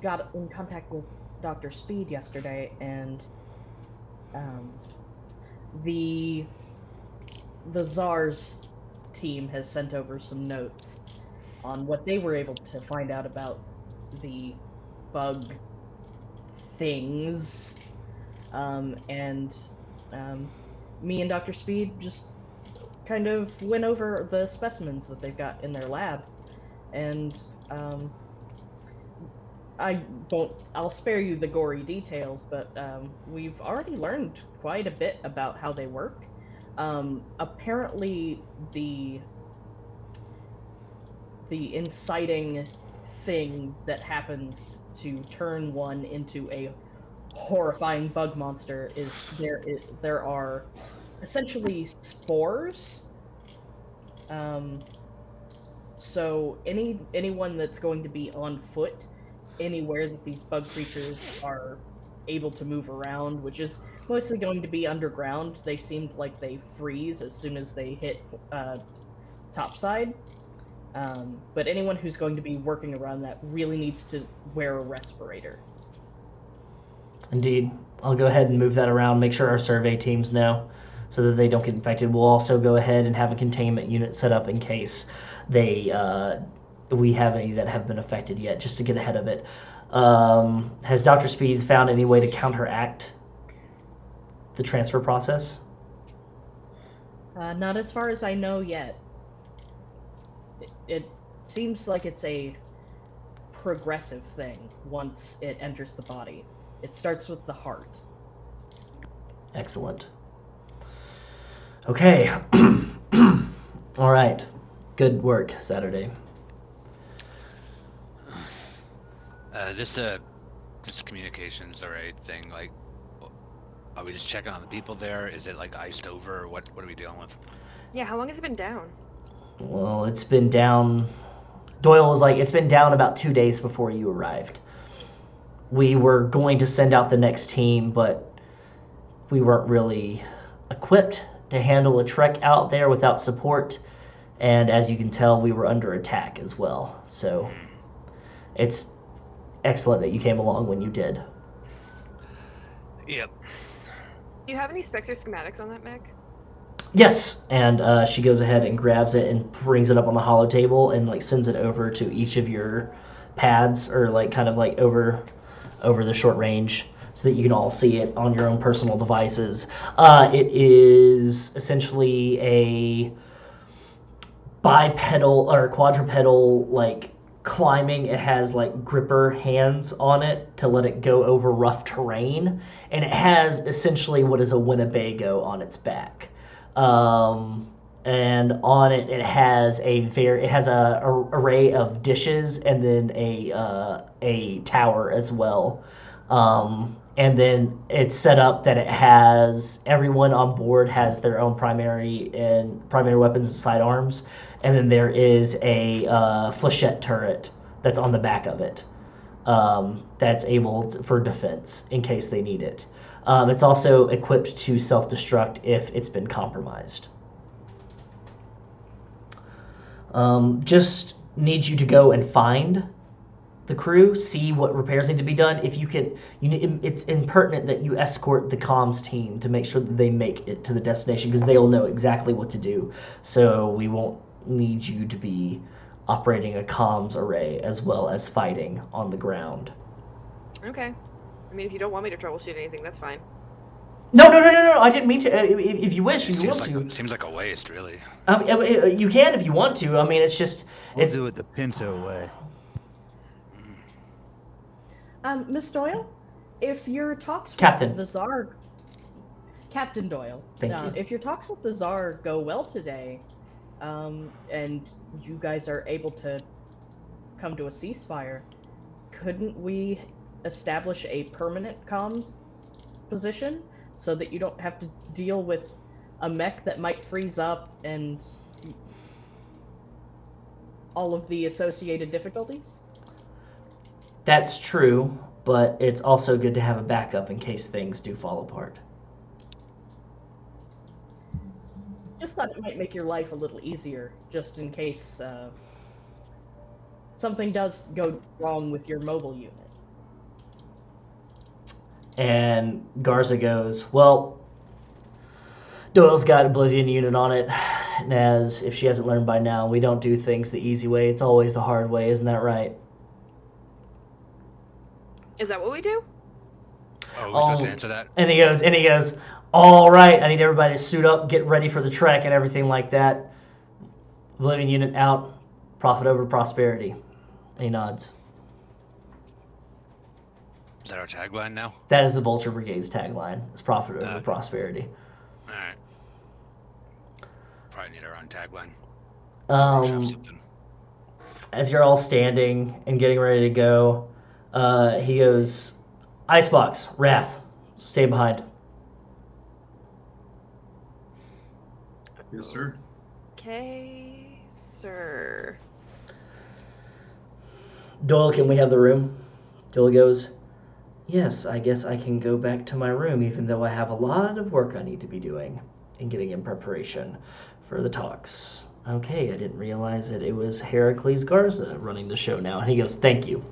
F: got in contact with Dr. Speed yesterday, and the Czar's team has sent over some notes on what they were able to find out about the bug things, and me and Dr. Speed just kind of went over the specimens that they've got in their lab, and I'll spare you the gory details, but we've already learned quite a bit about how they work. Apparently the inciting thing that happens to turn one into a horrifying bug monster is there are essentially spores. So anyone that's going to be on foot anywhere that these bug creatures are able to move around, which is mostly going to be underground. They seemed like they freeze as soon as they hit topside. But anyone who's going to be working around that really needs to wear a respirator.
B: Indeed. I'll go ahead and move that around, make sure our survey teams know so that they don't get infected. We'll also go ahead and have a containment unit set up in case we have any that have been affected yet, just to get ahead of it. Has Dr. Speed found any way to counteract the transfer process?
F: Not as far as I know yet. It seems like it's a progressive thing once it enters the body. It starts with the heart.
B: Excellent. Okay. All right. Good work, Saturday.
C: This communications alright thing, like, are we just checking on the people there? Is it like iced over, or what are we dealing with?
G: Yeah, how long has it been down?
B: Well, it's been down. Doyle was like, it's been down about 2 days before you arrived. We were going to send out the next team, but we weren't really equipped to handle a trek out there without support. And as you can tell, we were under attack as well. So it's excellent that you came along when you did.
C: Yep.
G: Do you have any Spectre schematics on that mech?
B: Yes, and she goes ahead and grabs it and brings it up on the holo table and like sends it over to each of your pads, or like kind of like over the short range, so that you can all see it on your own personal devices. It is essentially a bipedal or quadrupedal like climbing. It has like gripper hands on it to let it go over rough terrain, and it has essentially what is a Winnebago on its back. And on it, it has a array of dishes, and then a tower as well. And then it's set up that it has everyone on board has their own primary weapons and sidearms, and then there is a flechette turret that's on the back of it, that's able for defense in case they need it. It's also equipped to self-destruct if it's been compromised. Just need you to go and find the crew, see what repairs need to be done. If you can, it's impertinent that you escort the comms team to make sure that they make it to the destination, because they'll know exactly what to do. So we won't need you to be operating a comms array as well as fighting on the ground.
G: Okay. I mean, if you don't want me to troubleshoot anything, that's fine.
B: No, I didn't mean to. If you wish, if you want to.
C: Seems like a waste, really.
B: You can if you want to. I mean, it's just...
E: We'll do it the Pinto way.
F: Miss Doyle, if your talks
B: Captain.
F: with the Czar... Captain Doyle.
B: Thank you.
F: If your talks with the Czar go well today, and you guys are able to come to a ceasefire, couldn't we establish a permanent comms position so that you don't have to deal with a mech that might freeze up and all of the associated difficulties?
B: That's true, but it's also good to have a backup in case things do fall apart.
F: Just thought it might make your life a little easier, just in case something does go wrong with your mobile unit.
B: And Garza goes, well, Doyle's got a Oblivion unit on it, and as if she hasn't learned by now, we don't do things the easy way, it's always the hard way, isn't that right?
G: Is that what we do?
C: Oh, we supposed to answer that?
B: And he goes, all right, I need everybody to suit up, get ready for the trek and everything like that. Oblivion unit out, profit over prosperity. And he nods.
C: Is that our tagline now?
B: That is the Vulture Brigade's tagline. It's profit over prosperity.
C: Alright. Probably need our own tagline.
B: As you're all standing and getting ready to go, he goes, ICEBOX, Wrath, stay behind.
D: Yes, sir.
G: Okay, sir.
B: Doyle, can we have the room? Doyle goes, yes, I guess I can go back to my room, even though I have a lot of work I need to be doing and getting in preparation for the talks. Okay, I didn't realize that it was Heracles Garza running the show now. And he goes, thank you.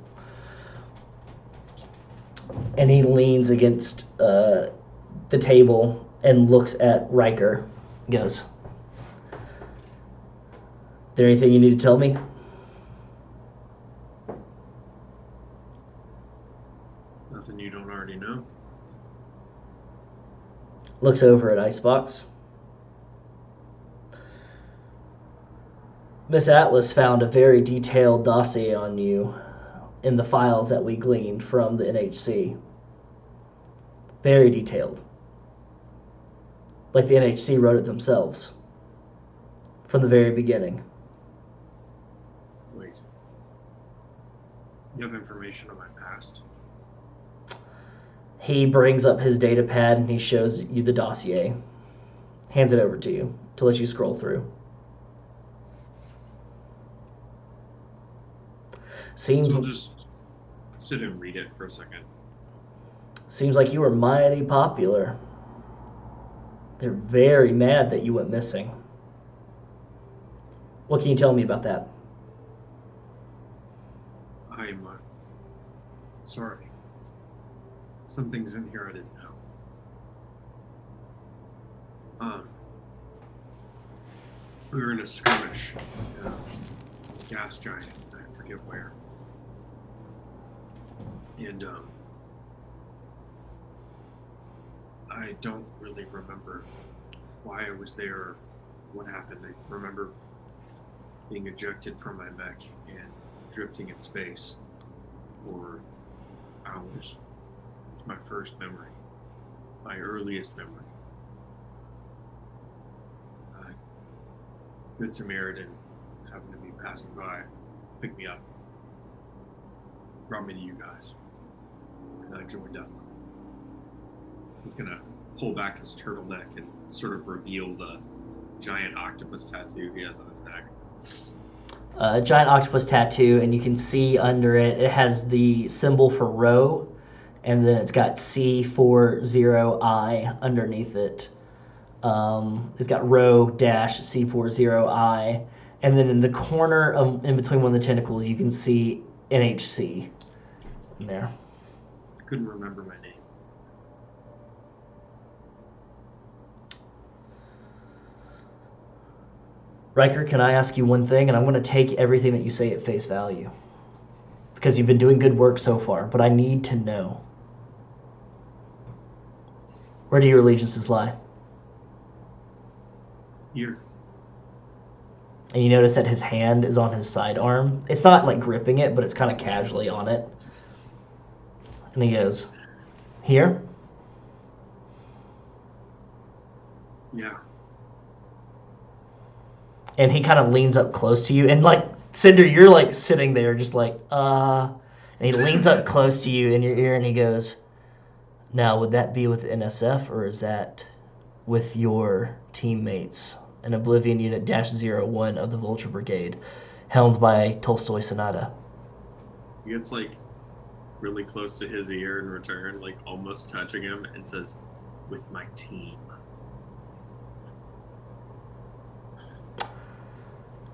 B: And he leans against the table and looks at Riker. He goes, there anything you need to tell me?
D: Nothing you don't already know.
B: Looks over at ICEBOX. Miss Atlas found a very detailed dossier on you in the files that we gleaned from the NHC. Very detailed. Like the NHC wrote it themselves. From the very beginning.
D: Wait. You have information on my past?
B: He brings up his data pad and he shows you the dossier. Hands it over to you to let you scroll through. Seems
D: So I'll just sit and read it for a second.
B: Seems like you were mighty popular. They're very mad that you went missing. What can you tell me about that?
D: I'm sorry. Some things in here I didn't know. We were in a skirmish. Gas giant. I forget where. And I don't really remember why I was there or what happened. I remember being ejected from my mech and drifting in space for hours. It's my first memory, my earliest memory. Good Samaritan happened to be passing by, picked me up, brought me to you guys, and I joined up. He's gonna pull back his turtleneck and sort of reveal the giant octopus tattoo he has on his neck.
B: A giant octopus tattoo, and you can see under it, it has the symbol for row, and then it's got C40I underneath it. It's got row-C40I, and then in the corner, in between one of the tentacles, you can see NHC in there.
D: I couldn't remember my name.
B: Riker, can I ask you one thing? And I'm going to take everything that you say at face value. Because you've been doing good work so far, but I need to know. Where do your allegiances lie?
D: Here.
B: And you notice that his hand is on his sidearm. It's not like gripping it, but it's kind of casually on it. And he goes, here?
D: Yeah.
B: And he kind of leans up close to you. And like, Cinder, you're like sitting there just like, And he leans up close to you in your ear and he goes, now, would that be with NSF or is that with your teammates? An Oblivion Unit -01 of the Vulture Brigade, helmed by Tolstoy Sonata.
D: He gets like really close to his ear in return, like almost touching him, and says, with my team.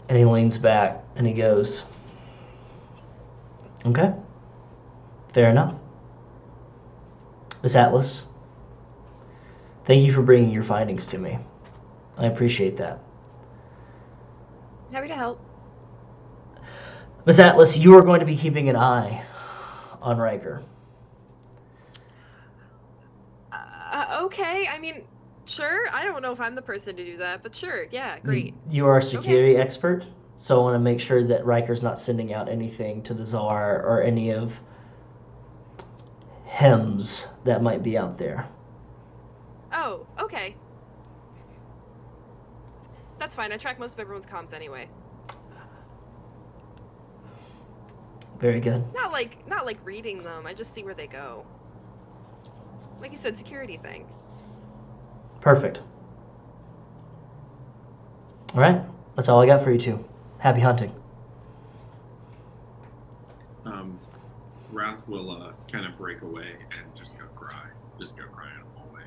B: And he leans back and he goes, okay, fair enough. Miss Atlas, thank you for bringing your findings to me. I appreciate that.
G: Happy to help.
B: Miss Atlas, you are going to be keeping an eye on Riker.
G: Okay, I mean, sure. I don't know if I'm the person to do that, but sure, yeah, great.
B: You are a security expert, so I want to make sure that Riker's not sending out anything to the Tsar or any of HEMS that might be out there.
G: Oh, okay. That's fine. I track most of everyone's comms anyway.
B: Very good.
G: Not like reading them. I just see where they go. Like you said, security thing.
B: Perfect. All right, that's all I got for you two. Happy hunting.
D: Wrath will kind of break away and just go cry. Just go cry in a hallway.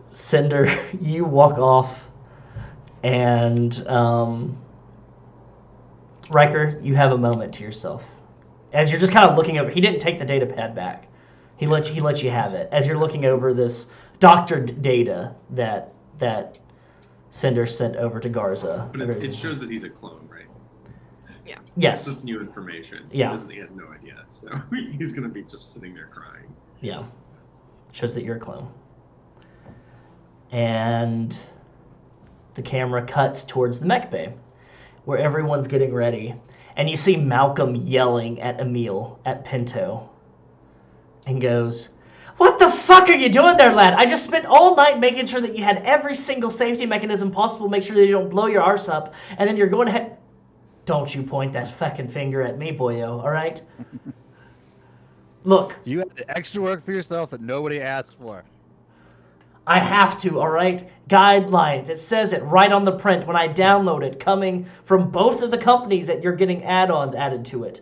B: Cinder, you walk off, and Riker, you have a moment to yourself. As you're just kind of looking over, he didn't take the data pad back. He let you have it. As you're looking over this doctored data that Cinder sent over to Garza.
D: But it shows that he's a clone, right?
G: Yeah.
B: Yes.
D: That's new information.
B: Yeah.
D: He had no idea, so he's going to be just sitting there crying.
B: Yeah. Shows that you're a clone. And the camera cuts towards the mech bay, where everyone's getting ready. And you see Malcolm yelling at Emil, at Pinto, and goes, "What the fuck are you doing there, lad? I just spent all night making sure that you had every single safety mechanism possible, make sure that you don't blow your arse up, and then you're going ahead..." Don't you point that fucking finger at me, boyo, all right? Look.
E: You had the extra work for yourself that nobody asked for.
B: I have to, all right? Guidelines. It says it right on the print when I download it, coming from both of the companies that you're getting add-ons added to it.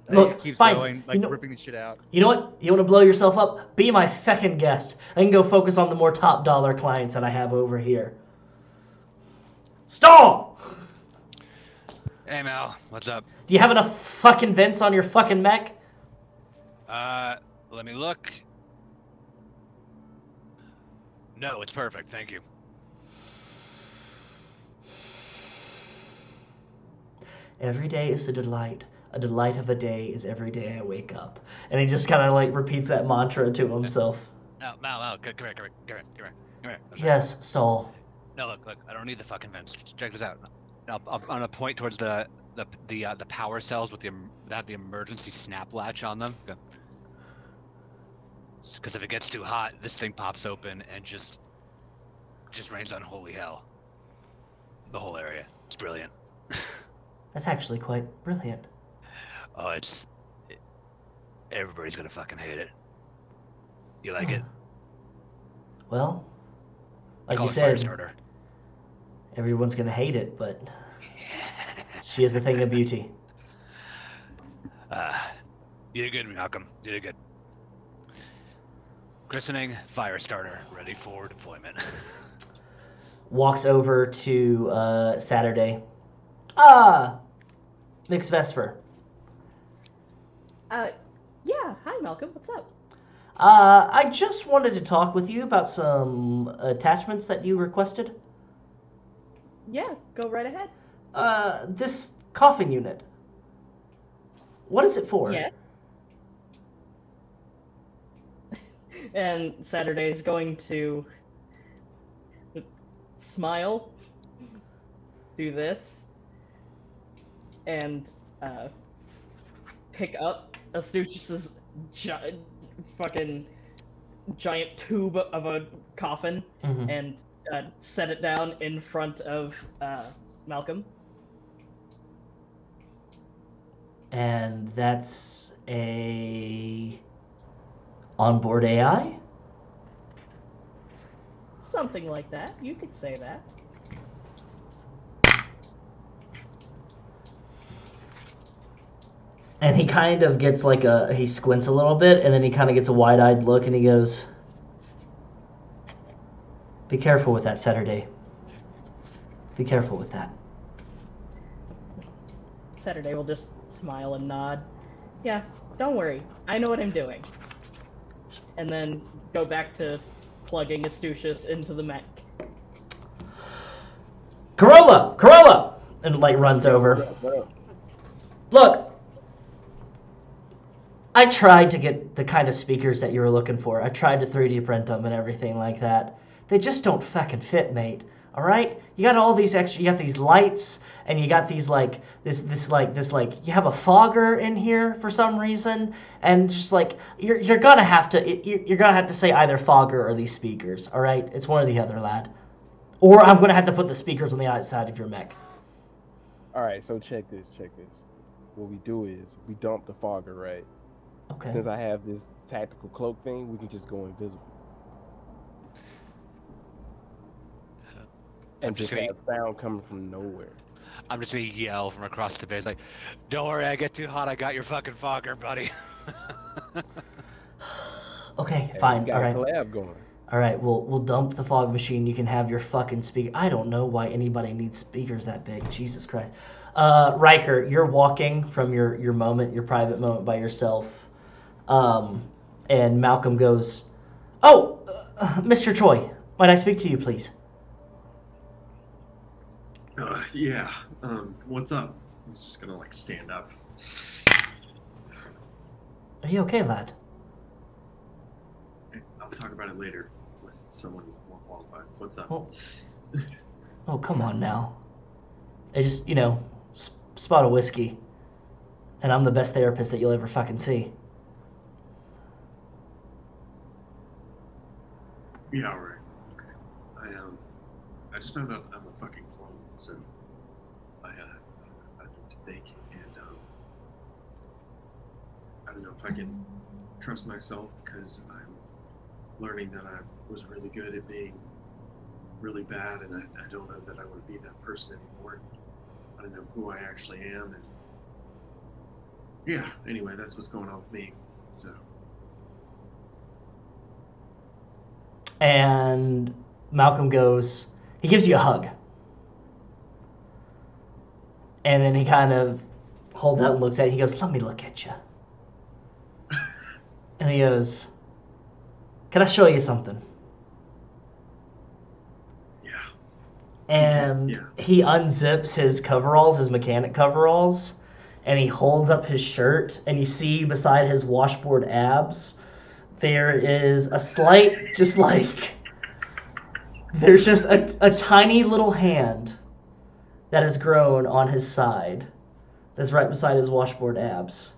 B: Look,
E: just keeps
B: fine.
E: going, like ripping the shit out.
B: You know what? You want to blow yourself up? Be my feckin' guest. I can go focus on the more top dollar clients that I have over here. Stall!
C: Hey Mal, what's up?
B: Do you have enough fucking vents on your fucking mech?
C: Let me look. No, it's perfect, thank you.
B: Every day is a delight. A delight of a day is every day I wake up. And he just kind of like repeats that mantra to himself.
C: Mal, come here.
B: Yes, Stall.
C: No, look, I don't need the fucking vents. Check this out. I'm gonna point towards the power cells with that have the emergency snap latch on them. Because if it gets too hot, this thing pops open and just rains unholy hell. The whole area. It's brilliant.
B: That's actually quite brilliant.
C: Oh, everybody's gonna fucking hate it. You like it?
B: Well, like
C: Call
B: you
C: it
B: said,
C: Firestarter.
B: Everyone's gonna hate it, but she is a thing of beauty.
C: You did good, Malcolm. You did good. Christening, Firestarter, ready for deployment.
B: Walks over to Saturday. Mixed Vesper.
F: Yeah. Hi, Malcolm. What's up?
B: I just wanted to talk with you about some attachments that you requested.
F: Yeah, go right ahead.
B: This coughing unit. What is it for?
F: Yes. And Saturday's going to smile, do this, and pick up Astucius's fucking giant tube of a coffin and set it down in front of Malcolm.
B: And that's a onboard AI?
F: Something like that. You could say that.
B: And he kind of gets like he squints a little bit, and then he kind of gets a wide-eyed look, and he goes, "Be careful with that, Saturday. Be careful with that."
F: Saturday will just smile and nod. Yeah, don't worry. I know what I'm doing. And then go back to plugging Astucius into the mech.
B: Karelia! And like runs over. Look, I tried to get the kind of speakers that you were looking for. I tried to 3D print them and everything like that. They just don't fucking fit, mate. All right? You got all these extra. You got these lights, and you got these like this. You have a fogger in here for some reason, and just like you're gonna have to say either fogger or these speakers. All right? It's one or the other, lad. Or I'm gonna have to put the speakers on the outside of your mech.
H: All right, so check this. what we do is we dump the fogger, right?
B: Okay.
H: Since I have this tactical cloak thing, we can just go invisible. And just have sound coming from nowhere.
C: I'm just gonna yell from across the base, like, "Don't worry, I get too hot. I got your fucking fogger, buddy."
B: Okay,
H: Hey,
B: fine.
H: we got
B: All
H: a
B: right.
H: collab going.
B: All right, we'll dump the fog machine. You can have your fucking speaker. I don't know why anybody needs speakers that big. Jesus Christ. Riker, you're walking from your moment, your private moment by yourself. And Malcolm goes, "Oh, Mr. Choi, might I speak to you, please?"
D: Yeah. What's up? He's just gonna like stand up.
B: Are you okay, lad?
D: I'll talk about it later with someone more qualified. What's up?
B: Oh, come on now. I just, spot of whiskey. And I'm the best therapist that you'll ever fucking see.
D: Yeah, all right. Okay. I just found out I'm a fucking clone, so I don't know what to think, and I don't know if I can trust myself because I'm learning that I was really good at being really bad, and I don't know that I want to be that person anymore. I don't know who I actually am, and yeah. Anyway, that's what's going on with me. So.
B: And Malcolm goes, he gives you a hug. And then he kind of holds out and looks at you. He goes, "Let me look at you." And he goes, "Can I show you something?"
D: Yeah.
B: And
D: Yeah.
B: he unzips his coveralls, his mechanic coveralls, and he holds up his shirt, and you see beside his washboard abs, there is a slight, there's just a tiny little hand that has grown on his side. That's right beside his washboard abs.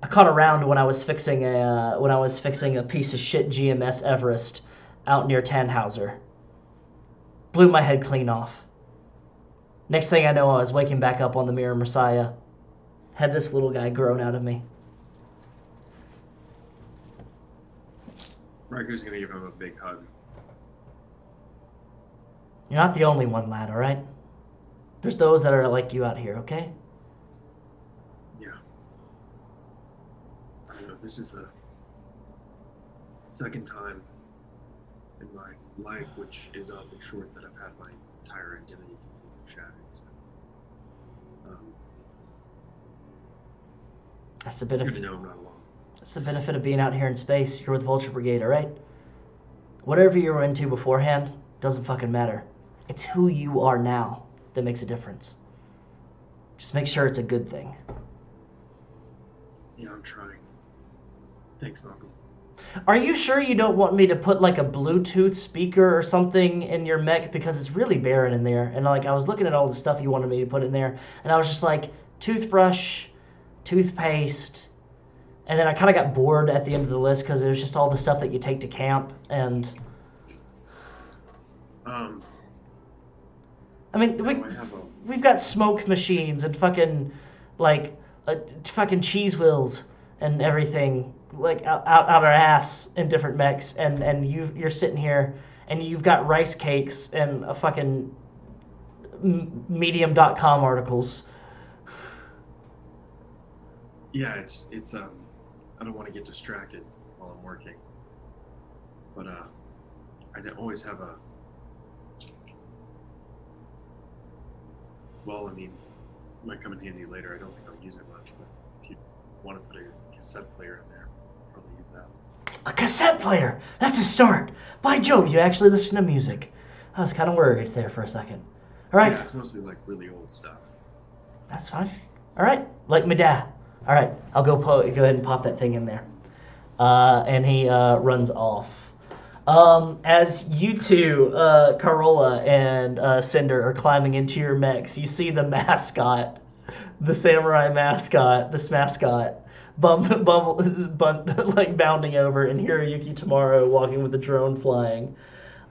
B: I caught a round when I was fixing a piece of shit GMS Everest out near Tannhauser. Blew my head clean off. Next thing I know, I was waking back up on the Mirror Messiah. Had this little guy grown out of me.
D: Riker's gonna give him a big hug.
B: You're not the only one, lad, alright? There's those that are like you out here, okay?
D: Yeah. I don't know, this is the second time in my life, which is oddly short, that I've had my entire identity shattered. So,
B: That's the
D: it's good
B: benefit.
D: to know I'm not alone.
B: That's the benefit of being out here in space. You're with Vulture Brigade, alright? Whatever you were into beforehand doesn't fucking matter. It's who you are now that makes a difference. Just make sure it's a good thing.
D: Yeah, I'm trying. Thanks, Malcolm.
B: Are you sure you don't want me to put like a Bluetooth speaker or something in your mech? Because it's really barren in there. And like I was looking at all the stuff you wanted me to put in there, and I was just like, toothbrush, toothpaste, and then I kind of got bored at the end of the list because it was just all the stuff that you take to camp. And I mean, we've got smoke machines and fucking like fucking cheese wheels and everything like out our ass in different mechs, and you're sitting here and you've got rice cakes and a fucking medium.com articles.
D: Yeah, it's I don't want to get distracted while I'm working, but I always have a. Well, I mean, it might come in handy later. I don't think I'll use it much, but if you want to put a cassette player in there, I'll probably use that.
B: A cassette player! That's a start! By Jove, you actually listen to music. I was kind of worried there for a second. All right.
D: Yeah, it's mostly like really old stuff.
B: That's fine. All right, like my dad. All right, I'll go ahead and pop that thing in there. And he runs off. As you two, Carola and Cinder, are climbing into your mechs, you see the mascot, the samurai mascot, this mascot, like bounding over, and Hiroyuki Tomorrow walking with the drone flying.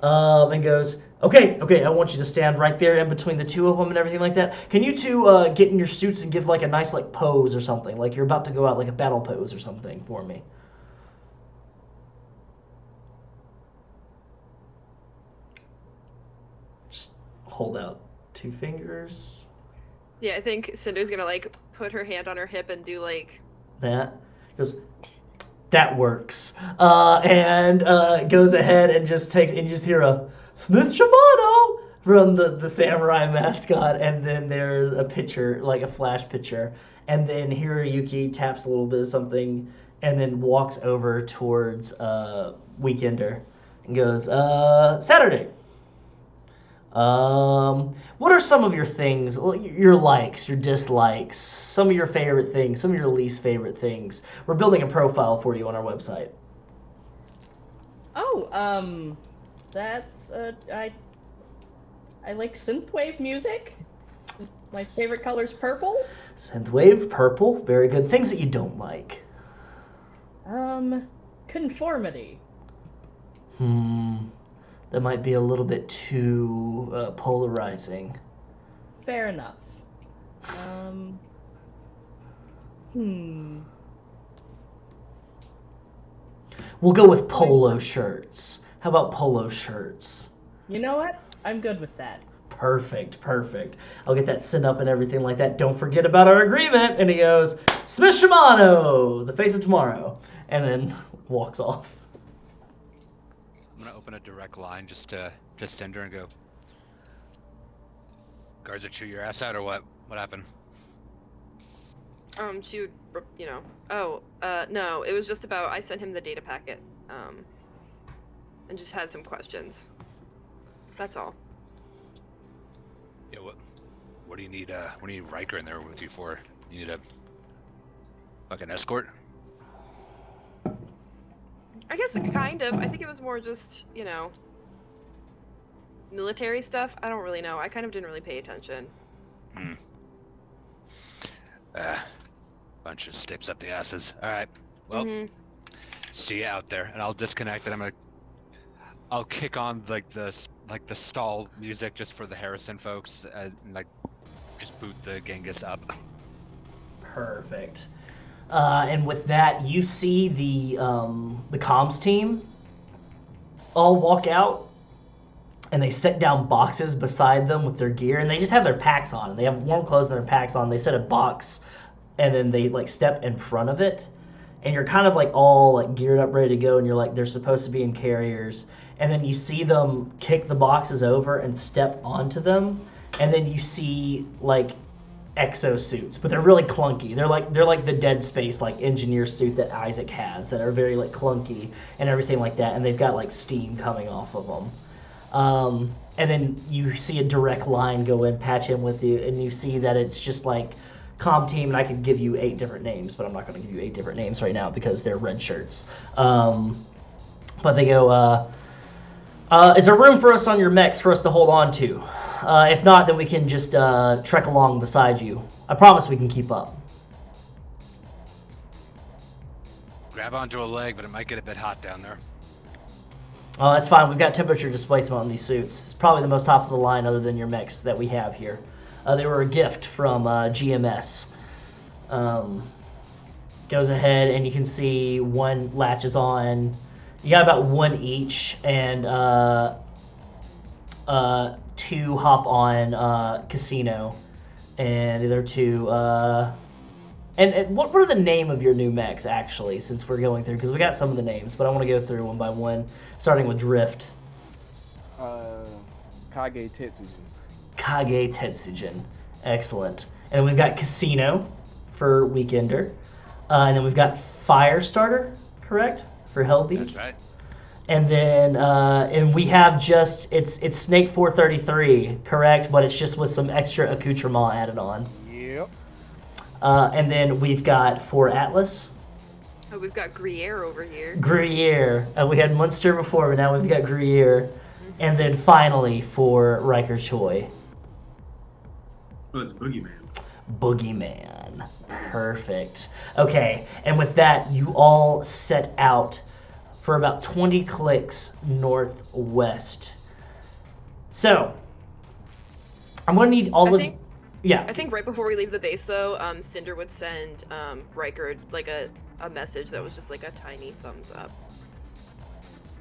B: and goes, okay, I want you to stand right there in between the two of them and everything like that. Can you two get in your suits and give like a nice like pose or something, like you're about to go out, like a battle pose or something for me? Just hold out 2 fingers.
G: Yeah, I think Cinder's gonna like put her hand on her hip and do like
B: That goes. That works. And goes ahead and just takes, and you just hear a Smith Shimano from the samurai mascot, and then there's a picture, like a flash picture, and then Hiroyuki taps a little bit of something, and then walks over towards Weekender, and goes, Saturday. What are some of your things, your likes, your dislikes, some of your favorite things, some of your least favorite things? We're building a profile for you on our website.
F: Oh, that's I like synthwave music. My favorite color's purple.
B: Synthwave, purple, very good. Things that you don't like.
F: Conformity.
B: That might be a little bit too polarizing.
F: Fair enough.
B: We'll go with polo shirts. How about polo shirts?
F: You know what? I'm good with that.
B: Perfect. I'll get that sent up and everything like that. Don't forget about our agreement. And he goes, Smith Shimano, the face of tomorrow. And then walks off.
C: I'm gonna open a direct line just to send her and go. Guards would chew your ass out or what? What happened?
G: she would, you know. Oh, no, it was just about I sent him the data packet, and just had some questions. That's all.
C: Yeah, what do you need? What do you need Riker in there with you for? You need a fucking escort?
G: I guess kind of. I think it was more just, you know, military stuff. I don't really know. I kind of didn't really pay attention.
C: Bunch of sticks up the asses. All right. Well, see you out there, and I'll disconnect. And I'll kick on like the stall music just for the Harrison folks, and like just boot the Genghis up.
B: Perfect. And with that, you see the comms team all walk out, and they set down boxes beside them with their gear, and they just have their packs on. They have warm clothes and their packs on. They set a box, and then they like step in front of it, and you're kind of like all like geared up, ready to go, and you're like they're supposed to be in carriers, and then you see them kick the boxes over and step onto them, and then you see like exosuits, but they're really clunky. They're like the Dead Space like engineer suit that Isaac has that are very like clunky and everything like that, and they've got like steam coming off of them. And then you see a direct line go in, patch in with you, and you see that it's just like comm team, and I could give you 8 different names, but I'm not going to give you 8 different names right now because they're red shirts. But they go, is there room for us on your mechs for us to hold on to? If not, then we can just trek along beside you. I promise we can keep up.
C: Grab onto a leg, but it might get a bit hot down there.
B: Oh, that's fine. We've got temperature displacement on these suits. It's probably the most top of the line other than your mechs that we have here. They were a gift from GMS. Goes ahead, and you can see one latches on. You got about 1 each, and 2 hop on Casino, and the other 2. And what were the name of your new mechs, actually, since we're going through? Because we got some of the names, but I want to go through one by one, starting with Drift.
H: Kage Tetsujin.
B: Kage Tetsujin. Excellent. And then we've got Casino for Weekender. And then we've got Firestarter, correct? For HELLBEAST.
C: That's right.
B: And then and we have just, it's Snake 433, correct? But it's just with some extra accoutrement added on.
E: Yep.
B: And then we've got for Atlas.
G: Oh, we've got Gruyere over here.
B: Gruyere. We had Munster before, but now we've got Gruyere. And then finally for Riker Choi.
D: Oh, it's Boogeyman.
B: Boogeyman. Perfect. Okay, and with that, you all set out for about 20 clicks northwest. So, I'm going to need all of... Yeah.
G: I think right before we leave the base, though, Cinder would send Riker like a message that was just like a tiny thumbs up.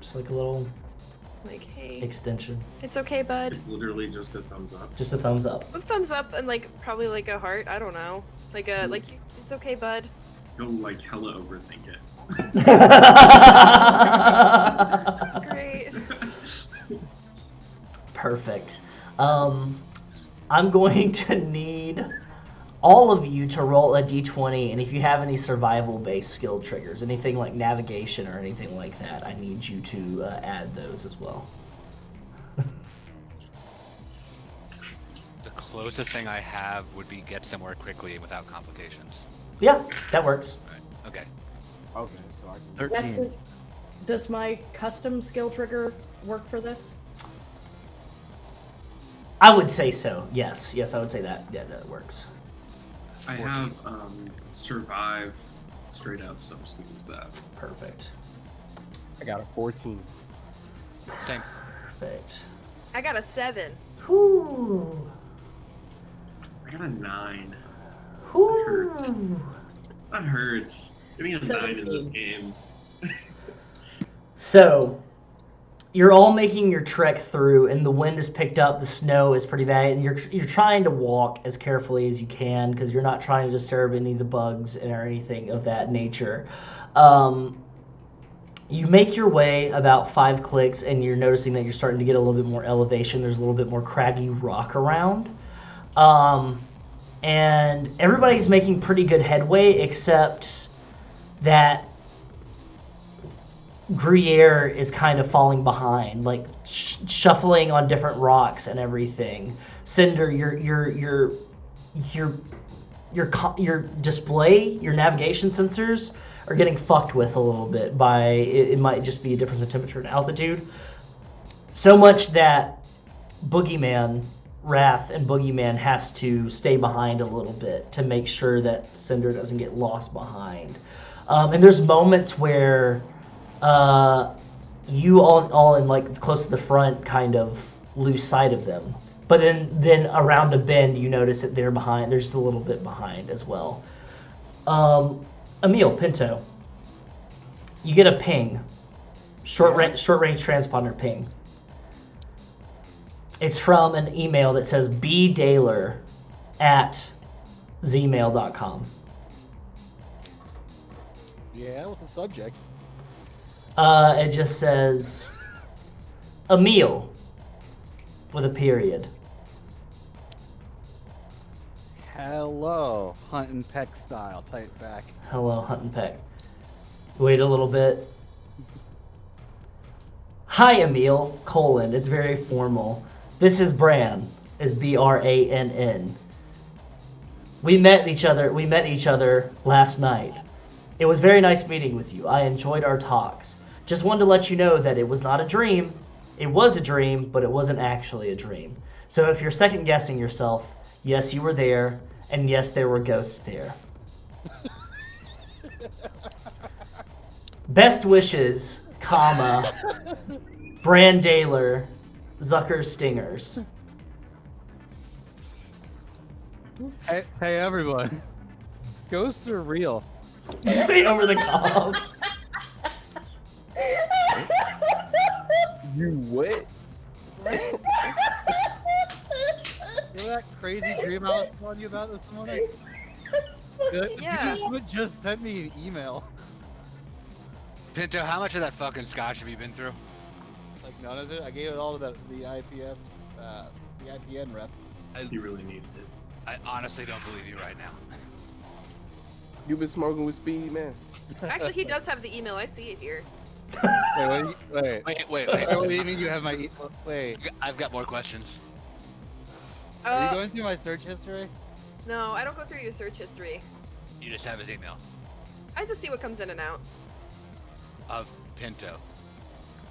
B: Just like a little...
G: Like, hey.
B: Extension.
G: It's okay, bud.
D: It's literally just a thumbs up.
B: Just a thumbs up.
G: A thumbs up and like probably like a heart. I don't know. Like a it's okay, bud.
D: He'll like hella overthink it.
G: Great.
B: Perfect. I'm going to need all of you to roll a d20, and if you have any survival-based skill triggers, anything like navigation or anything like that, I need you to add those as well.
C: The closest thing I have would be get somewhere quickly and without complications.
B: Yeah, that works.
C: Right. Okay.
H: Okay, so I can...
E: 13.
F: Yes, does my custom skill trigger work for this?
B: I would say so. Yes, I would say that. Yeah, that works.
D: I have survive straight up, so I'm just gonna use that.
B: Perfect.
H: I got a 14.
C: Same.
B: Perfect.
G: I got a 7.
B: Whoo.
D: I got a 9.
B: Whoo.
D: That hurts. Give me a 9 in this game.
B: So, you're all making your trek through, and the wind is picked up, the snow is pretty bad, and you're trying to walk as carefully as you can because you're not trying to disturb any of the bugs or anything of that nature. You make your way about 5 clicks, and you're noticing that you're starting to get a little bit more elevation. There's a little bit more craggy rock around. And everybody's making pretty good headway, except that Gruyere is kind of falling behind, like shuffling on different rocks and everything. Cinder, your display, your navigation sensors are getting fucked with a little bit by it might just be a difference in temperature and altitude. So much that Wrath and Boogeyman has to stay behind a little bit to make sure that Cinder doesn't get lost behind. And there's moments where you all in like close to the front kind of lose sight of them. But then around a bend you notice that they're behind. They're just a little bit behind as well. Emil, Pinto, you get a ping. Short range transponder ping. It's from an email that says bdaler@zmail.com.
E: Yeah, what's the subject?
B: It just says Emil with a period.
E: Hello, Hunt and Peck style, type back.
B: Hello, Hunt and Peck. Wait a little bit. Hi, Emil, : it's very formal. This is Bran, is Brann. We met each other last night. It was very nice meeting with you. I enjoyed our talks. Just wanted to let you know that it was not a dream. It was a dream, but it wasn't actually a dream. So if you're second guessing yourself, yes, you were there, and yes, there were ghosts there. Best wishes, Bran Daler, Zucker Stingers.
E: Hey everyone. Ghosts are real.
B: You say over the comms.
H: You what?
E: Remember that crazy dream I was telling you about this morning?
G: Yeah.
E: Dude just sent me an email.
C: Pinto, how much of that fucking scotch have you been through?
E: Like none of it. I gave it all to the IPS, the IPN rep.
D: You really needed it.
C: I honestly don't believe you right now.
H: You been smoking with speed, man?
G: Actually, he does have the email. I see it here.
E: Wait.
C: Wait.
E: What do you mean you have my wait?
C: I've got more questions.
E: Are you going through my search history?
G: No, I don't go through your search history.
C: You just have his email.
G: I just see what comes in and out.
C: Of Pinto.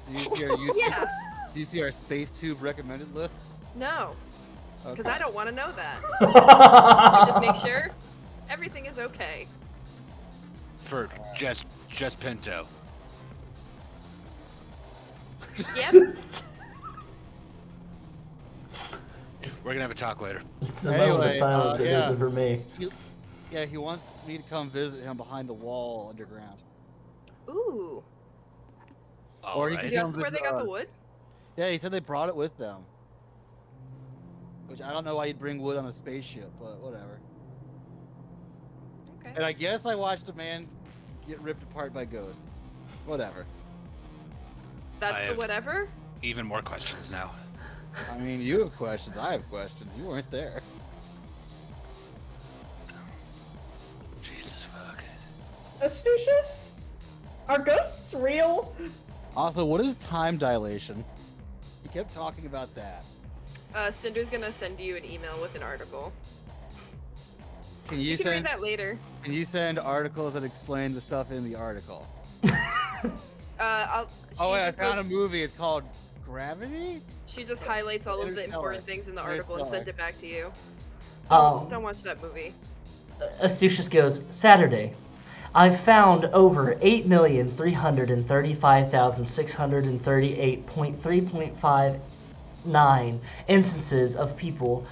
E: Do you see our
G: Yeah.
E: Do you see our space tube recommended lists?
G: No, because
E: Okay.
G: I don't want to know that. I just make sure everything is okay.
C: For just Pinto.
G: Yep.
C: We're gonna have a talk later.
B: It's the moment of
E: Anyway,
B: silence. It
E: yeah.
B: isn't for me.
E: He wants me to come visit him behind the wall underground.
G: Ooh.
E: Or he
C: Alright.
G: Did
E: could
G: you ask
E: come
G: them where they
E: visit,
G: got the wood?
E: Yeah, he said they brought it with them. Which I don't know why you'd bring wood on a spaceship, but whatever.
G: Okay.
E: And I guess I watched a man get ripped apart by ghosts. Whatever.
G: That's
C: I
G: the
C: have-
G: whatever?
C: Even more questions now.
E: I mean, you have questions. I have questions. You weren't there.
C: Jesus fuck.
F: Astucious? Are ghosts real?
E: Also, what is time dilation? He kept talking about that.
G: Cinder's gonna send you an email with an article.
E: Can
G: You
E: you
G: can read
E: send?
G: that later.
E: Can you send articles that explain the stuff in the article?
G: She
E: Oh wait, I
G: just
E: found
G: goes-
E: a movie. It's called Gravity.
G: She just highlights all of the
E: Interstellar.
G: important things in the article and sent it back to you.
B: Oh.
G: Don't watch that movie.
B: Astucious goes, Saturday. I've found over 8,335,638.3.59 instances of people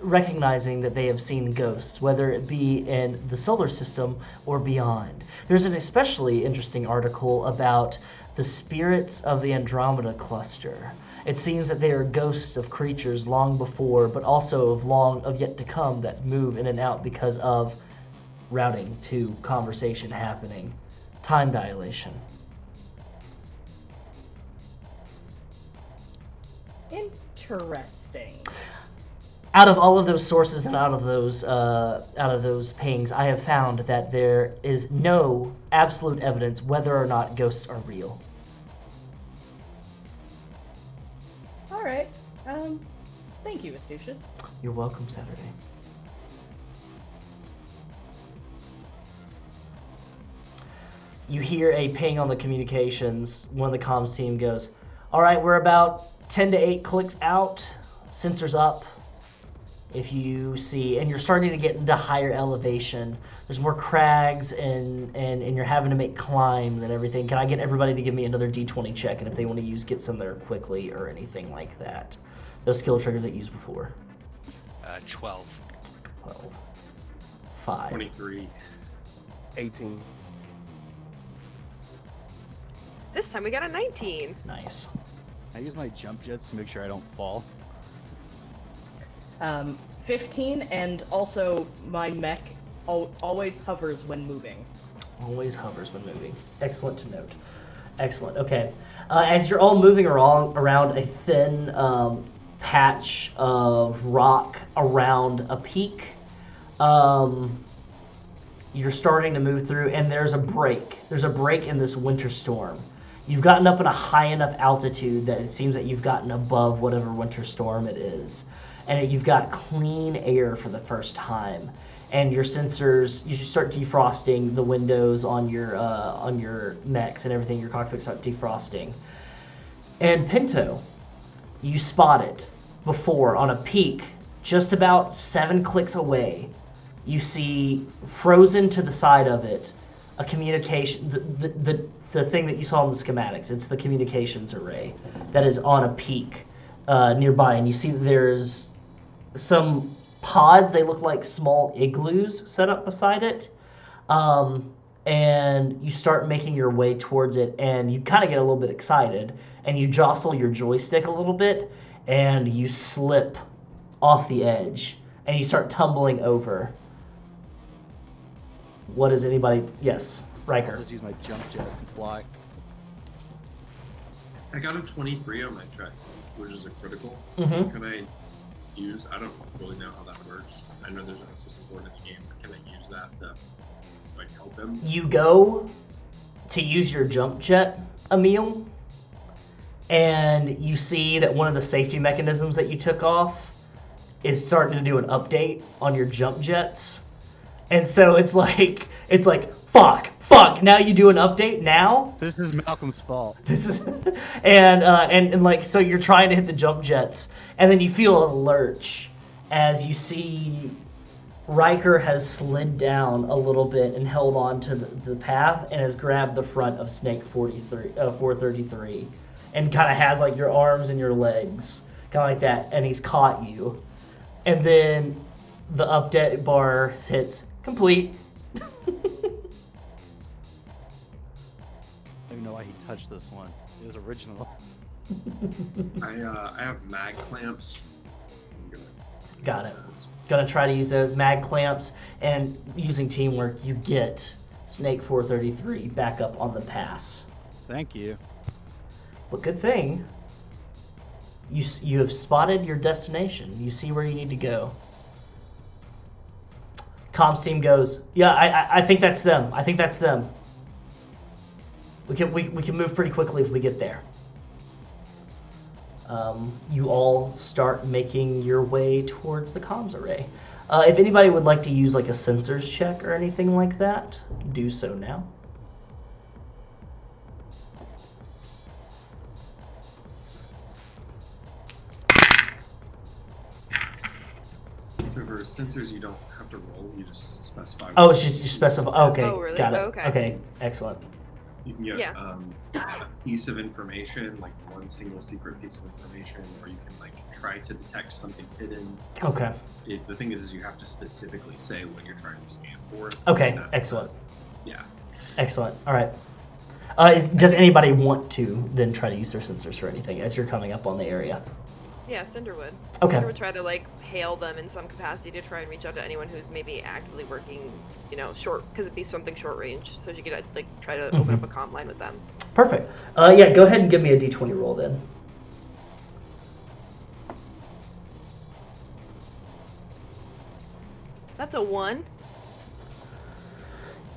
B: recognizing that they have seen ghosts, whether it be in the solar system or beyond. There's an especially interesting article about the spirits of the Andromeda cluster. It seems that they are ghosts of creatures long before, but also of yet to come, that move in and out because of routing to conversation happening. Time dilation.
F: Interesting.
B: Out of all of those sources and out of those pings, I have found that there is no absolute evidence whether or not ghosts are real.
F: All right. Thank you, Astucious.
B: You're welcome, Saturday. You hear a ping on the communications. One of the comms team goes, all right, we're about 10 to 8 clicks out. Sensors up. If you see, and you're starting to get into higher elevation. There's more crags and you're having to make climbs and everything. Can I get everybody to give me another D20 check? And if they want to get some there quickly or anything like that. Those skill triggers that you used before.
C: 12.
B: 12. 5.
D: 23.
H: 18.
G: This time we got a 19.
B: Nice.
E: I use my jump jets to make sure I don't fall.
F: 15, and also my mech always hovers when moving.
B: Always hovers when moving. Excellent to note. Excellent. Okay. As you're all moving around a thin patch of rock around a peak, you're starting to move through, and there's a break. There's a break in this winter storm. You've gotten up in a high enough altitude that it seems that you've gotten above whatever winter storm it is. And you've got clean air for the first time. And your sensors, you start defrosting the windows on your mechs and everything. Your cockpits start defrosting. And Pinto, you spot it before on a peak, just about 7 clicks away. You see frozen to the side of it a communication, the thing that you saw in the schematics. It's the communications array that is on a peak nearby, and you see that there's some pods. They look like small igloos set up beside it, and you start making your way towards it, and you kind of get a little bit excited, and you jostle your joystick a little bit, and you slip off the edge, and you start tumbling over. What is anybody? Yes,
E: I'll
B: Riker.
E: just use my jump jet and fly.
D: I got a 23 on my track, which is a critical.
B: Mm-hmm.
D: Can I use? I don't really know how that works. I know there's an assistant board in the game. But can I use that to like help him?
B: You go to use your jump jet, Emil, and you see that one of the safety mechanisms that you took off is starting to do an update on your jump jets. And so it's like fuck. Now you do an update now.
E: This is Malcolm's fault.
B: This is and like, so you're trying to hit the jump jets, and then you feel a lurch as you see Riker has slid down a little bit and held on to the path and has grabbed the front of Snake 433, and kind of has like your arms and your legs, kind of like that, and he's caught you. And then the update bar hits complete.
E: I don't even know why he touched this one. It was original.
D: I have mag clamps. So I'm gonna
B: Got it. Gonna try to use those mag clamps, and using teamwork, you get Snake 433 back up on the pass.
E: Thank you.
B: But good thing, you have spotted your destination. You see where you need to go. Comms team goes, yeah, I think that's them. I think that's them. We can move pretty quickly if we get there. You all start making your way towards the comms array. If anybody would like to use like a sensors check or anything like that, do so now.
D: So for sensors, you don't have to roll. You just specify.
B: Oh, it's just you specify. Okay,
G: Oh, really?
B: got it.
G: Okay.
B: Okay, excellent.
D: You can get
G: Yeah.
D: a piece of information, like one single secret piece of information, or you can like try to detect something hidden.
B: Okay.
D: The thing is you have to specifically say what you're trying to scan for.
B: Okay,
D: That's
B: excellent.
D: Yeah.
B: Excellent. All right. Does anybody want to then try to use their sensors for anything as you're coming up on the area?
G: Yeah, Cinder would.
B: Okay.
G: Cinder would try to like hail them in some capacity to try and reach out to anyone who's maybe actively working, short, because it'd be something short range. So she could like try to open up a comm line with them.
B: Perfect. Yeah, go ahead and give me a d20 roll then.
G: That's a 1.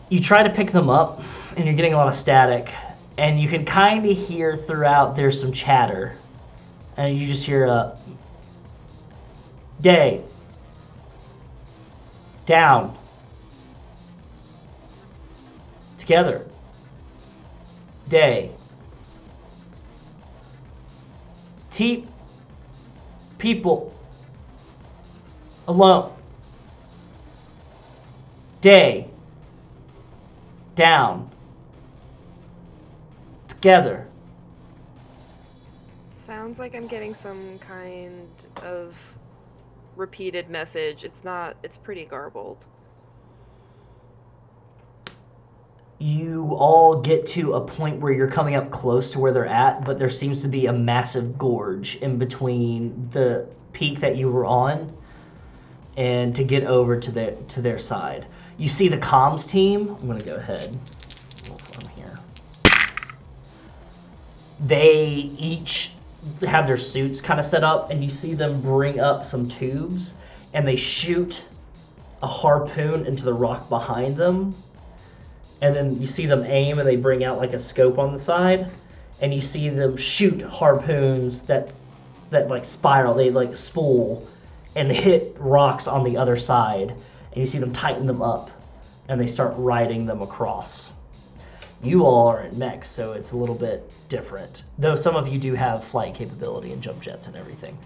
B: You try to pick them up, and you're getting a lot of static, and you can kind of hear throughout there's some chatter, and you just hear a day, down, together, day, people, alone, day, down, together.
G: Sounds like I'm getting some kind of repeated message. It's pretty garbled.
B: You all get to a point where you're coming up close to where they're at, but there seems to be a massive gorge in between the peak that you were on and to get over to their side. You see the comms team. I'm gonna go ahead. Roll from here. They each have their suits kind of set up, and you see them bring up some tubes, and they shoot a harpoon into the rock behind them. And then you see them aim, and they bring out like a scope on the side, and you see them shoot harpoons that like spiral. They like spool and hit rocks on the other side, and you see them tighten them up, and they start riding them across. You all are in mechs, so it's a little bit different. Though some of you do have flight capability and jump jets and everything.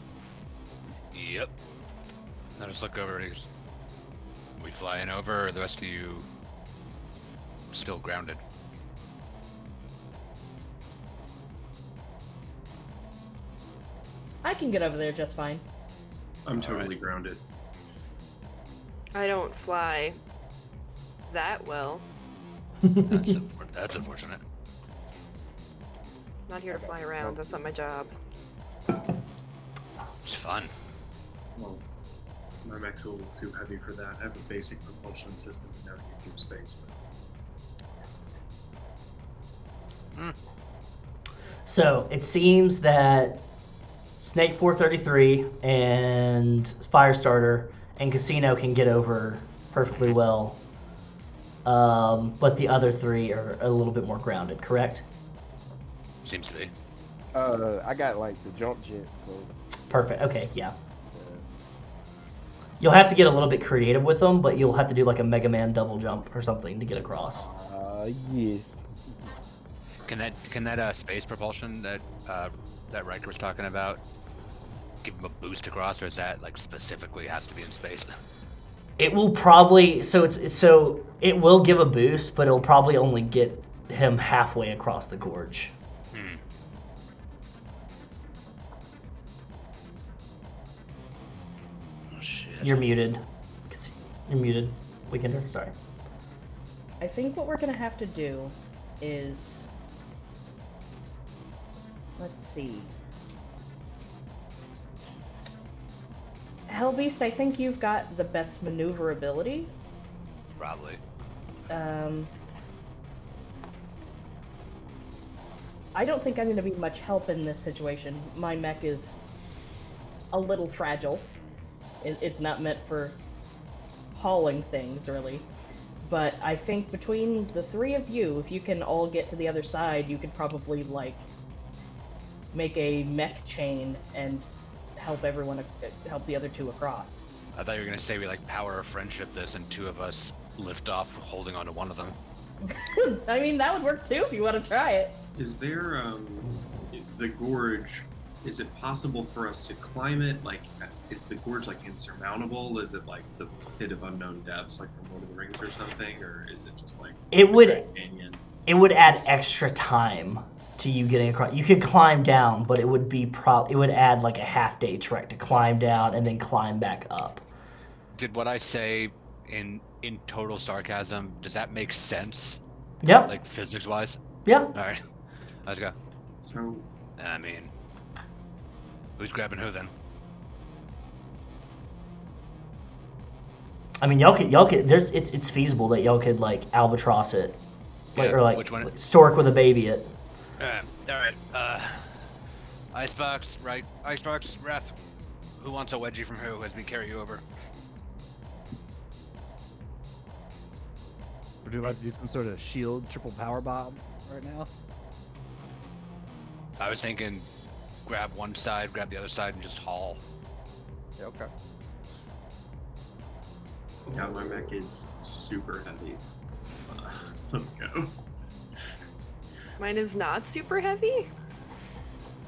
C: Yep. I just look over and he's, we flying over, or the rest of you still grounded?
F: I can get over there just fine.
D: I'm totally grounded.
G: I don't fly that well.
C: That's unfortunate.
G: Not here to fly around. That's not my job.
C: It's fun.
D: Well, my mech's a little too heavy for that. I have a basic propulsion system to navigate through space. But...
B: So it seems that Snake 433 and Firestarter and Casino can get over perfectly well, but the other three are a little bit more grounded, correct?
C: Seems to be.
H: I got like the jump jet, so
B: Perfect. Okay, yeah. You'll have to get a little bit creative with them, but you'll have to do like a Mega Man double jump or something to get across.
H: yes.
C: Can that space propulsion that that Riker was talking about give him a boost across, or is that like specifically has to be in space?
B: It will probably it will give a boost, but it'll probably only get him halfway across the gorge. You're muted. You're muted. Weekender, sorry.
F: I think what we're gonna have to do is... Let's see. HELLBEAST, I think you've got the best maneuverability.
C: Probably.
F: I don't think I'm going to be much help in this situation. My mech is a little fragile. It's not meant for hauling things, really. But I think between the three of you, if you can all get to the other side, you could probably, like, make a mech chain and help the other two across.
C: I thought you were gonna say we like power of friendship this, and two of us lift off holding onto one of them.
F: I mean, that would work too if you want to try it.
D: Is there the gorge? Is it possible for us to climb it? Like, is the gorge like insurmountable? Is it like the pit of unknown depths, like from Lord of the Rings or something, or is it just like
B: It would.
D: Canyon?
B: It would add extra time to you getting across. You could climb down, but it would be it would add like a half-day trek to climb down and then climb back up.
C: Did what I say in total sarcasm, does that make sense?
B: Yep.
C: Like physics-wise?
B: Yeah.
C: All right, let's go.
D: So,
C: I mean, who's grabbing who then?
B: I mean, y'all could. It's feasible that y'all could like albatross it, like,
C: Yeah,
B: or like
C: which one?
B: stork with a baby it.
C: All right. ICEBOX, right? ICEBOX, Wrath. Who wants a wedgie from who as we carry you over?
E: We're doing about to do some sort of shield triple power bomb right now.
C: I was thinking, grab one side, grab the other side, and just haul.
E: Yeah, okay.
D: yeah, my mech is super heavy. Let's go.
G: Mine is not super heavy.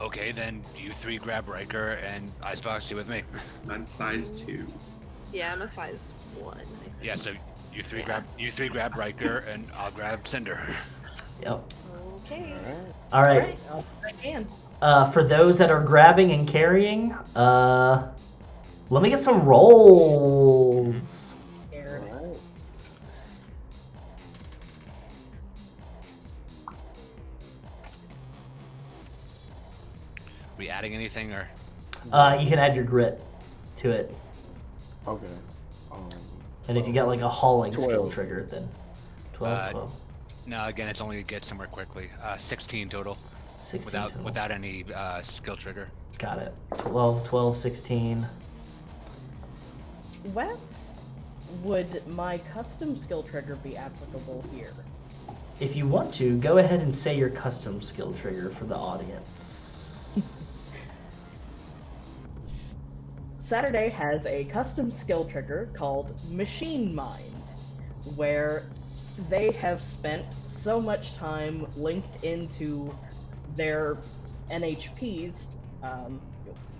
C: Okay, then you three grab Riker and ICEBOX, you with me?
D: Mine's size 2.
G: Yeah, I'm a size 1. I think.
C: Yeah, so you three grab Riker and I'll grab Cinder.
B: Yep.
G: Okay.
B: All right.
F: Alright, I'll see if I can.
B: For those that are grabbing and carrying, let me get some rolls.
F: Scared.
C: We adding anything or?
B: You can add your grit to it,
H: Okay.
B: and if you got like a hauling skill
H: 12.
B: trigger, then 12, 12.
C: No, again, it's only to get somewhere quickly. 16 total.
B: 16 total.
C: Without any skill trigger.
B: Got it. 12, 16.
F: Wes, would my custom skill trigger be applicable here?
B: If you want to, go ahead and say your custom skill trigger for the audience.
F: Saturday has a custom skill trigger called Machine Mind, where they have spent so much time linked into their NHPs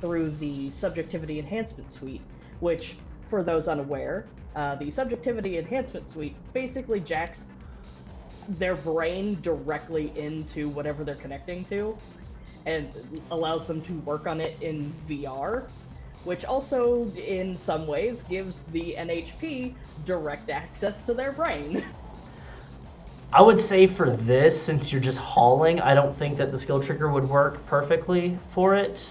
F: through the Subjectivity Enhancement Suite, which, for those unaware, the Subjectivity Enhancement Suite basically jacks their brain directly into whatever they're connecting to and allows them to work on it in VR, which also, in some ways, gives the NHP direct access to their brain.
B: I would say for this, since you're just hauling, I don't think that the skill trigger would work perfectly for it,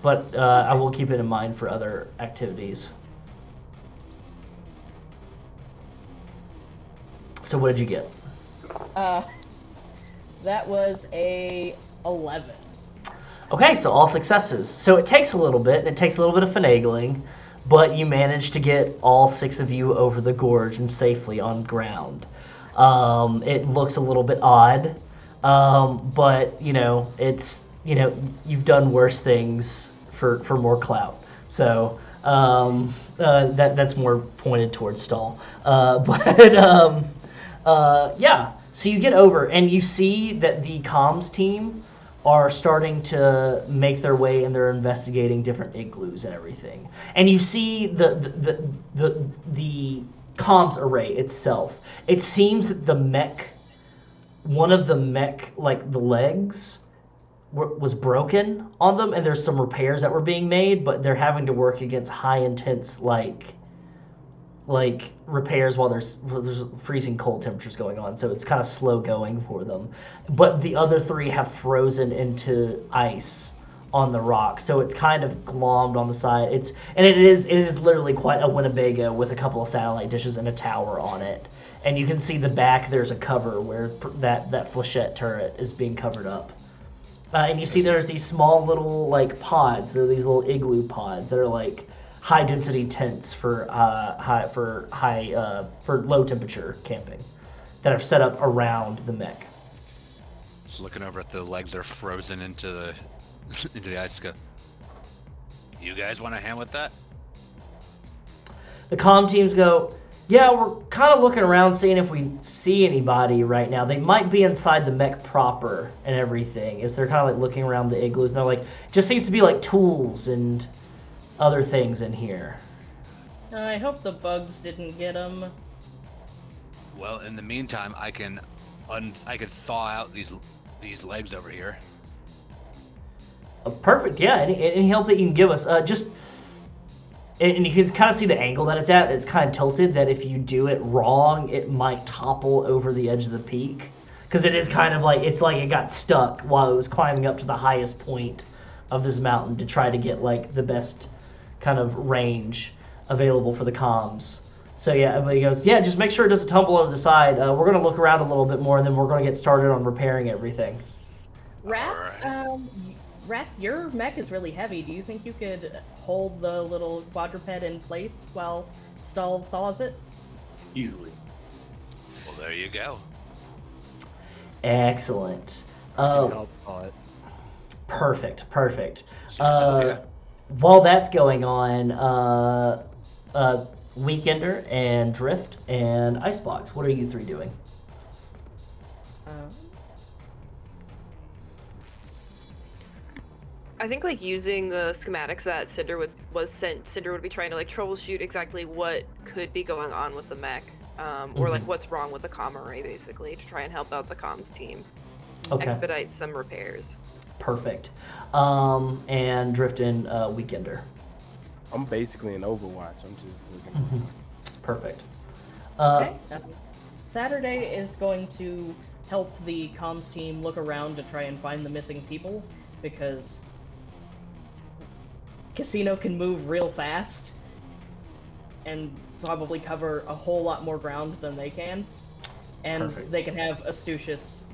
B: but I will keep it in mind for other activities. So what did you get?
F: That was a 11.
B: Okay, so all successes. So it takes a little bit, and it takes a little bit of finagling, but you manage to get all 6 of you over the gorge and safely on ground. It looks a little bit odd, but it's you've done worse things for more clout. So that's more pointed towards Stall. Yeah. So you get over, and you see that the comms team are starting to make their way, and they're investigating different igloos and everything. And you see the comms array itself. It seems that one of the mech, like the legs, was broken on them, and there's some repairs that were being made, but they're having to work against high intense like repairs while there's freezing cold temperatures going on, so it's kind of slow going for them. But the other 3 have frozen into ice on the rock, so it's kind of glommed on the side. It is literally quite a Winnebago with a couple of satellite dishes and a tower on it. And you can see the back, there's a cover where that flechette turret is being covered up. And you see there's these small little like pods. They're these little igloo pods that are like high density tents for low temperature camping that are set up around the mech.
C: Just looking over at the legs, they're frozen into the into the ice. Go. You guys want a hand with that?
B: The comm teams go, yeah, we're kind of looking around seeing if we see anybody right now. They might be inside the mech proper and everything. As they're kind of like looking around the igloos, and they're like, just seems to be like tools and other things in here.
F: I hope the bugs didn't get them.
C: Well, in the meantime, I can thaw out these legs over here.
B: Perfect, yeah. Any help that you can give us, and you can kind of see the angle that it's at. It's kind of tilted. That if you do it wrong, it might topple over the edge of the peak, because it is kind of like it got stuck while it was climbing up to the highest point of this mountain to try to get like the best kind of range available for the comms. So yeah, everybody goes, yeah, just make sure it doesn't tumble over the side. We're gonna look around a little bit more, and then we're gonna get started on repairing everything.
F: Wrath, your mech is really heavy. Do you think you could hold the little quadruped in place while Stall thaws it?
D: Easily.
C: Well, there you go.
B: Excellent.
E: Help thaw it.
B: Perfect.
C: Yeah.
B: While that's going on, Weekender and Drift and ICEBOX, what are you 3 doing?
G: I think like using the schematics that Cinder would be trying to like troubleshoot exactly what could be going on with the mech, or like what's wrong with the comm array, basically, to try and help out the comms team.
B: Okay.
G: Expedite some repairs.
B: Perfect. And Drift and Weekender.
H: I'm basically in Overwatch. I'm just looking.
B: Perfect.
F: Okay. Saturday is going to help the comms team look around to try and find the missing people, because Casino can move real fast and probably cover a whole lot more ground than they can. And
B: Perfect.
F: They can have Astucious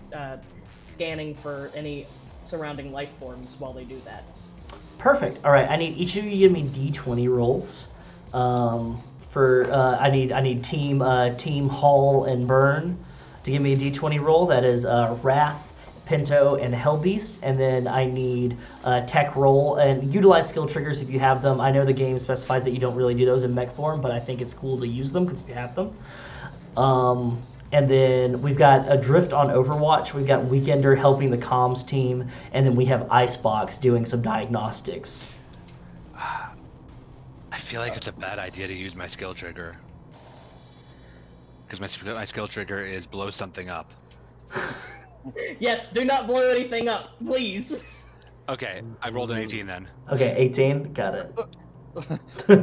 F: scanning for any surrounding life forms while they do that.
B: Perfect. All right. I need each of you to give me D20 rolls. I need team Hall and Burn to give me a D20 roll. That is Wrath, Pinto, and HELLBEAST. And then I need tech roll and utilize skill triggers if you have them. I know the game specifies that you don't really do those in mech form, but I think it's cool to use them because you have them. And then we've got a Drift on Overwatch. We've got Weekender helping the comms team, and then we have ICEBOX doing some diagnostics.
C: I feel like it's a bad idea to use my skill trigger, because my skill trigger is blow something up.
F: Yes, do not blow anything up, please.
C: Okay, I rolled an 18 then.
B: Okay, 18. Got it.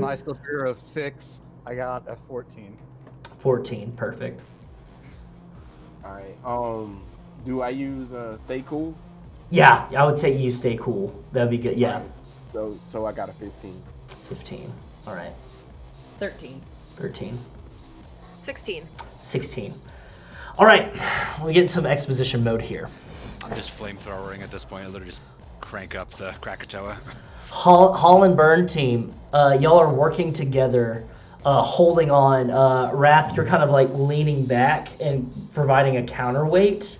E: My skill trigger of fix, I got a 14.
B: 14. Perfect.
H: All right. Do I use Stay Cool?
B: Yeah, I would say you stay cool. That'd be good. Yeah.
H: So I got a 15.
B: 15. All right.
F: 13.
B: 13.
G: 16.
B: 16. All right. We get some exposition mode here.
C: I'm just flamethrowering at this point. I literally just crank up the Krakatoa.
B: Hall and Burn team, y'all are working together, holding on. Wrath, you're kind of like leaning back and providing a counterweight,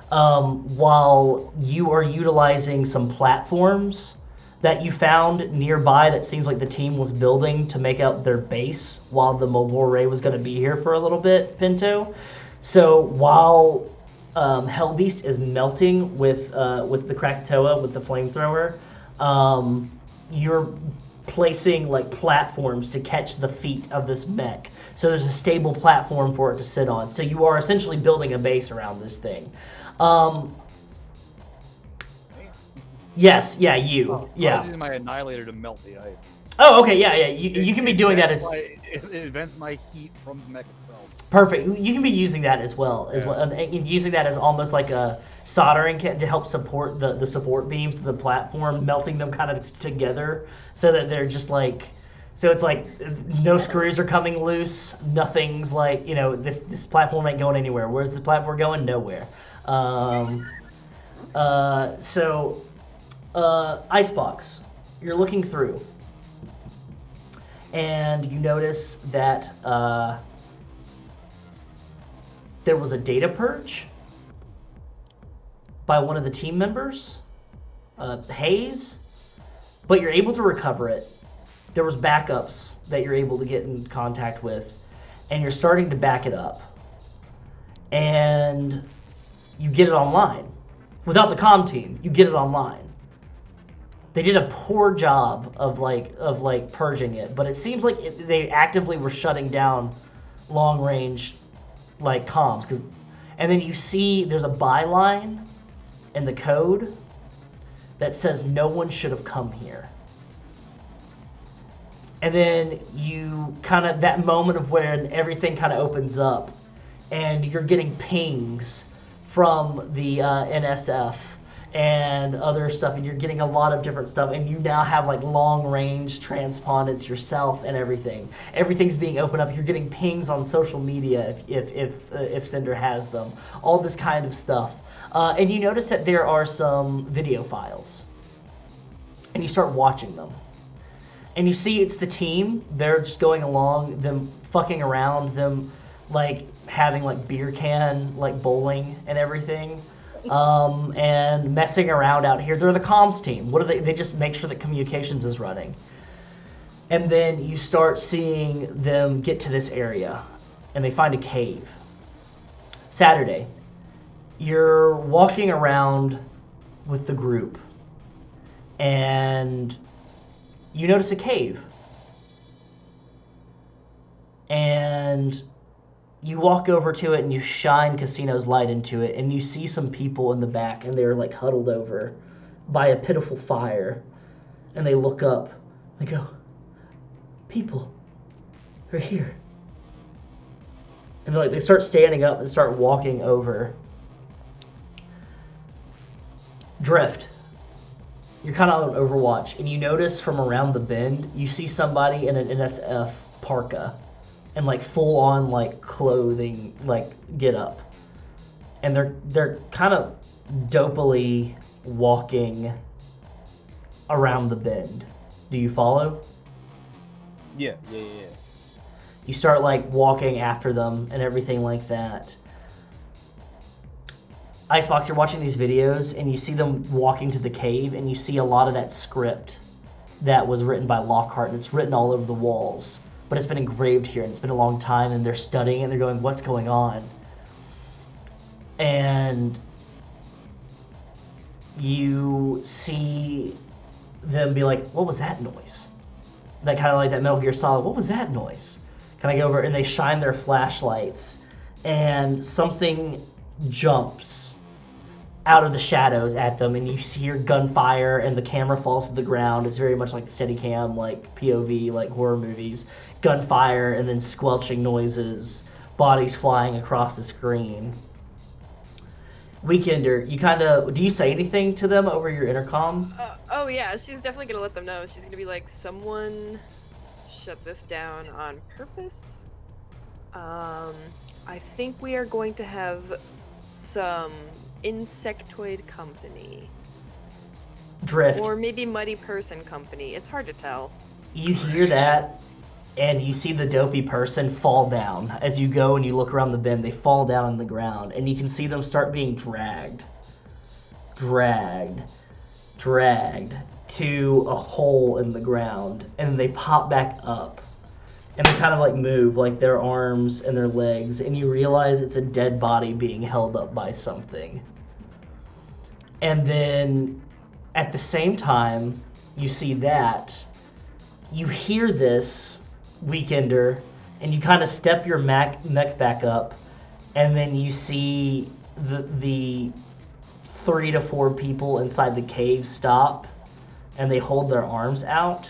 B: while you are utilizing some platforms that you found nearby that seems like the team was building to make out their base while the mobile array was going to be here for a little bit, Pinto. So while HELLBEAST is melting with the Krakatoa, with the flamethrower, you're placing like platforms to catch the feet of this mech. So there's a stable platform for it to sit on. So you are essentially building a base around this thing. Yes, yeah, you.
E: I was
B: Yeah.
E: using my annihilator to melt the ice.
B: Oh, okay, yeah, yeah. You can be doing that as
E: It vents my heat from the mech itself.
B: perfect. You can be using that as well, and using that as almost like a soldering kit to help support the support beams of the platform, melting them kind of together so that they're just like. So it's like no screws are coming loose. Nothing's like this platform ain't going anywhere. Where's this platform going? Nowhere. ICEBOX, you're looking through, and you notice that there was a data purge by one of the team members, Hayes, but you're able to recover it. There was backups that you're able to get in contact with, and you're starting to back it up. And you get it online. Without the comm team, you get it online. They did a poor job of purging it, but it seems like they actively were shutting down long range comms and then you see there's a byline in the code that says no one should have come here. And then you kind of, that moment of when everything kind of opens up and you're getting pings from the NSF and other stuff, and you're getting a lot of different stuff, and you now have long range transpondents yourself and everything. Everything's being opened up. You're getting pings on social media if Cinder has them. All this kind of stuff. And you notice that there are some video files. And you start watching them. And you see it's the team. They're just going along, them fucking around, them having beer can bowling and everything. And messing around out here. They're the comms team. What do they just make sure that communications is running. And then you start seeing them get to this area and they find a cave. Saturday, you're walking around with the group and you notice a cave. And you walk over to it and you shine Casino's light into it, and you see some people in the back, and they're huddled over by a pitiful fire. And they look up, they go, "People are here." And they start standing up and start walking over. Drift. You're kind of on Overwatch, and you notice from around the bend, you see somebody in an NSF parka and full on clothing get up, and they're kind of dopily walking around the bend. Do you follow?
H: Yeah.
B: You start walking after them and everything like that. ICEBOX, you're watching these videos and you see them walking to the cave, and you see a lot of that script that was written by Lockhart, and it's written all over the walls. But it's been engraved here, and it's been a long time, and they're studying, and they're going, "What's going on?" And you see them be like, "What was that noise?" That kind of like that Metal Gear Solid, "What was that noise?" Kind of go over, and they shine their flashlights, and something jumps out of the shadows at them, and you hear gunfire, and the camera falls to the ground. It's very much like the Steadicam, POV, horror movies. Gunfire, and then squelching noises, bodies flying across the screen. Weekender, do you say anything to them over your intercom?
G: Oh yeah, she's definitely gonna let them know. She's gonna be like, "Someone shut this down on purpose. I think we are going to have some insectoid company.
B: Drift.
G: Or maybe muddy person company. It's hard to tell."
B: You hear that, and you see the dopey person fall down. As you go and you look around the bend, they fall down on the ground, and you can see them start being dragged to a hole in the ground, and they pop back up. And they kind of move their arms and their legs, and you realize it's a dead body being held up by something. And then at the same time, you see that, you hear this, Weekender, and you kind of step your mech back up, and then you see the 3 to 4 people inside the cave stop, and they hold their arms out,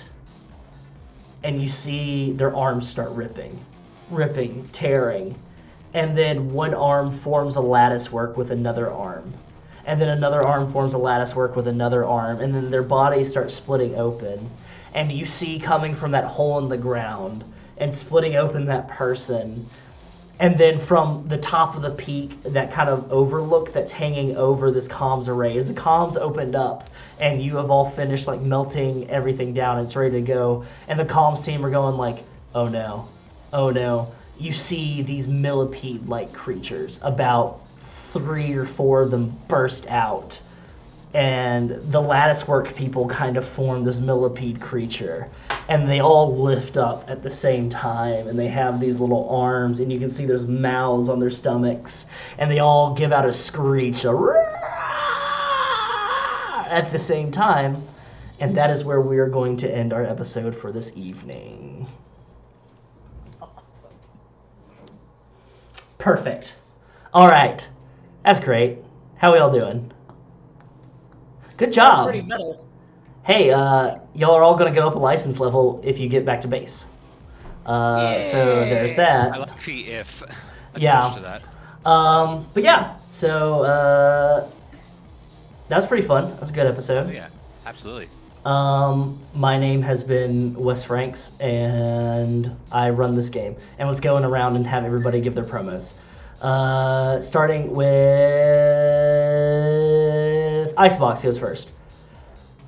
B: and you see their arms start ripping, tearing, and then one arm forms a lattice work with another arm, and then another arm forms a lattice work with another arm, and then their bodies start splitting open, and you see coming from that hole in the ground and splitting open that person. And then from the top of the peak, that kind of overlook that's hanging over this comms array, as the comms opened up and you have all finished like melting everything down, it's ready to go. And the comms team are going like, oh no, oh no. You see these millipede-like creatures, about 3 or 4 of them burst out. And the latticework people kind of form this millipede creature, and they all lift up at the same time, and they have these little arms, and you can see there's mouths on their stomachs, and they all give out a screech, at the same time, and that is where we are going to end our episode for this evening.
F: Awesome.
B: Perfect. All right, that's great. How we all doing? Good job.
F: Pretty metal.
B: Hey, y'all are all going to go up a license level if you get back to base. So there's that.
C: I like the if.
B: Yeah.
C: To that.
B: But yeah, so that was pretty fun. That was a good episode.
C: Oh, yeah, absolutely.
B: My name has been Wes Franks, and I run this game. And let's go around and have everybody give their promos. Starting with ICEBOX goes first.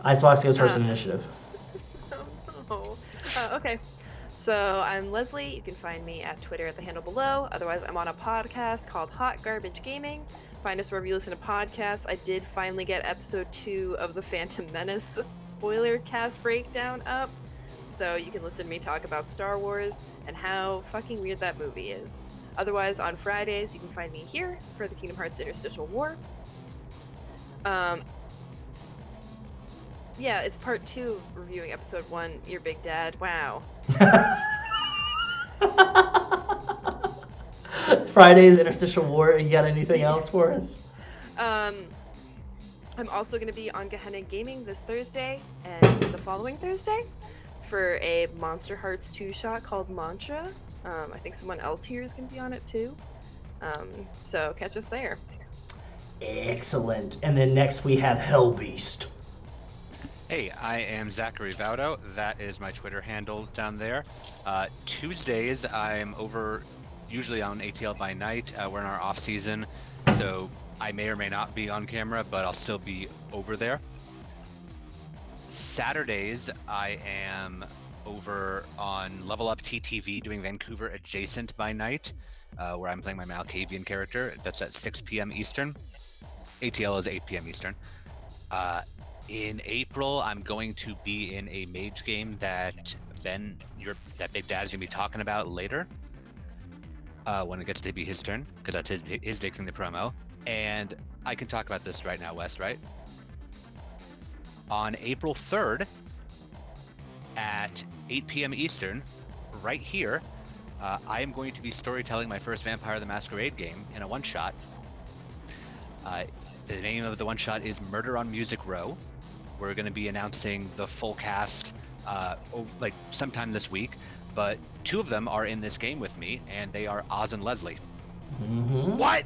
B: ICEBOX goes first in initiative.
G: Oh. Okay. So I'm Leslie. You can find me at Twitter at the handle below. Otherwise, I'm on a podcast called Hot Garbage Gaming. Find us wherever you listen to podcasts. I did finally get episode 2 of the Phantom Menace spoiler cast breakdown up. So you can listen to me talk about Star Wars and how fucking weird that movie is. Otherwise, on Fridays, you can find me here for the Kingdom Hearts Interstitial War. Yeah, it's part 2 reviewing episode 1, Your Big Dad. Wow.
B: Friday's Interstitial War. You got anything else for us?
G: I'm also going to be on Gehenna Gaming this Thursday and the following Thursday for a Monster Hearts 2 shot called Mantra. I think someone else here is going to be on it too. So catch us there.
B: Excellent. And then next we have HELLBEAST.
C: Hey, I am Zachary Vaudo. That is my Twitter handle down there. Tuesdays, I'm over usually on ATL by night. We're in our off season, so I may or may not be on camera, but I'll still be over there. Saturdays, I am over on Level Up TTV doing Vancouver Adjacent by night, where I'm playing my Malkavian character. That's at 6 p.m. Eastern. ATL is 8 p.m. Eastern. In April, I'm going to be in a mage game that that Big Dad is going to be talking about later. When it gets to be his turn, because that's his big thing, the promo. And I can talk about this right now, Wes, right? On April 3rd, at 8 p.m. Eastern, right here, I am going to be storytelling my first Vampire the Masquerade game in a one-shot. The name of the one-shot is Murder on Music Row. We're going to be announcing the full cast sometime this week, but 2 of them are in this game with me, and they are Oz and Leslie.
B: Mm-hmm.
C: What?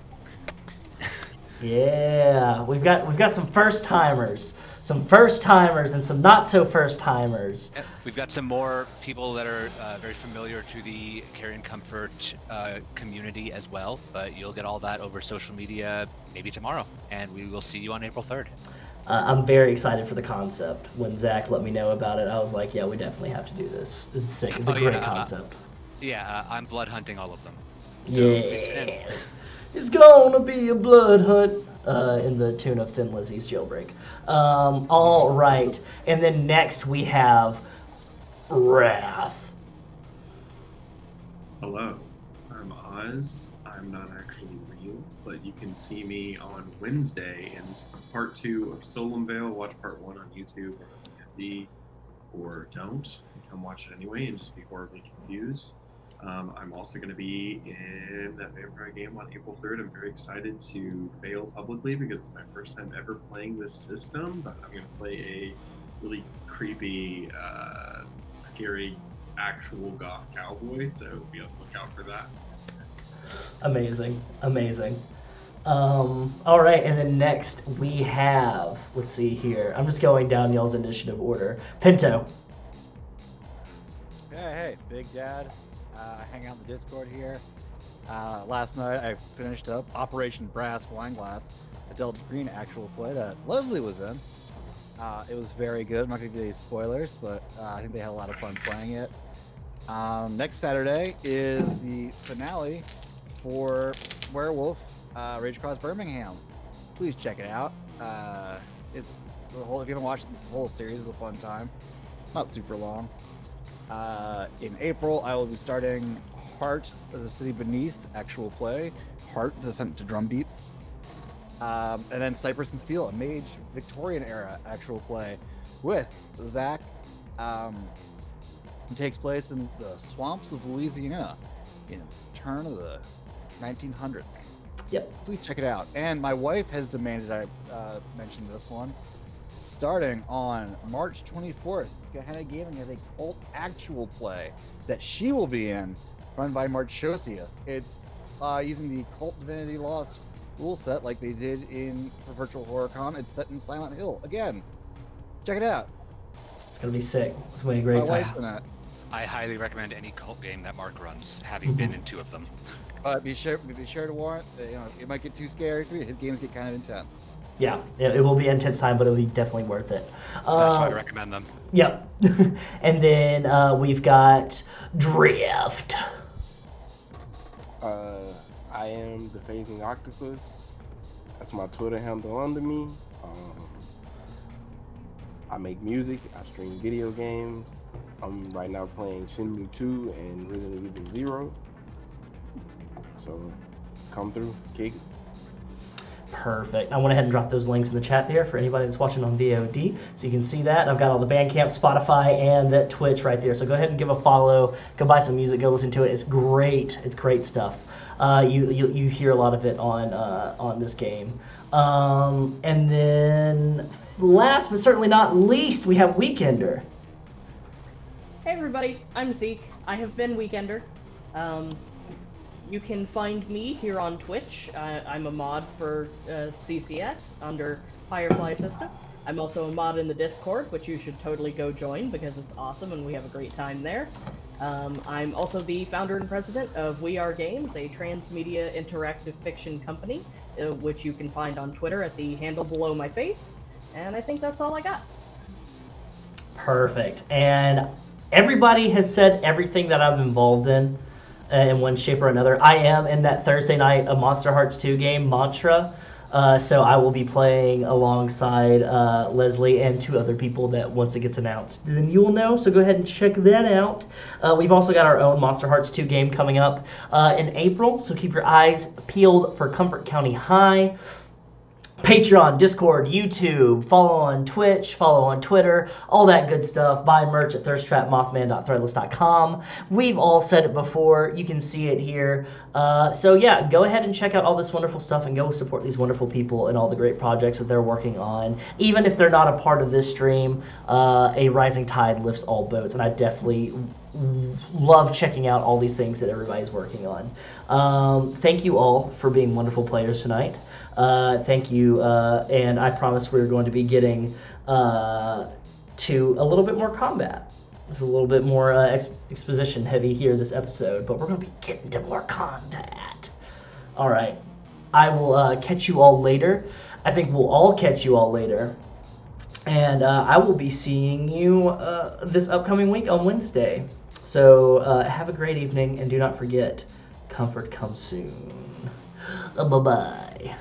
B: Yeah, we've got some first timers, and some not so first timers.
C: We've got some more people that are very familiar to the Carrion Comfort community as well, but you'll get all that over social media maybe tomorrow, and we will see you on April 3rd.
B: I'm very excited for the concept. When Zach let me know about it, I was like, yeah, we definitely have to do this. This is sick. It's a great concept.
C: I'm blood hunting all of them. So
B: yes. It's gonna be a blood hunt in the tune of Thin Lizzy's Jailbreak. All right. And then next we have Wrath.
D: Hello, I'm Oz. I'm not actually real, but you can see me on Wednesday in part 2 of Solemn Vale. Watch part 1 on YouTube or on DMD, or don't. Come watch it anyway and just be horribly confused. I'm also going to be in that vampire game on April 3rd. I'm very excited to fail publicly because it's my first time ever playing this system, but I'm going to play a really creepy, scary, actual goth cowboy, so be on the lookout for that.
B: Amazing. All right, and then next we have, let's see here. I'm just going down y'all's initiative order. Pinto.
E: Hey, Big Dad. Hang out in the Discord here. Last night I finished up Operation Brass Wine Glass, a Delta Green actual play that Leslee was in. It was very good. I'm not going to give you any spoilers, but I think they had a lot of fun playing it. Next Saturday is the finale for Werewolf Rage Across Birmingham. Please check it out. If you haven't watched this whole series, it's a fun time. Not super long. In April, I will be starting Heart of the City Beneath actual play. Heart Descent to Drum Beats. And then Cypress and Steel, a Mage Victorian era actual play with Zach. It takes place in the swamps of Louisiana in the turn of the 1900s.
B: Yep.
E: Please check it out. And my wife has demanded I mention this one. Starting on March 24th, Gehenna Gaming has a cult actual play that she will be in, run by Marchosius. It's using the Cult Divinity Lost rule set like they did for Virtual HorrorCon. It's set in Silent Hill. Again, check it out.
B: It's going to be sick. It's going to be a great
E: My wife's
B: time.
E: in it.
C: I highly recommend any cult game that Mark runs, having been in 2 of them.
E: Be sure to warn. It might get too scary for you. His games get kind of intense.
B: Yeah, it will be an intense time, but it'll be definitely worth it.
C: That's why I recommend them.
B: Yep. And then we've got Drift.
H: I am the Phasing Octopus. That's my Twitter handle under me. I make music. I stream video games. I'm right now playing Shenmue 2 and Resident Evil 0. So come through, kick it.
B: Perfect. I went ahead and dropped those links in the chat there for anybody that's watching on VOD, so you can see that. I've got all the Bandcamp, Spotify, and that Twitch right there. So go ahead and give a follow. Go buy some music. Go listen to it. It's great. It's great stuff. You hear a lot of it on this game. And then last but certainly not least, we have Weekender.
F: Hey everybody, I'm Zeke. I have been Weekender. You can find me here on Twitch. I'm a mod for CCS under Firefly System. I'm also a mod in the Discord, which you should totally go join because it's awesome and we have a great time there. I'm also the founder and president of We Are Games, a transmedia interactive fiction company, which you can find on Twitter at the handle below my face. And I think that's all I got.
B: Perfect. And everybody has said everything that I'm involved in one shape or another. I am in that Thursday night a Monster Hearts 2 game, Mantra. So I will be playing alongside Leslee and 2 other people that once it gets announced, then you will know. So go ahead and check that out. We've also got our own Monster Hearts 2 game coming up in April. So keep your eyes peeled for Comfort County High. Patreon, Discord, YouTube, follow on Twitch, follow on Twitter, all that good stuff. Buy merch at thirsttrapmothman.threadless.com. We've all said it before. You can see it here. So yeah, go ahead and check out all this wonderful stuff and go support these wonderful people and all the great projects that they're working on. Even if they're not a part of this stream, a rising tide lifts all boats, and I definitely love checking out all these things that everybody's working on. Thank you all for being wonderful players tonight. Thank you, and I promise we're going to be getting to a little bit more combat. There's a little bit more exposition heavy here this episode, but we're going to be getting to more combat. All right, I will catch you all later. I think we'll all catch you all later, and I will be seeing you this upcoming week on Wednesday. So have a great evening, and do not forget, comfort comes soon. Bye-bye.